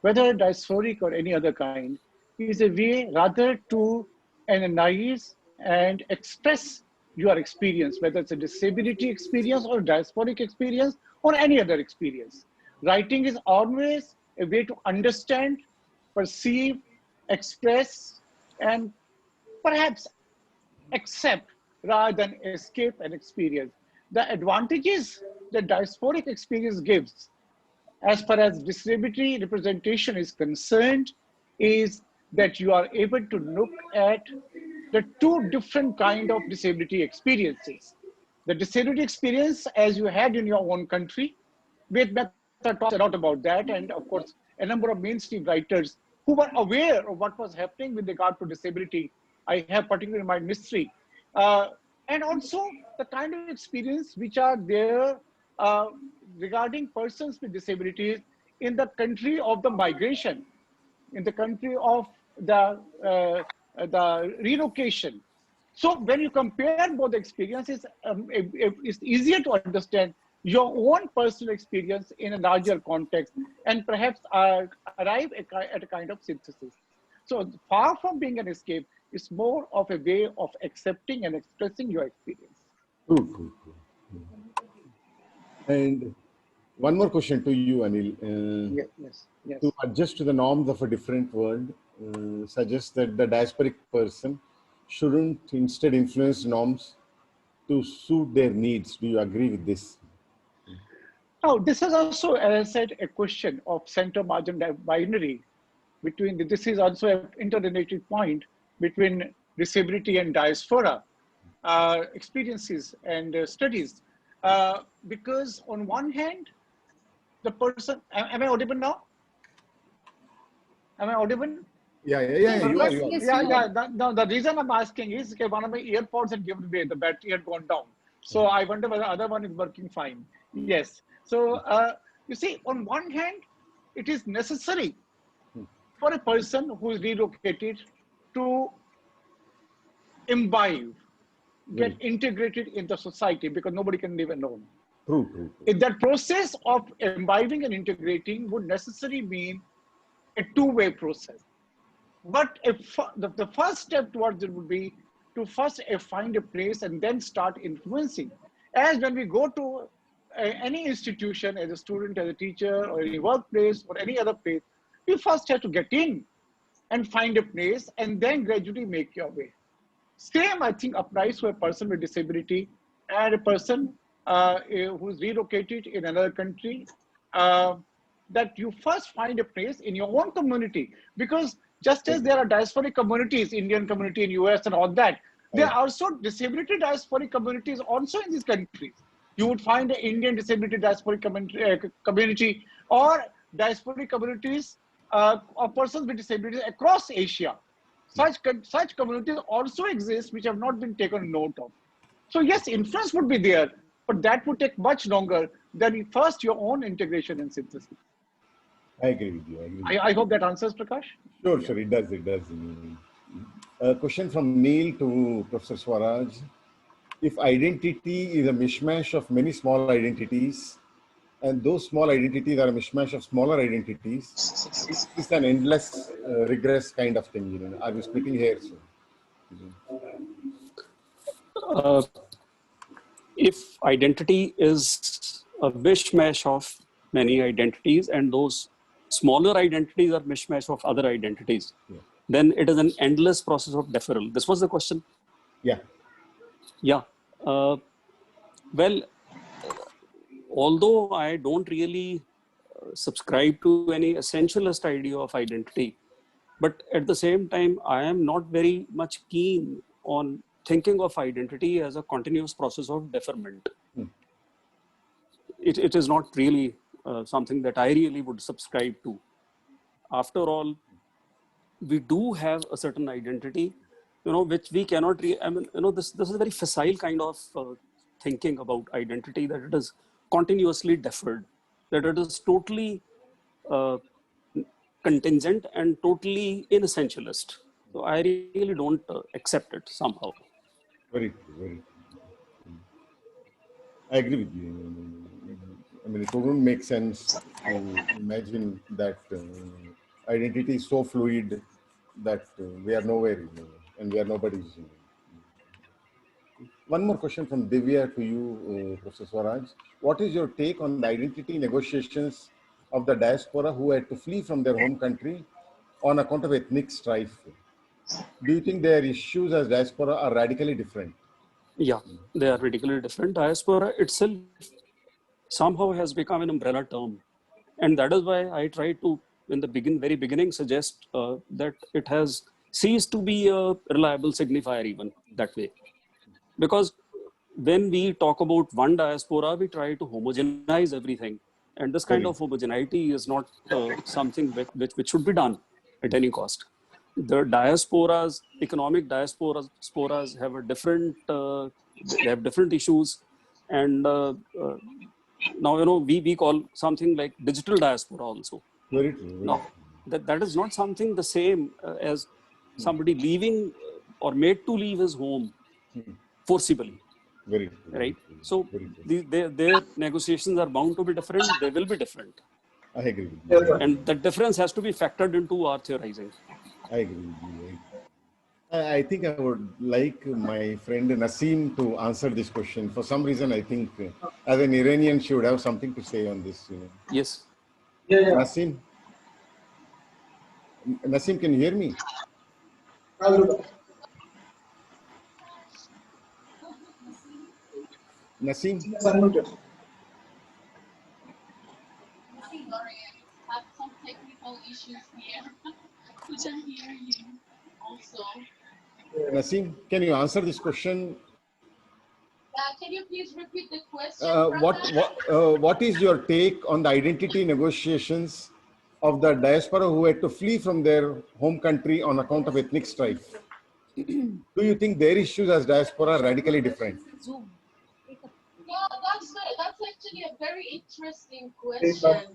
whether diasporic or any other kind, is a way rather to analyze and express your experience, whether it's a disability experience or diasporic experience or any other experience. Writing is always a way to understand, perceive, express, and perhaps accept rather than escape an experience. The advantages that diasporic experience gives as far as disability representation is concerned is that you are able to look at the two different kind of disability experiences. The disability experience as you had in your own country, with Mehta talks a lot about that, and of course, a number of mainstream writers who were aware of what was happening with regard to disability. I have particularly in my mystery. And also the kind of experience which are there uh, regarding persons with disabilities in the country of the migration, in the country of the relocation. So when you compare both experiences, it's easier to understand your own personal experience in a larger context and perhaps arrive at a kind of synthesis. So far from being an escape, it's more of a way of accepting and expressing your experience. True. And one more question to you, Anil. Yes. To adjust to the norms of a different world suggests that the diasporic person shouldn't instead influence norms to suit their needs. Do you agree with this? Now, this is also, as I said, a question of center-margin binary between, this is also an interrelated point between disability and diaspora experiences and studies. Because on one hand, the person, am I audible now? Am I audible? Yeah, Yes, you are. yes, you are. The reason I'm asking is okay, one of my earpods had given away, the battery had gone down. So I wonder whether the other one is working fine. Yes. So you see, on one hand, it is necessary for a person who is relocated to imbibe, get integrated in the society because nobody can live alone. True. If that process of imbibing and integrating would necessarily mean a two-way process. But if the first step towards it would be to first find a place and then start influencing. As when we go to any institution as a student, as a teacher, or any workplace or any other place, you first have to get in and find a place and then gradually make your way. Same, I think, applies to a person with disability and a person who is relocated in another country, that you first find a place in your own community. Because just as there are diasporic communities, Indian community in US and all that, there are also disability diasporic communities also in these countries. You would find an Indian disability diasporic community or diasporic communities of persons with disabilities across Asia. Such communities also exist which have not been taken note of. So yes, influence would be there, but that would take much longer than first your own integration and synthesis. I agree with you. I agree with you. I hope that answers, Prakash. Sure, sure, it does, it does. A question from Neil to Professor Swaraj. If identity is a mishmash of many small identities, and those small identities are a mishmash of smaller identities, is this an endless regress kind of thing? Are we splitting hairs? Uh, if identity is a mishmash of many identities and those smaller identities are mishmash of other identities, then it is an endless process of deferral. This was the question? Yeah. Yeah. Well, although I don't really subscribe to any essentialist idea of identity, but at the same time, I am not very much keen on thinking of identity as a continuous process of deferment. It is not really something that I really would subscribe to. After all, we do have a certain identity, which we cannot I mean, this is a very facile kind of thinking about identity, that it is continuously deferred, that it is totally uh, contingent and totally inessentialist. So I really don't accept it somehow. Very true, very true. I agree with you. I mean, it wouldn't make sense to imagine that identity is so fluid that we are nowhere, and we are nobody's. One more question from Divya to you, Professor Swaraj. What is your take on the identity negotiations of the diaspora who had to flee from their home country on account of ethnic strife? Do you think their issues as diaspora are radically different? Yeah, they are radically different. Diaspora itself somehow has become an umbrella term. And that is why I try to, in the very beginning, suggest that it has ceased to be a reliable signifier even that way. Because when we talk about one diaspora, we try to homogenize everything. And this kind of homogeneity is not something which should be done at any cost. The diasporas, economic diasporas have a different, they have different issues. And now, we call something like digital diaspora also. Very true. Now, that is not something the same as somebody leaving or made to leave his home forcibly. Very true. Right? Very true. So Very true. their negotiations are bound to be different. They will be different. I agree with you. And that difference has to be factored into our theorizing. I agree with you. I think I would like my friend Nasim to answer this question. For some reason, I think as an Iranian, she would have something to say on this. Yes. Nasim? Nasim, can you hear me? Nasim? Sorry, I have some technical issues here. Couldn't hear you also. Nasim, can you answer this question? Can you please repeat the question? What is your take on the identity negotiations of the diaspora who had to flee from their home country on account of ethnic strife? Do you think their issues as diaspora are radically different? Yeah, that's actually a very interesting question.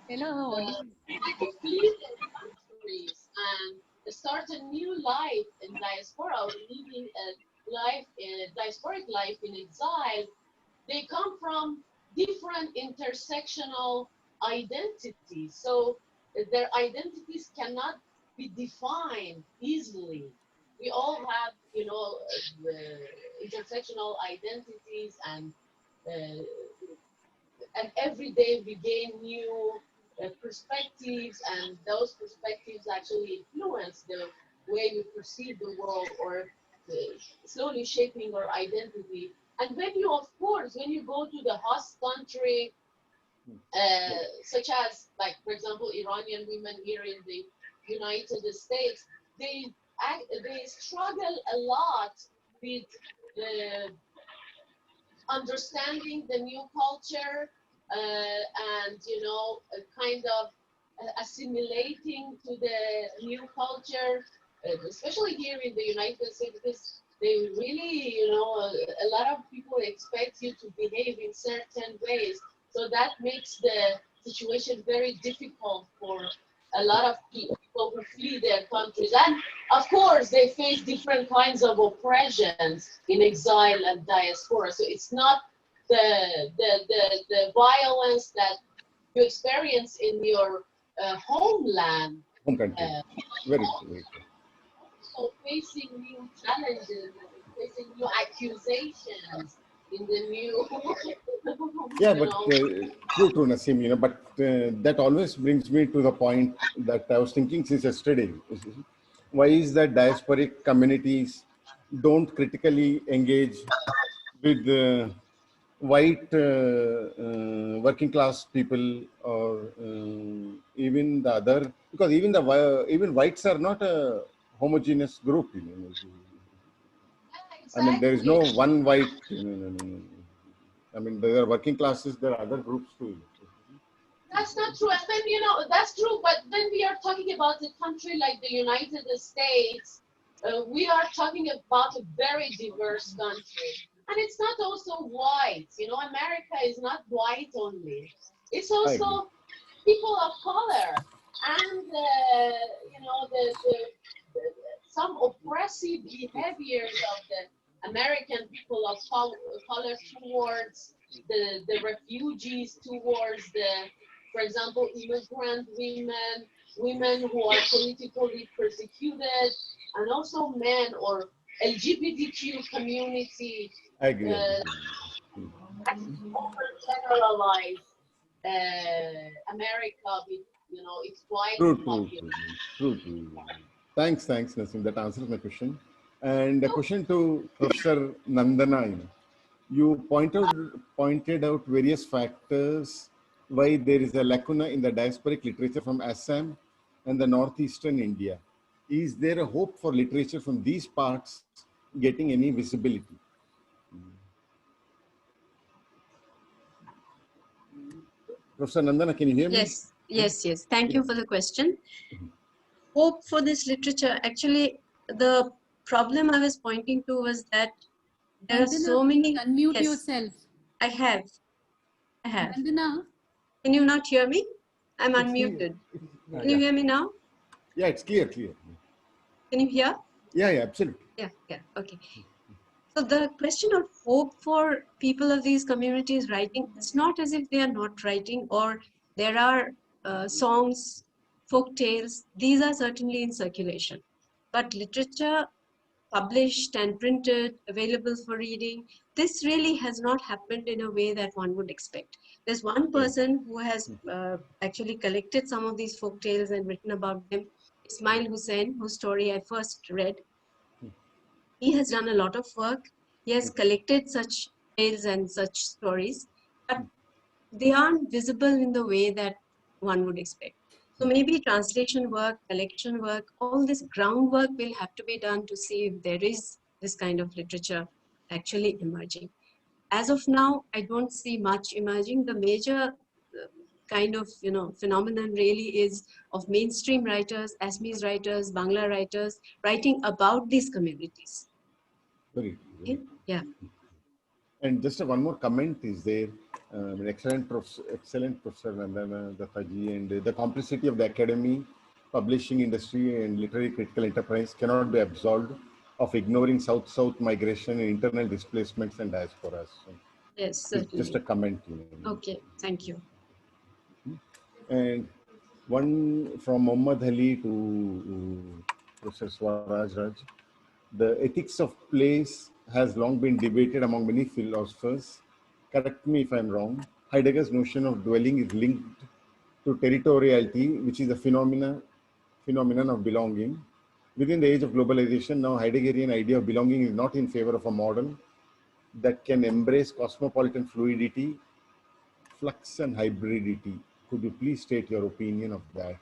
Hello. To flee their countries and start a new life in diaspora, or living a diasporic life in exile, they come from different intersectional identities. So their identities cannot be defined easily. We all have, the intersectional identities, and every day we gain new perspectives, and those perspectives actually influence the way we perceive the world, or slowly shaping our identity. And when you, of course, when you go to the host country, such as, like, for example, Iranian women here in the United States, they struggle a lot with the understanding the new culture and, you know, kind of assimilating to the new culture, especially here in the United States, because they really, you know, a lot of people expect you to behave in certain ways. So that makes the situation very difficult for a lot of people who flee their countries. And of course, they face different kinds of oppressions in exile and diaspora. So it's not the violence that you experience in your homeland. Home country. Very true. Very true. So facing new challenges, facing new accusations in the new. Yeah, but true, Nasim. You know, but that always brings me to the point that I was thinking since yesterday. Why is that diasporic communities don't critically engage with white working class people, or even the other? Because even whites are not a homogeneous group. You know. I mean, there is no one white. I mean, there are working classes, there are other groups too. That's not true. And then, you know, that's true. But then we are talking about a country like the United States. We are talking about a very diverse country. And it's not also white. You know, America is not white only. It's also people of color. And, you know, some oppressive behaviors of the American people of color towards the refugees, towards for example, immigrant women, women who are politically persecuted, and also men or LGBTQ community. I agree. Generalize America with, you know, its white population. True. Thanks, Nasim. That answers my question. And a question to Professor Nandana. You pointed out various factors why there is a lacuna in the diasporic literature from Assam and the northeastern India. Is there a hope for literature from these parts getting any visibility? Professor Nandana, can you hear me? Yes. Thank you for the question. Hope for this literature. Actually, the problem I was pointing to was that there are so many. Unmute yourself. I have. Nandana. Can you not hear me? I'm unmuted. Can you hear me now? Yeah, it's clear. Can you hear? Yeah, absolutely. Yeah, okay. So the question of hope for people of these communities writing, it's not as if they are not writing, or there are songs, folk tales. These are certainly in circulation. But literature published and printed, available for reading, this really has not happened in a way that one would expect. There's one person who has actually collected some of these folk tales and written about them, Ismail Hussain, whose story I first read. He has done a lot of work. He has collected such tales and such stories, but they aren't visible in the way that one would expect. So maybe translation work, collection work, all this groundwork will have to be done to see if there is this kind of literature actually emerging. As of now, I don't see much emerging. The major kind of phenomenon really is of mainstream writers, Assamese writers, Bangla writers, writing about these communities. Very Okay? Yeah. And just one more comment is there. Excellent Professor Nandana, Dattaji, and the complexity of the academy, publishing industry, and literary critical enterprise cannot be absolved of ignoring South-South migration and internal displacements and diasporas. So yes, certainly. Just a comment. Okay, thank you. And one from Muhammad Ali to Professor Swaraj Raj. The ethics of place has long been debated among many philosophers. Correct me if I'm wrong. Heidegger's notion of dwelling is linked to territoriality, which is a phenomenon of belonging. Within the age of globalization, now Heideggerian idea of belonging is not in favor of a model that can embrace cosmopolitan fluidity, flux, and hybridity. Could you please state your opinion of that?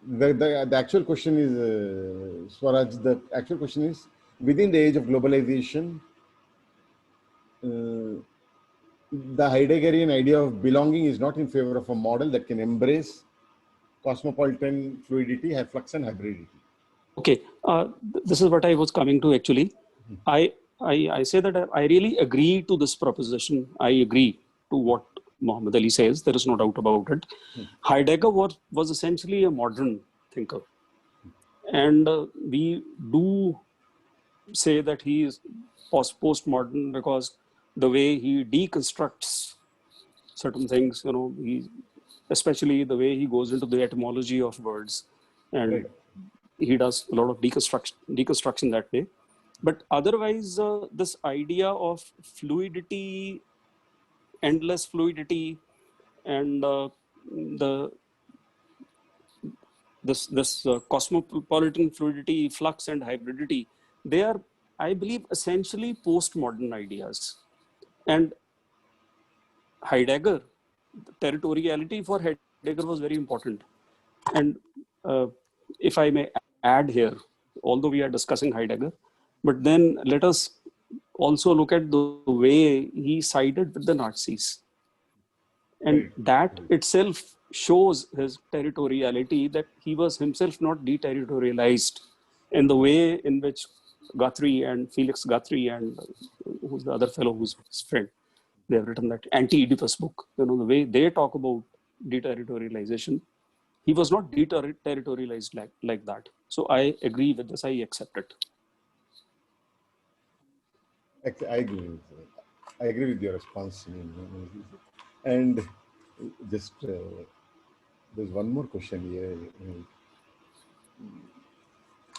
the actual question is, Swaraj, the actual question is, within the age of globalization, the Heideggerian idea of belonging is not in favor of a model that can embrace cosmopolitan fluidity, flux, and hybridity. Okay, this is what I was coming to actually. I say that I really agree to this proposition. I agree to what Muhammad Ali says. There is no doubt about it. Heidegger was essentially a modern thinker. And we do say that he is postmodern because the way he deconstructs certain things, especially the way he goes into the etymology of words, and he does a lot of deconstruction that way. But otherwise, this idea of fluidity, endless fluidity, and this cosmopolitan fluidity, flux, and hybridity, they are, I believe, essentially postmodern ideas. And Heidegger, territoriality for Heidegger was very important. And if I may add here, although we are discussing Heidegger, but then let us also look at the way he sided with the Nazis. And that itself shows his territoriality, that he was himself not deterritorialized in the way in which Guthrie and Felix Guthrie and who's the other fellow who's his friend, they have written that anti-Oedipus book, the way they talk about deterritorialization, he was not deterritorialized like that. So I agree with this, I accept it. I agree with your response. And just there's one more question here.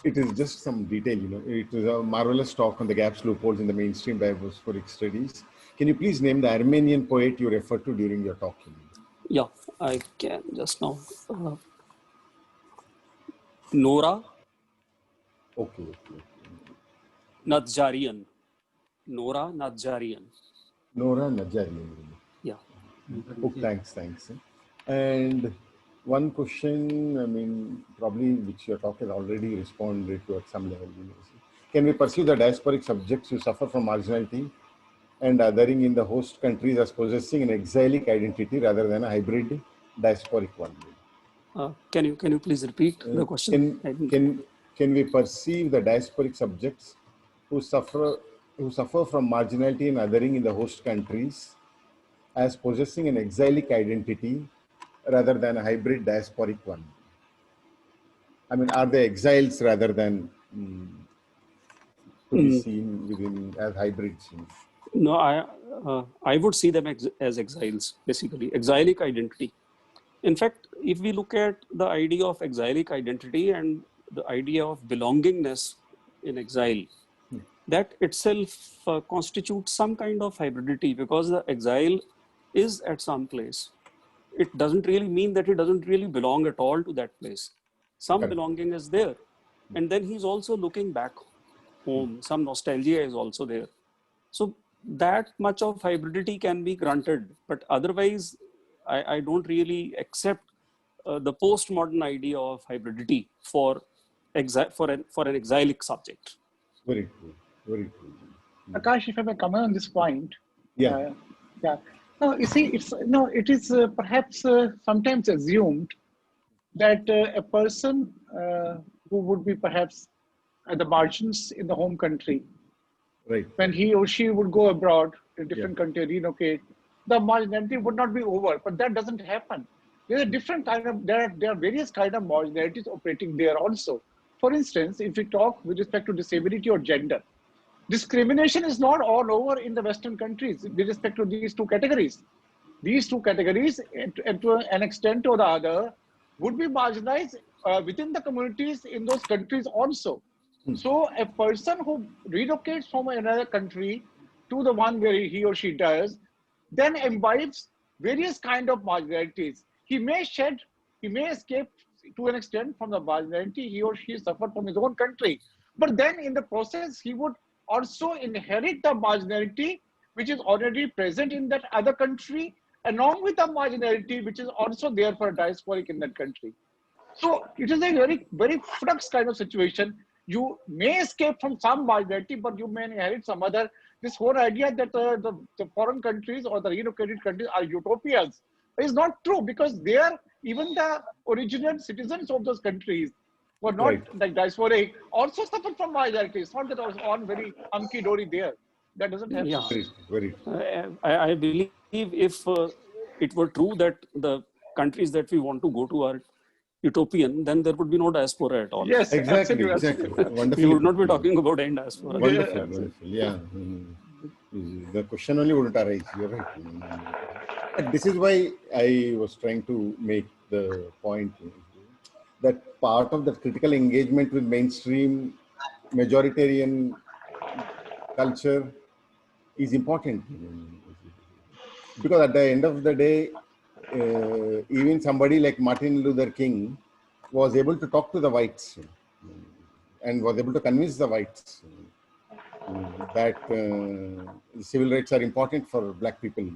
It is just some detail, It was a marvelous talk on the gaps, loopholes in the mainstream diasporic studies. Can you please name the Armenian poet you referred to during your talk? Yeah, I can just now. Nora. Okay. Nadjarian. Nora Nadjarian. Nora Nadjarian. Yeah. Oh, thanks. And one question, probably which your talk has already responded to at some level. Can we pursue the diasporic subjects who suffer from marginality and othering in the host countries as possessing an exilic identity rather than a hybrid diasporic one? Can you please repeat the question? Can we perceive the diasporic subjects who suffer from marginality and othering in the host countries as possessing an exilic identity rather than a hybrid diasporic one? Are they exiles rather than to be seen within as hybrids? No, I would see them as exiles, basically, exilic identity. In fact, if we look at the idea of exilic identity and the idea of belongingness in exile, that itself constitutes some kind of hybridity, because the exile is at some place. It doesn't really mean that he doesn't really belong at all to that place. Some belonging is there. And then he's also looking back home. Some nostalgia is also there. So that much of hybridity can be granted. But otherwise, I don't really accept the postmodern idea of hybridity for an exilic subject. Very true. Very true. Akash, if I may comment on this point. Yeah. No, you see, it is perhaps sometimes assumed that a person who would be perhaps at the margins in the home country, right, when he or she would go abroad to a different country, relocate, the marginality would not be over. But that doesn't happen. There's a different kind of, there are various kind of marginalities operating there also. For instance, if we talk with respect to disability or gender, discrimination is not all over in the Western countries with respect to these two categories. These two categories, to an extent or the other, would be marginalized within the communities in those countries also. So a person who relocates from another country to the one where he or she does, then imbibes various kind of marginalities. He may escape to an extent from the marginality he or she suffered from his own country. But then in the process, he would also inherit the marginality which is already present in that other country, along with the marginality which is also there for a diasporic in that country. So it is a very, very flux kind of situation. You may escape from some marginality, but you may inherit some other. This whole idea that the foreign countries or the relocated countries are utopias is not true, because they are, even the original citizens of those countries were not Right. like diasporic, also suffered from marginality. It's not that I was on very hunky dory there. That doesn't happen. Yeah, Very, very. I believe if it were true that the countries that we want to go to are utopian, then there would be no diaspora at all. Yes, Exactly, absolutely, exactly. absolutely. We Wonderfully would put. not be talking about end diaspora. Wonderful, Yeah, wonderful. Yeah. The question only wouldn't arise. You're right. And this is why I was trying to make the point that part of the critical engagement with mainstream majoritarian culture is important. Because at the end of the day, even somebody like Martin Luther King was able to talk to the whites and was able to convince the whites that civil rights are important for black people.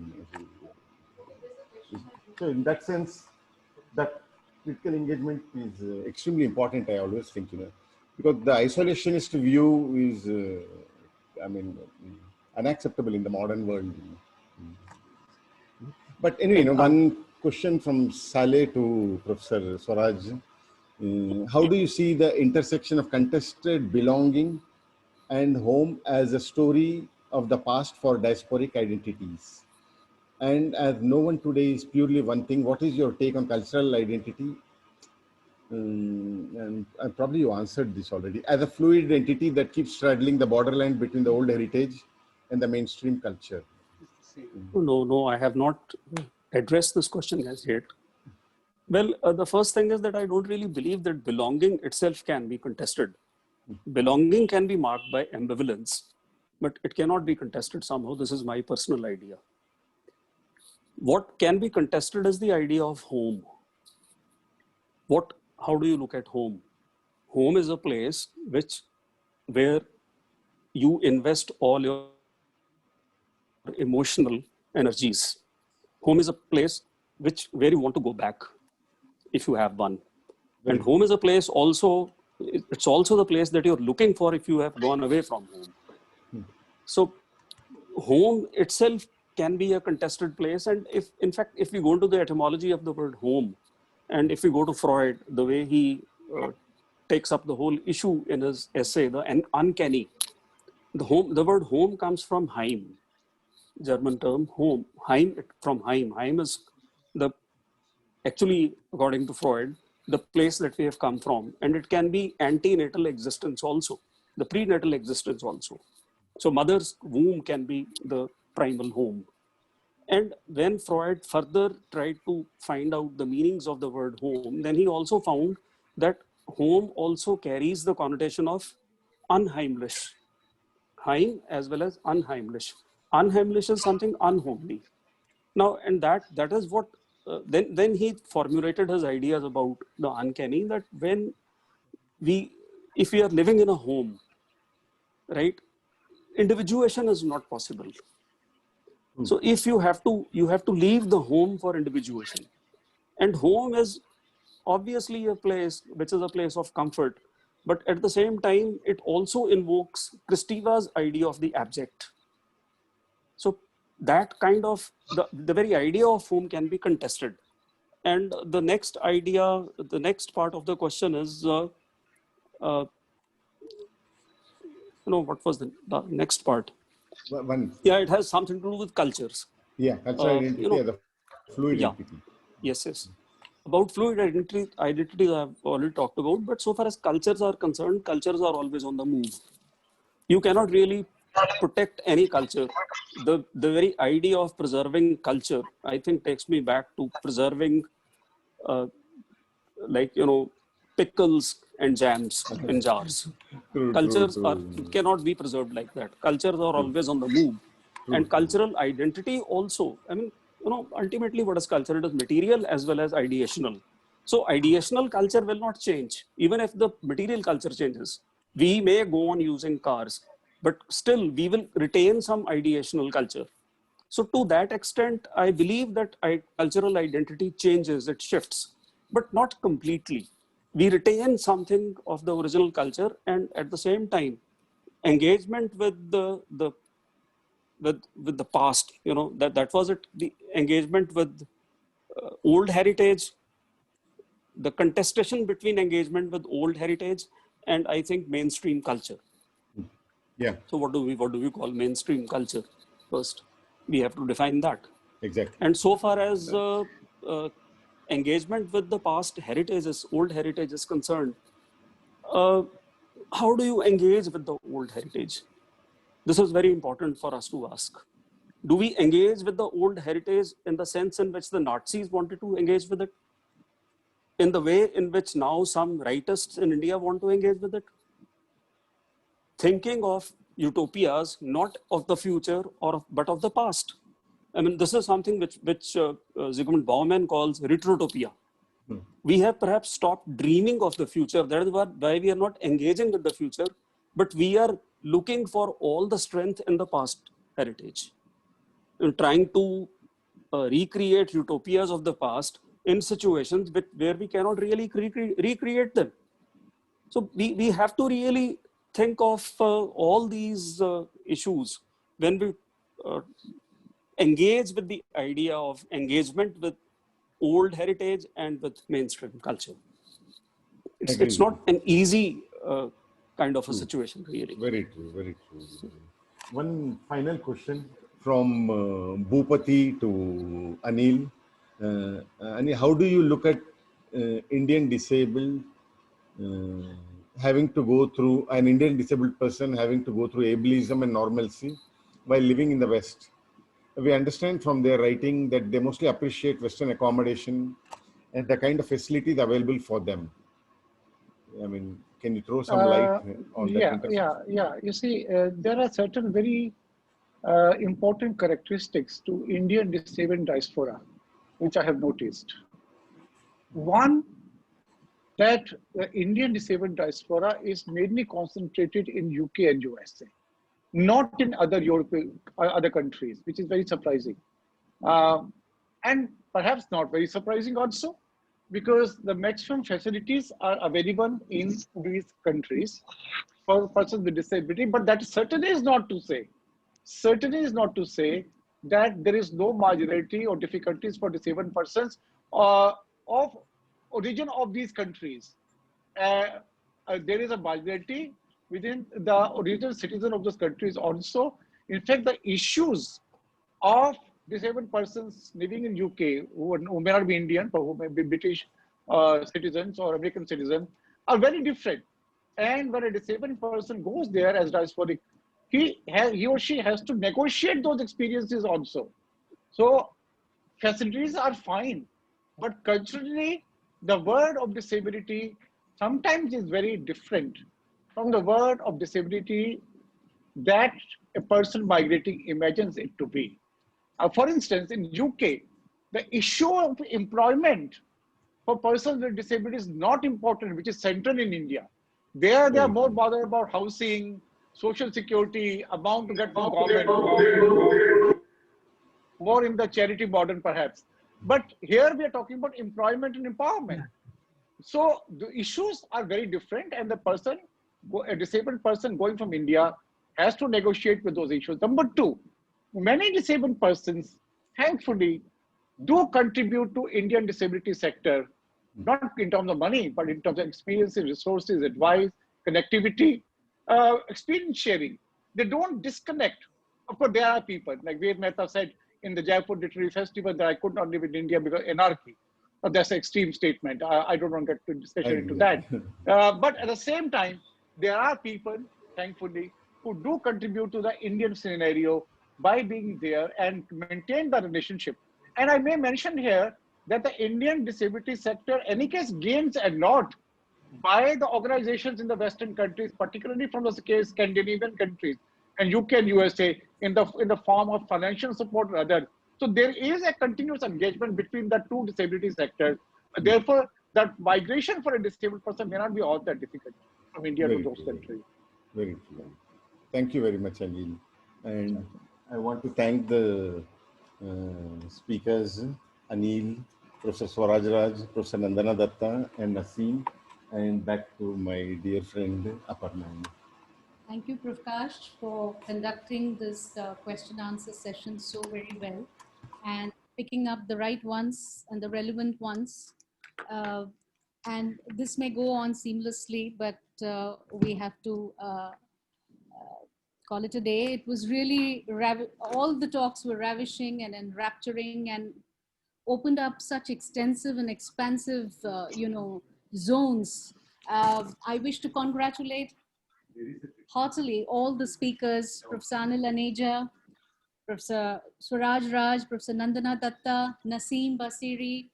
So in that sense, that critical engagement is extremely important, I always think, because the isolationist view is, unacceptable in the modern world. But anyway, one question from Saleh to Professor Swaraj. How do you see the intersection of contested belonging and home as a story of the past for diasporic identities? And as no one today is purely one thing, what is your take on cultural identity? And probably you answered this already. As a fluid entity that keeps straddling the borderline between the old heritage and the mainstream culture. No, I have not addressed this question as yet. Well, the first thing is that I don't really believe that belonging itself can be contested. Belonging can be marked by ambivalence, but it cannot be contested somehow. This is my personal idea. What can be contested is the idea of home. How do you look at home? Home is a place where you invest all your emotional energies. Home is a place where you want to go back if you have one. And home is a place also, it's also the place that you're looking for if you have gone away from home. So home itself can be a contested place. And if we go into the etymology of the word home, and if we go to Freud, the way he takes up the whole issue in his essay, the uncanny, the word home comes from Heim, German term home. Heim, from Heim. Heim is actually, according to Freud, the place that we have come from. And it can be antenatal existence also, the prenatal existence also. So mother's womb can be the primal home. And when Freud further tried to find out the meanings of the word home, then he also found that home also carries the connotation of unheimlich. Heim as well as unheimlich. Unheimlich is something unhomely. Now, and that is what, then he formulated his ideas about the uncanny, that if we are living in a home, right, individuation is not possible. So if you have to leave the home for individuation. And home is obviously a place which is a place of comfort, but at the same time, it also invokes Kristiva's idea of the abject. So that kind of, the very idea of home can be contested. And the next idea, the next part of the question is, what was the next part? Yeah, it has something to do with cultures. Yeah, cultural identity as a fluid entity. Yes. About fluid identities I've already talked about, but so far as cultures are concerned, cultures are always on the move. You cannot really protect any culture. The very idea of preserving culture, I think, takes me back to preserving pickles and jams in jars. Cultures cannot be preserved like that. Cultures are always on the move. And cultural identity also, ultimately what is culture? It is material as well as ideational. So ideational culture will not change, even if the material culture changes. We may go on using cars, but still we will retain some ideational culture. So to that extent, I believe that cultural identity changes, it shifts, but not completely. we retain something of the original culture, and at the same time, engagement with with the past, that was it, the engagement with old heritage, the contestation between engagement with old heritage and I think mainstream culture. Yeah, So what do we call mainstream culture? First, we have to define that. exactly. And so far as engagement with the past heritages, old heritage is concerned, how do you engage with the old heritage? This is very important for us to ask. Do we engage with the old heritage in the sense in which the Nazis wanted to engage with it? In the way in which now some rightists in India want to engage with it? Thinking of utopias, not of the future but of the past. I mean, this is something which Zygmunt Bauman calls retrotopia. We have perhaps stopped dreaming of the future. That is why we are not engaging with the future, but we are looking for all the strength in the past heritage and trying to recreate utopias of the past in situations where we cannot really recreate them. So we have to really think of all these issues when we engage with the idea of engagement with old heritage and with mainstream culture. It's not an easy kind of a situation, really. Very true, very true. One final question from Bhupati to Anil. Anil, how do you look at Indian disabled having to go through, an Indian disabled person having to go through ableism and normalcy while living in the West? We understand from their writing that they mostly appreciate Western accommodation and the kind of facilities available for them. I mean, can you throw some light on that? Yeah. You see, there are certain very important characteristics to Indian disabled diaspora, which I have noticed. One, that the Indian disabled diaspora is mainly concentrated in UK and USA, not in other European other countries, which is very surprising. And perhaps not very surprising also, because the maximum facilities are available in these countries for persons with disability. But that certainly is not to say that there is no marginality or difficulties for disabled persons of origin of these countries. There is a marginality within the original citizen of those countries also. In fact, the issues of disabled persons living in UK who may not be Indian, but who may be British citizens or American citizens are very different. And when a disabled person goes there as diasporic, he or she has to negotiate those experiences also. So facilities are fine, but culturally, the word of disability sometimes is very different from the word of disability that a person migrating imagines it to be. For instance, in UK, the issue of employment for persons with disability is not important, which is central in India. There, they are more bothered about housing, social security, amount to get from government, more in the charity model perhaps. But here we are talking about employment and empowerment. So the issues are very different, and the person, a disabled person going from India, has to negotiate with those issues. Number two, many disabled persons, thankfully, do contribute to Indian disability sector, not in terms of money, but in terms of experiences, resources, advice, connectivity, experience sharing. They don't disconnect. Of course, there are people, like Ved Mehta said in the Jaipur Literary Festival, that I could not live in India because anarchy. That's an extreme statement. I don't want to get to discussion into that. But at the same time, there are people, thankfully, who do contribute to the Indian scenario by being there and maintain the relationship. And I may mention here that the Indian disability sector, in any case, gains a lot by the organizations in the Western countries, particularly from the Scandinavian countries and UK and USA, in the form of financial support or other. So there is a continuous engagement between the two disability sectors. Therefore, that migration for a disabled person may not be all that difficult from India to those countries. Very true. Thank you very much, Anil. And I want to thank the speakers, Anil, Professor Swaraj, Professor Nandana Datta, and Nasim, and back to my dear friend Aparna. Thank you, Prakash, for conducting this question answer session so very well and picking up the right ones and the relevant ones. And this may go on seamlessly, but we have to call it a day. It was really, all the talks were ravishing and enrapturing and opened up such extensive and expansive, zones. I wish to congratulate heartily all the speakers, Prof.Anil, Aneja, Professor Swaraj Raj, Prof.Nandana, Dutta, Nasim Basiri,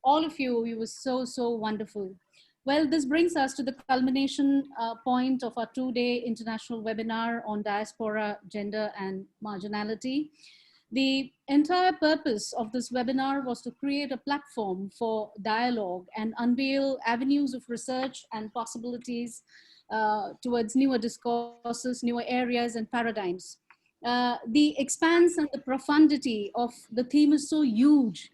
all of you, you were so, so wonderful. Well, this brings us to the culmination point of our two-day international webinar on diaspora, gender, and marginality. The entire purpose of this webinar was to create a platform for dialogue and unveil avenues of research and possibilities towards newer discourses, newer areas and paradigms. The expanse and the profundity of the theme is so huge.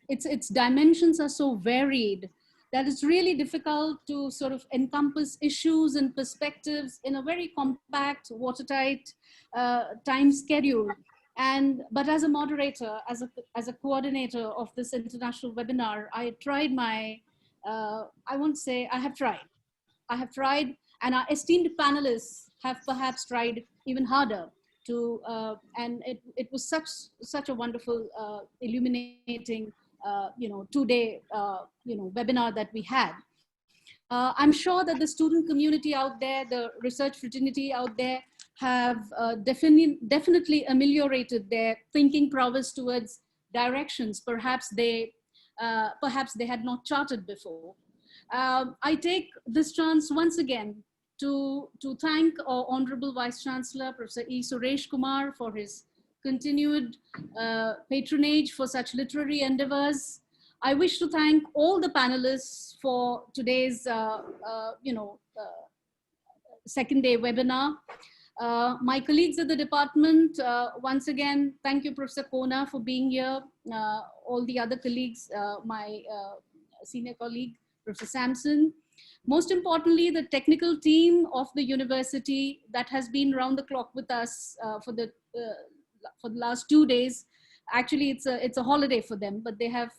Its dimensions are so varied that it's really difficult to sort of encompass issues and perspectives in a very compact, watertight time schedule. But as a moderator, as a coordinator of this international webinar, I tried my, I won't say I have tried, and our esteemed panelists have perhaps tried even harder to, and it was such a wonderful, illuminating, two-day, webinar that we had. I'm sure that the student community out there, the research fraternity out there, have definitely ameliorated their thinking prowess towards directions perhaps they had not charted before. I take this chance once again to thank our Honorable Vice Chancellor, Professor E. Suresh Kumar, for his continued patronage for such literary endeavors. I wish to thank all the panelists for today's, second day webinar. My colleagues at the department, once again, thank you, Professor Kona, for being here. All the other colleagues, my senior colleague, Professor Sampson. Most importantly, the technical team of the university that has been round the clock with us for the last 2 days. Actually, it's a holiday for them, but they have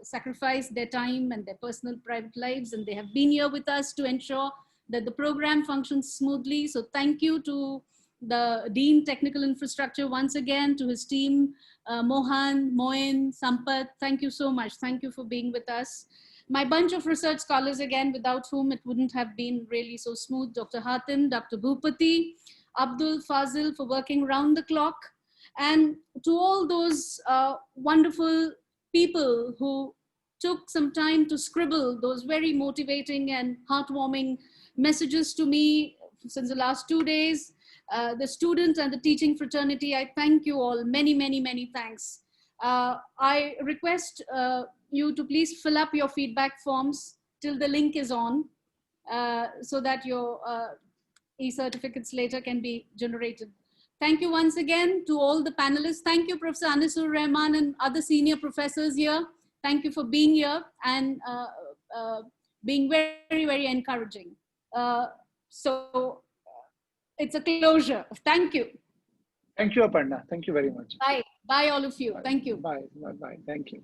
sacrificed their time and their personal private lives, and they have been here with us to ensure that the program functions smoothly. So thank you to the Dean Technical Infrastructure once again, to his team, Mohan, Moin, Sampath, thank you so much. Thank you for being with us. My bunch of research scholars again, without whom it wouldn't have been really so smooth, Dr. Hatim, Dr. Bhupati, Abdul Fazil for working round the clock, and to all those wonderful people who took some time to scribble those very motivating and heartwarming messages to me since the last 2 days. The student and the teaching fraternity, I thank you all. Many, many, many thanks. I request you to please fill up your feedback forms till the link is on, so that your e-certificates later can be generated. Thank you once again to all the panelists. Thank you, Professor Anisur Rahman and other senior professors here. Thank you for being here and being very, very encouraging. So it's a closure. Thank you. Thank you, Aparna. Thank you very much. Bye. Bye, all of you. Bye. Thank you. Bye. Bye. Bye. Thank you.